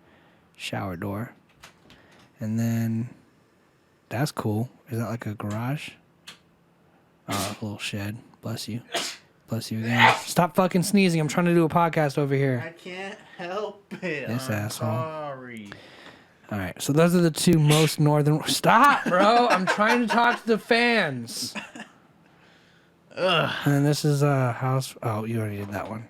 shower door. And then that's cool. Is that like a garage? Oh, a little shed. Bless you. Bless you again. Stop fucking sneezing. I'm trying to do a podcast over here. I can't help it. This asshole. Sorry. All right. So those are the two most northern. Stop, bro. I'm trying to talk to the fans. And then this is a house. Oh, you already did that one.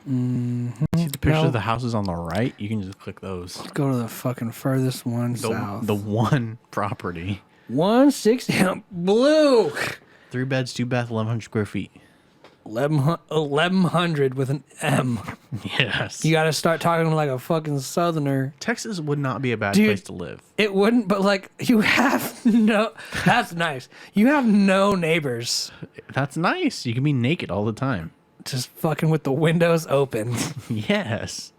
See the pictures No. of the houses on the right? You can just click those. Let's go to the fucking furthest one south. The one property. 160 blue. 3 beds, 2 bath, 1,100 square feet. 1100 with an M. Yes. You got to start talking like a fucking southerner. Texas would not be a bad Dude. place to live. It wouldn't, but like you have no. That's nice. You have no neighbors. That's nice. You can be naked all the time. Just fucking with the windows open. Yes.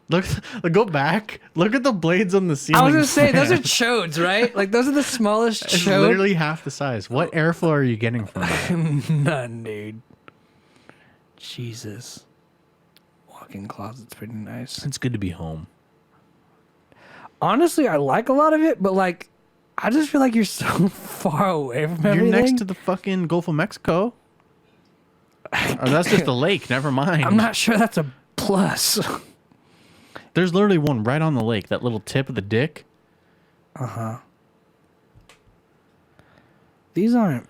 Look, go back. Look at the blades on the ceiling. I was gonna say those are fan. chodes, right? Like those are the smallest It's chode. literally half the size. What airflow are you getting from that? None, dude. Jesus. Walk-in closet's pretty nice. It's good to be home. Honestly, I like a lot of it, but like, I just feel like you're so far away from everything. You're next to the fucking Gulf of Mexico. Or that's just a lake. Never mind. I'm not sure that's a plus. There's literally one right on the lake. That little tip of the dick. These aren't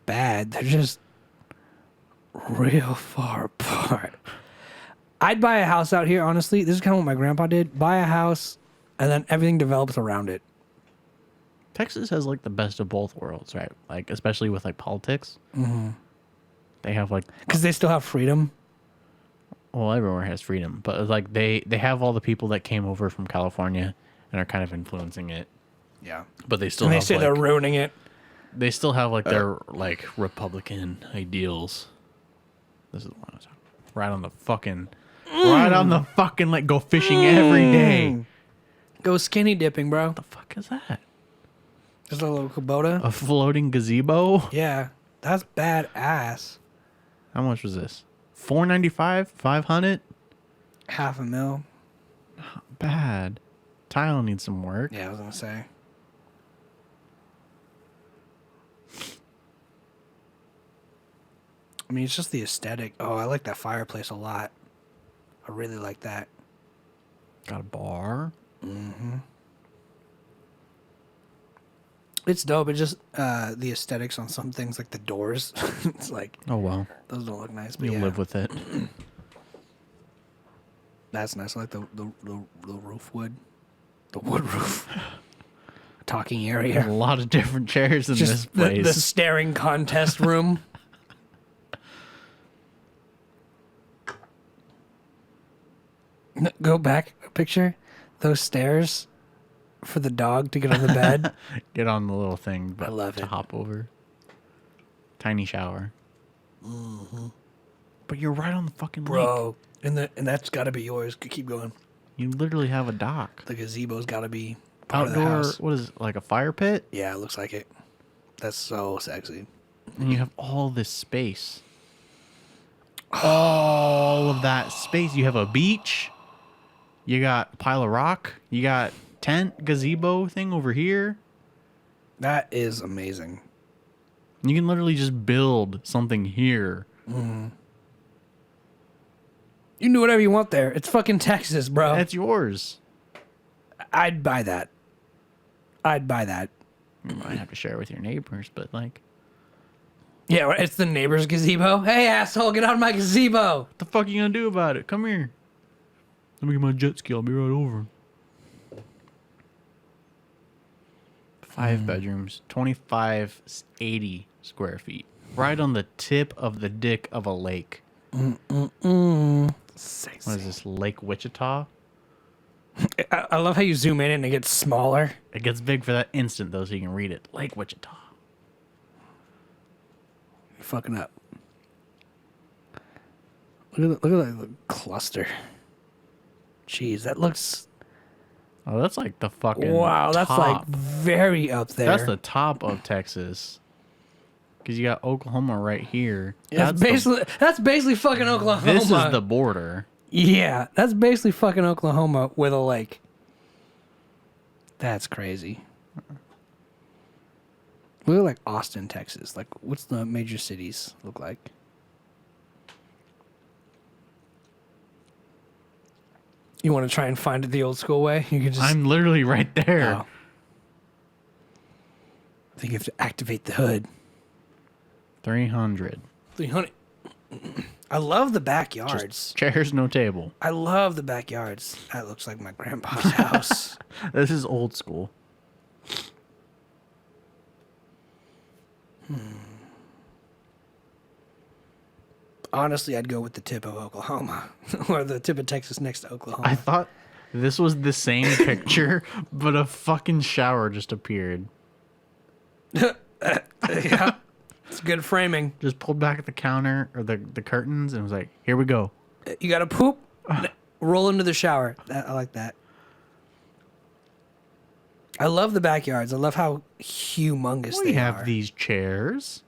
bad. They're just real far apart. I'd buy a house out here, honestly. This is kind of what my grandpa did. Buy a house, and then everything develops around it. Texas has like the best of both worlds, right? Like especially with like politics. Mm-hmm. They have like, Because they still have freedom. well, everywhere has freedom, but like they have all the people that came over from California and are kind of influencing it. Yeah. But they still And they have say like, they're ruining it. they still have like their like Republican ideals. This is the one I was talking about. Right on the fucking like go fishing every day. Go skinny dipping, bro. What the fuck is that? There's a little Kubota. A floating gazebo? Yeah. That's badass. How much was this? $495? $500? $500,000. Bad. Tile needs some work. Yeah, I was going to say. I mean, it's just the aesthetic. Oh, I like that fireplace a lot. I really like that. Got a bar. It's dope. It just the aesthetics on some things, like the doors. It's like Oh well. those don't look nice, but You yeah, live with it. that's nice. I like the roof wood, the wood roof. Talking A area. lot of different chairs in this Just place. the staring contest room. Go back a picture. Those stairs for the dog to get on the bed. Get on the little thing but love to it. hop over. Tiny shower. But you're right on the fucking lake. Bro, and that's got to be yours. Keep going. You literally have a dock. The gazebo's got to be part of the Outdoor, house. what is it, like a fire pit? Yeah, it looks like it. That's so sexy. And you have all this space. All of that space. You have a beach. You got a pile of rock. You got tent, gazebo thing over here. That is amazing. You can literally just build something here. You can do whatever you want there. It's fucking Texas, bro. That's yours. I'd buy that. I'd buy that. You might have to share with your neighbors, but like, Yeah, it's the neighbor's gazebo. Hey, asshole, get out of my gazebo. what the fuck are you gonna do about it? Come here. Let me get my jet ski. I'll be right over. 5 bedrooms, 2580 square feet. Right on the tip of the dick of a lake. Sexy. What is this, Lake Wichita? I love how you zoom in and it gets smaller. It gets big for that instant, though, so you can read it. Lake Wichita. You're fucking up. Look at that cluster. Jeez, that looks... Oh, that's like the fucking Wow, that's like top. very up there. That's the top of Texas. Because you got Oklahoma right here. That's basically fucking Oklahoma. This is the border. Yeah, that's basically fucking Oklahoma with a lake. That's crazy. We look like Austin, Texas. Like, what's the major cities look like? You want to try and find it the old school way? You can just. I'm literally right there. Oh. I think you have to activate the hood. $300. 300. I love the backyards. Just chairs, no table. I love the backyards. That looks like my grandpa's house. This is old school. Honestly, I'd go with the tip of Oklahoma or the tip of Texas next to Oklahoma. I thought this was the same picture, but a fucking shower just appeared. Yeah, it's good framing. Just pulled back the counter or the curtains and was like, here we go. You got to poop, roll into the shower. I like that. I love the backyards. I love how humongous We they have are. these chairs.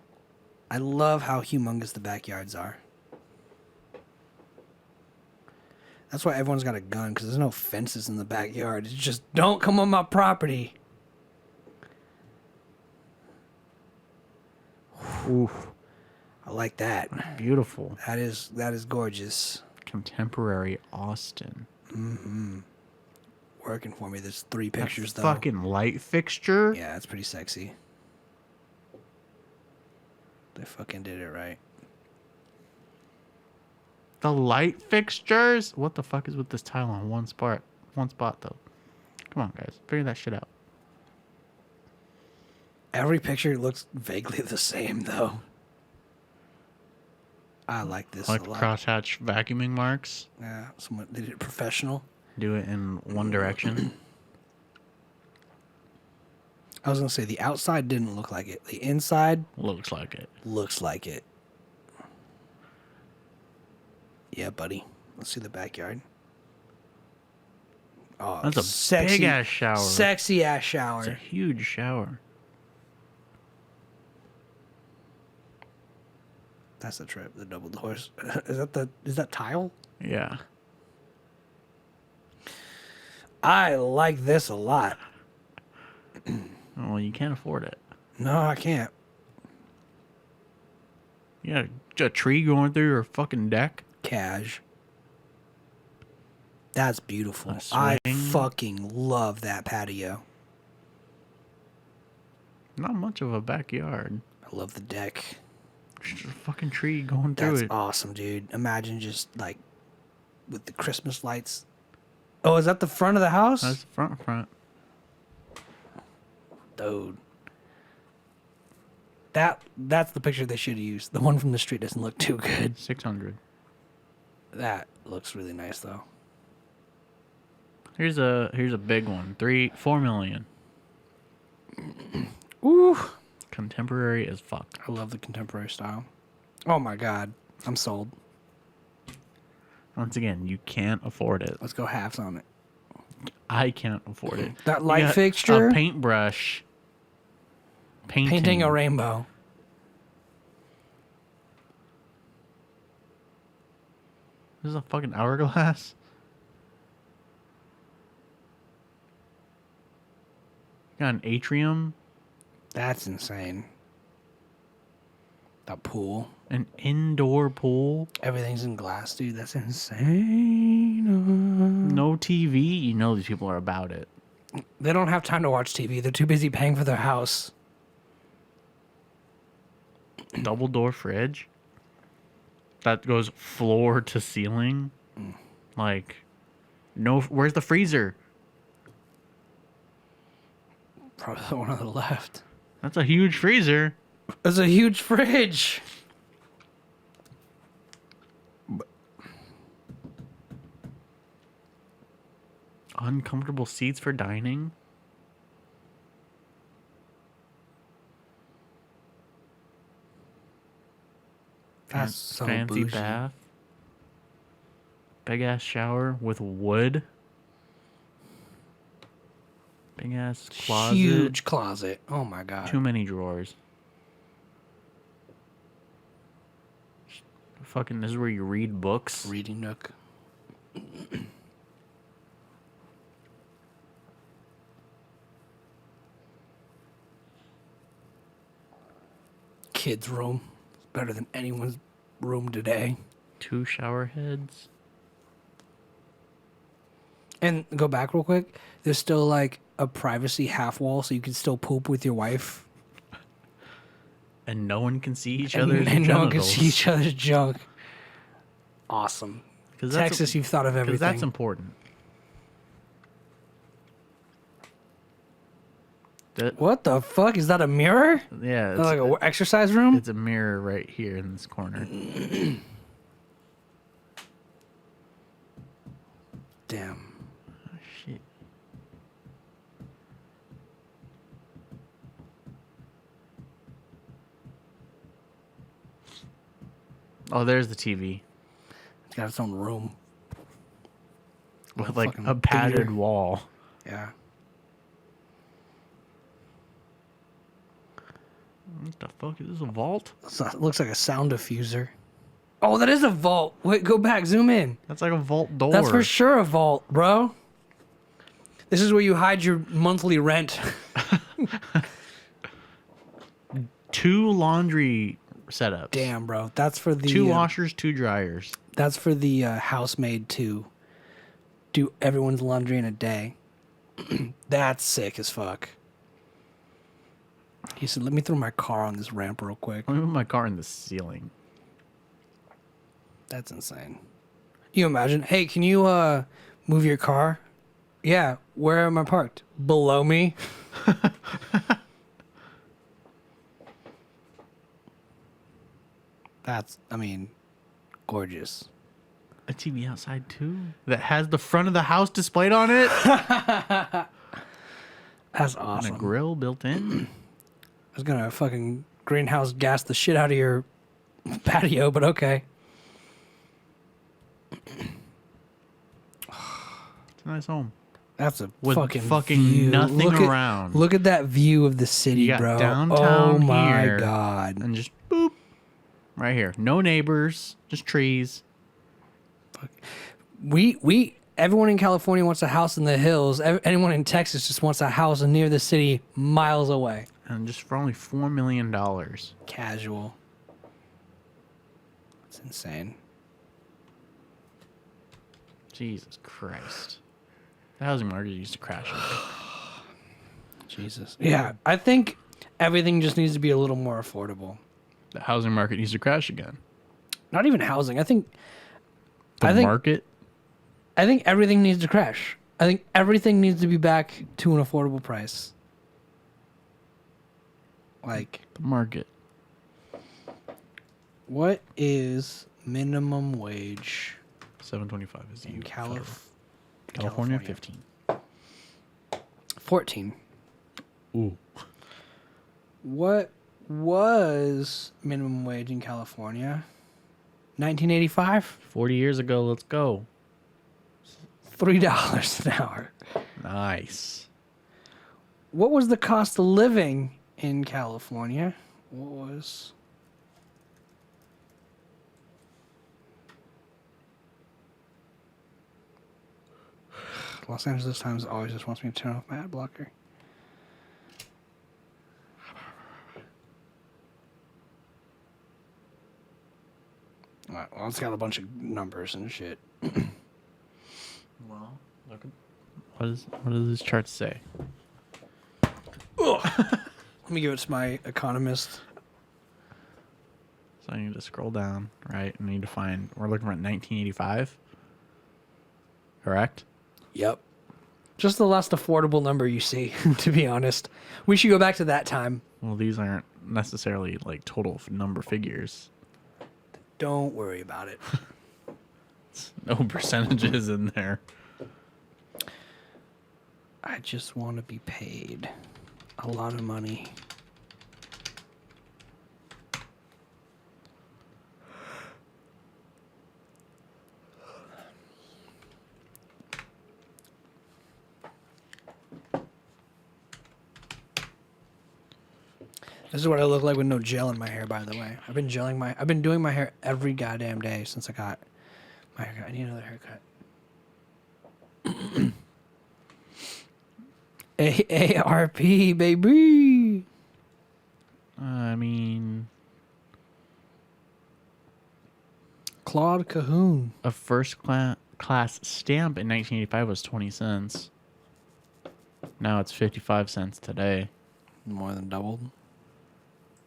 I love how humongous the backyards are. That's why everyone's got a gun, because there's no fences in the backyard. It's just, don't come on my property. Oof. I like that. Beautiful. That is gorgeous. Contemporary Austin. Working for me. There's 3 That pictures, though. fucking light fixture. Yeah, that's pretty sexy. They fucking did it right. The light fixtures. What the fuck is with this tile on one spot though? Come on, guys, figure that shit out. Every picture looks vaguely the same, though. I like this Like a lot. crosshatch vacuuming marks. Yeah, someone did it professional. Do it in one direction. I was gonna say the outside didn't look like it. The inside Looks like it. looks like it. Yeah, buddy. Let's see the backyard. Oh, That's a sexy, big ass shower. Sexy ass It's a shower. huge shower. That's the trip. The double doors. Is that tile? Yeah. I like this a lot. Well, you can't afford it. No, I can't. You got a tree going through your fucking deck. Cash. That's beautiful. A I swing. fucking love that patio. Not much of a backyard. I love the deck. Just a fucking tree going through That's it. awesome, dude. Imagine just like with the Christmas lights. Oh, is that the front of the house? That's the front. Dude. That's the picture they should have used. The one from the street doesn't look too good. 600. That looks really nice though. Here's a big one. 4 million. Ooh. Contemporary as fuck. I love the contemporary style. Oh my god. I'm sold. Once again, you can't afford it. Let's go halves on it. I can't afford it. That You light got fixture. A paintbrush. Painting a rainbow. This is a fucking hourglass. Got an atrium. That's insane. That pool. An indoor pool. Everything's in glass, dude. That's insane. No TV. You know these people are about it. They don't have time to watch TV. They're too busy paying for their house. Double door fridge. That goes floor to ceiling. Like, no. Where's the freezer? Probably the one on the left. That's a huge freezer. There's a huge fridge. Uncomfortable seats for dining. That's so Fancy bougie. bath. Big ass shower with wood. Big ass closet. Huge closet. Oh my god. Too many drawers. Fucking, this is where you read books. Reading nook. Kids' room. It's better than anyone's room today. 2 shower heads. And go back real quick. There's still like a privacy half wall, so you can still poop with your wife. And no one can see each other's and no one can genitals. see each other's junk. Awesome. 'Cause that's Texas, you've thought of Because everything. that's important. What the fuck? Is that a mirror? Yeah, Is that like an exercise room? it's a mirror right here in this corner. Damn. Oh, shit. Oh, there's the TV It's got its own room. with like fucking a padded theater. wall. Yeah. What the fuck is this? A vault? It looks like a sound diffuser. Oh, that is a vault. Wait, go back. Zoom in. That's like a vault door. That's for sure a vault, bro. This is where you hide your monthly rent. 2 laundry setups. Damn, bro. That's for the 2 washers, 2 dryers. That's for the housemaid to do everyone's laundry in a day. That's sick as fuck. He said, "Let me throw my car on this ramp real quick." Let me put my car in the ceiling. That's insane. You imagine? Hey, can you move your car? Yeah. Where am I parked? Below me. That's, I mean, gorgeous. A TV outside too that has the front of the house displayed on it. That's And awesome. a grill built in. I was gonna fucking greenhouse gas the shit out of your patio, but okay. It's a nice home. That's a With fucking fucking nothing look around. Look at that view of the city, You got bro. downtown Oh my here. god. And just boop. Right here. No neighbors, just trees. Everyone in California wants a house in the hills. Anyone in Texas just wants a house near the city, miles away. And just for only $4 million. Casual. That's insane. Jesus Christ. The housing market used to crash. Jesus. Yeah, I think everything just needs to be a little more affordable. The housing market needs to crash again. Not even housing. I think The market? I think everything needs to crash. I think everything needs to be back to an affordable price. Like, The market. what is minimum wage $7.25 is the in federal. California, 15. 14. Ooh. What was minimum wage in California? 1985? 40 years ago, let's go. $3 an hour. Nice. What was the cost of living in California? What was... Los Angeles Times always just wants me to turn off my ad blocker. Alright, well, it's got a bunch of numbers and shit. Well, look at what does this chart say? Let me give it to my economist. So I need to scroll down, right? I need to find. We're looking at 1985. Correct. Yep. Just the last affordable number you see, to be honest. We should go back to that time. Well, these aren't necessarily like total number figures. Don't worry about it. No percentages in there. I just want to be paid a lot of money. This is what I look like with no gel in my hair, by the way. I've been doing my hair every goddamn day since I got my haircut. I need another haircut. AARP, baby. I mean, Claude Cahoon. a first class stamp in 1985 was 20 cents. Now it's 55 cents today. More than doubled.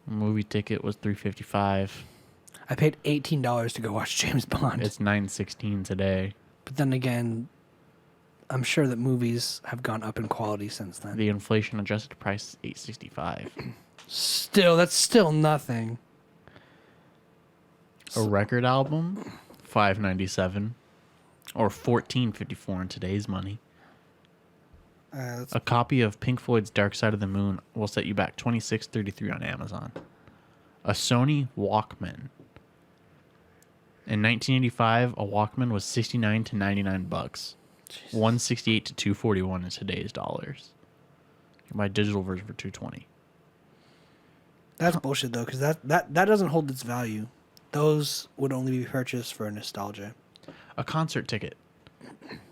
A movie ticket was $3.55. I paid $18 to go watch James Bond. It's $9.16 today. But then again, I'm sure that movies have gone up in quality since then. The inflation adjusted price is $8.65. Still, that's still nothing. A record album, $5.97, or $14.54 in today's money. A copy of Pink Floyd's Dark Side of the Moon will set you back $26.33 on Amazon. A Sony Walkman. In 1985, a Walkman was $69 to $99. Jesus. $168 to $241 in today's dollars. You can buy a digital version for $220. That's bullshit though, because that doesn't hold its value. Those would only be purchased for nostalgia. A concert ticket.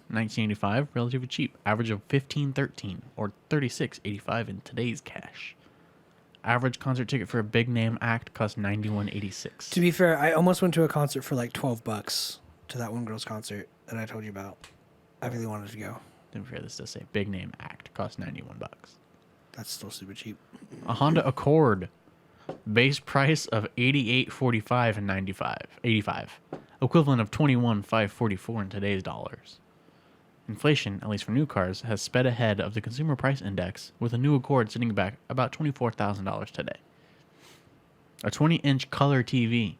1985, relatively cheap. Average of $15.13 or $36.85 in today's cash. Average concert ticket for a big name act cost $91.86. To be fair, I almost went to a concert for like $12 to that one girl's concert that I told you about. I really wanted to go. To be fair, this does say big name act cost $91. That's still super cheap. A Honda Accord. Base price of $88.45 and $85. Equivalent of $21,544 in today's dollars. Inflation, at least for new cars, has sped ahead of the consumer price index, with a new Accord sitting back about $24,000 today. A 20-inch color TV.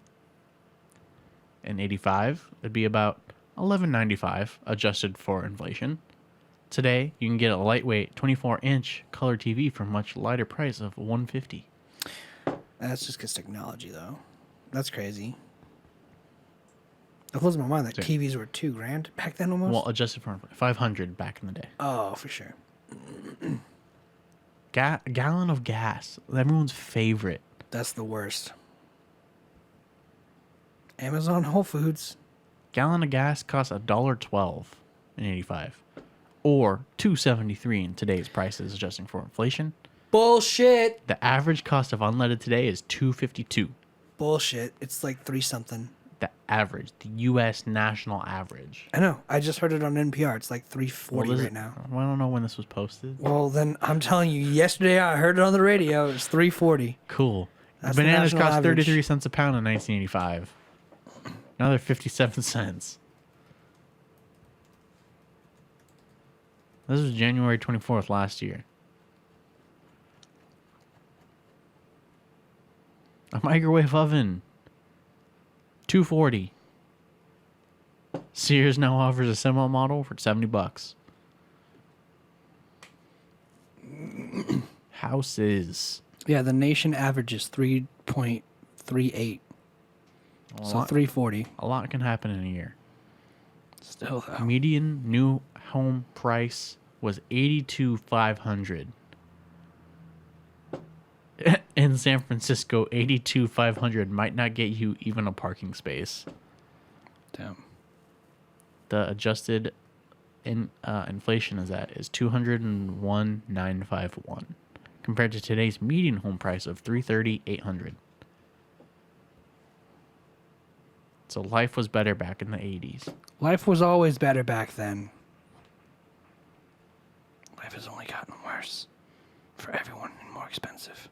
In 85, it'd be about $11.95 adjusted for inflation. Today, you can get a lightweight 24-inch color TV for a much lighter price of $150. That's just because technology, though. That's crazy. It blows my mind that TVs were $2,000 back then almost. Well, adjusted for $500 back in the day. Oh, for sure. Gallon of gas, everyone's favorite. That's the worst. Amazon, Whole Foods. Gallon of gas costs $1.12 in 85, or $2.73 in today's prices, adjusting for inflation. Bullshit. The average cost of unleaded today is $2.52. Bullshit. It's like 3-something. The average, the U.S. national average. I know. I just heard it on NPR. It's like 340 right now. Well, I don't know when this was posted. Well, then I'm telling you, yesterday I heard it on the radio. It was 340. Cool. That's the Bananas national cost average. 33 cents a pound in 1985. Now they're 57 cents. This was January 24th last year. A microwave oven. $240. Sears now offers a similar model for $70. Houses. Yeah, the nation average is 3.38. So 340. A lot can happen in a year. Still though. Median new home price was $82,500. In San Francisco, $82,500 might not get you even a parking space. Damn. The adjusted inflation is $201,951 compared to today's median home price of $330,800. So life was better back in the 80s. Life was always better back then. Life has only gotten worse for everyone and more expensive.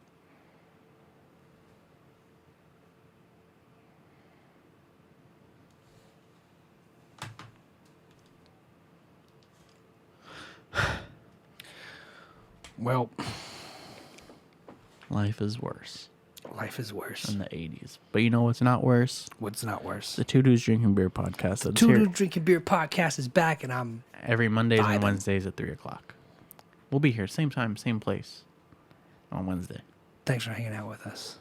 Well, Life is worse life is worse. than the 80s. But you know what's not worse? What's not worse? The Two Dudes Drinking Beer podcast. That's Two here Dude Drinking Beer podcast is back, and I'm every Mondays and vibing. Wednesdays at 3 o'clock. We'll be here, same time, same place on Wednesday. Thanks for hanging out with us.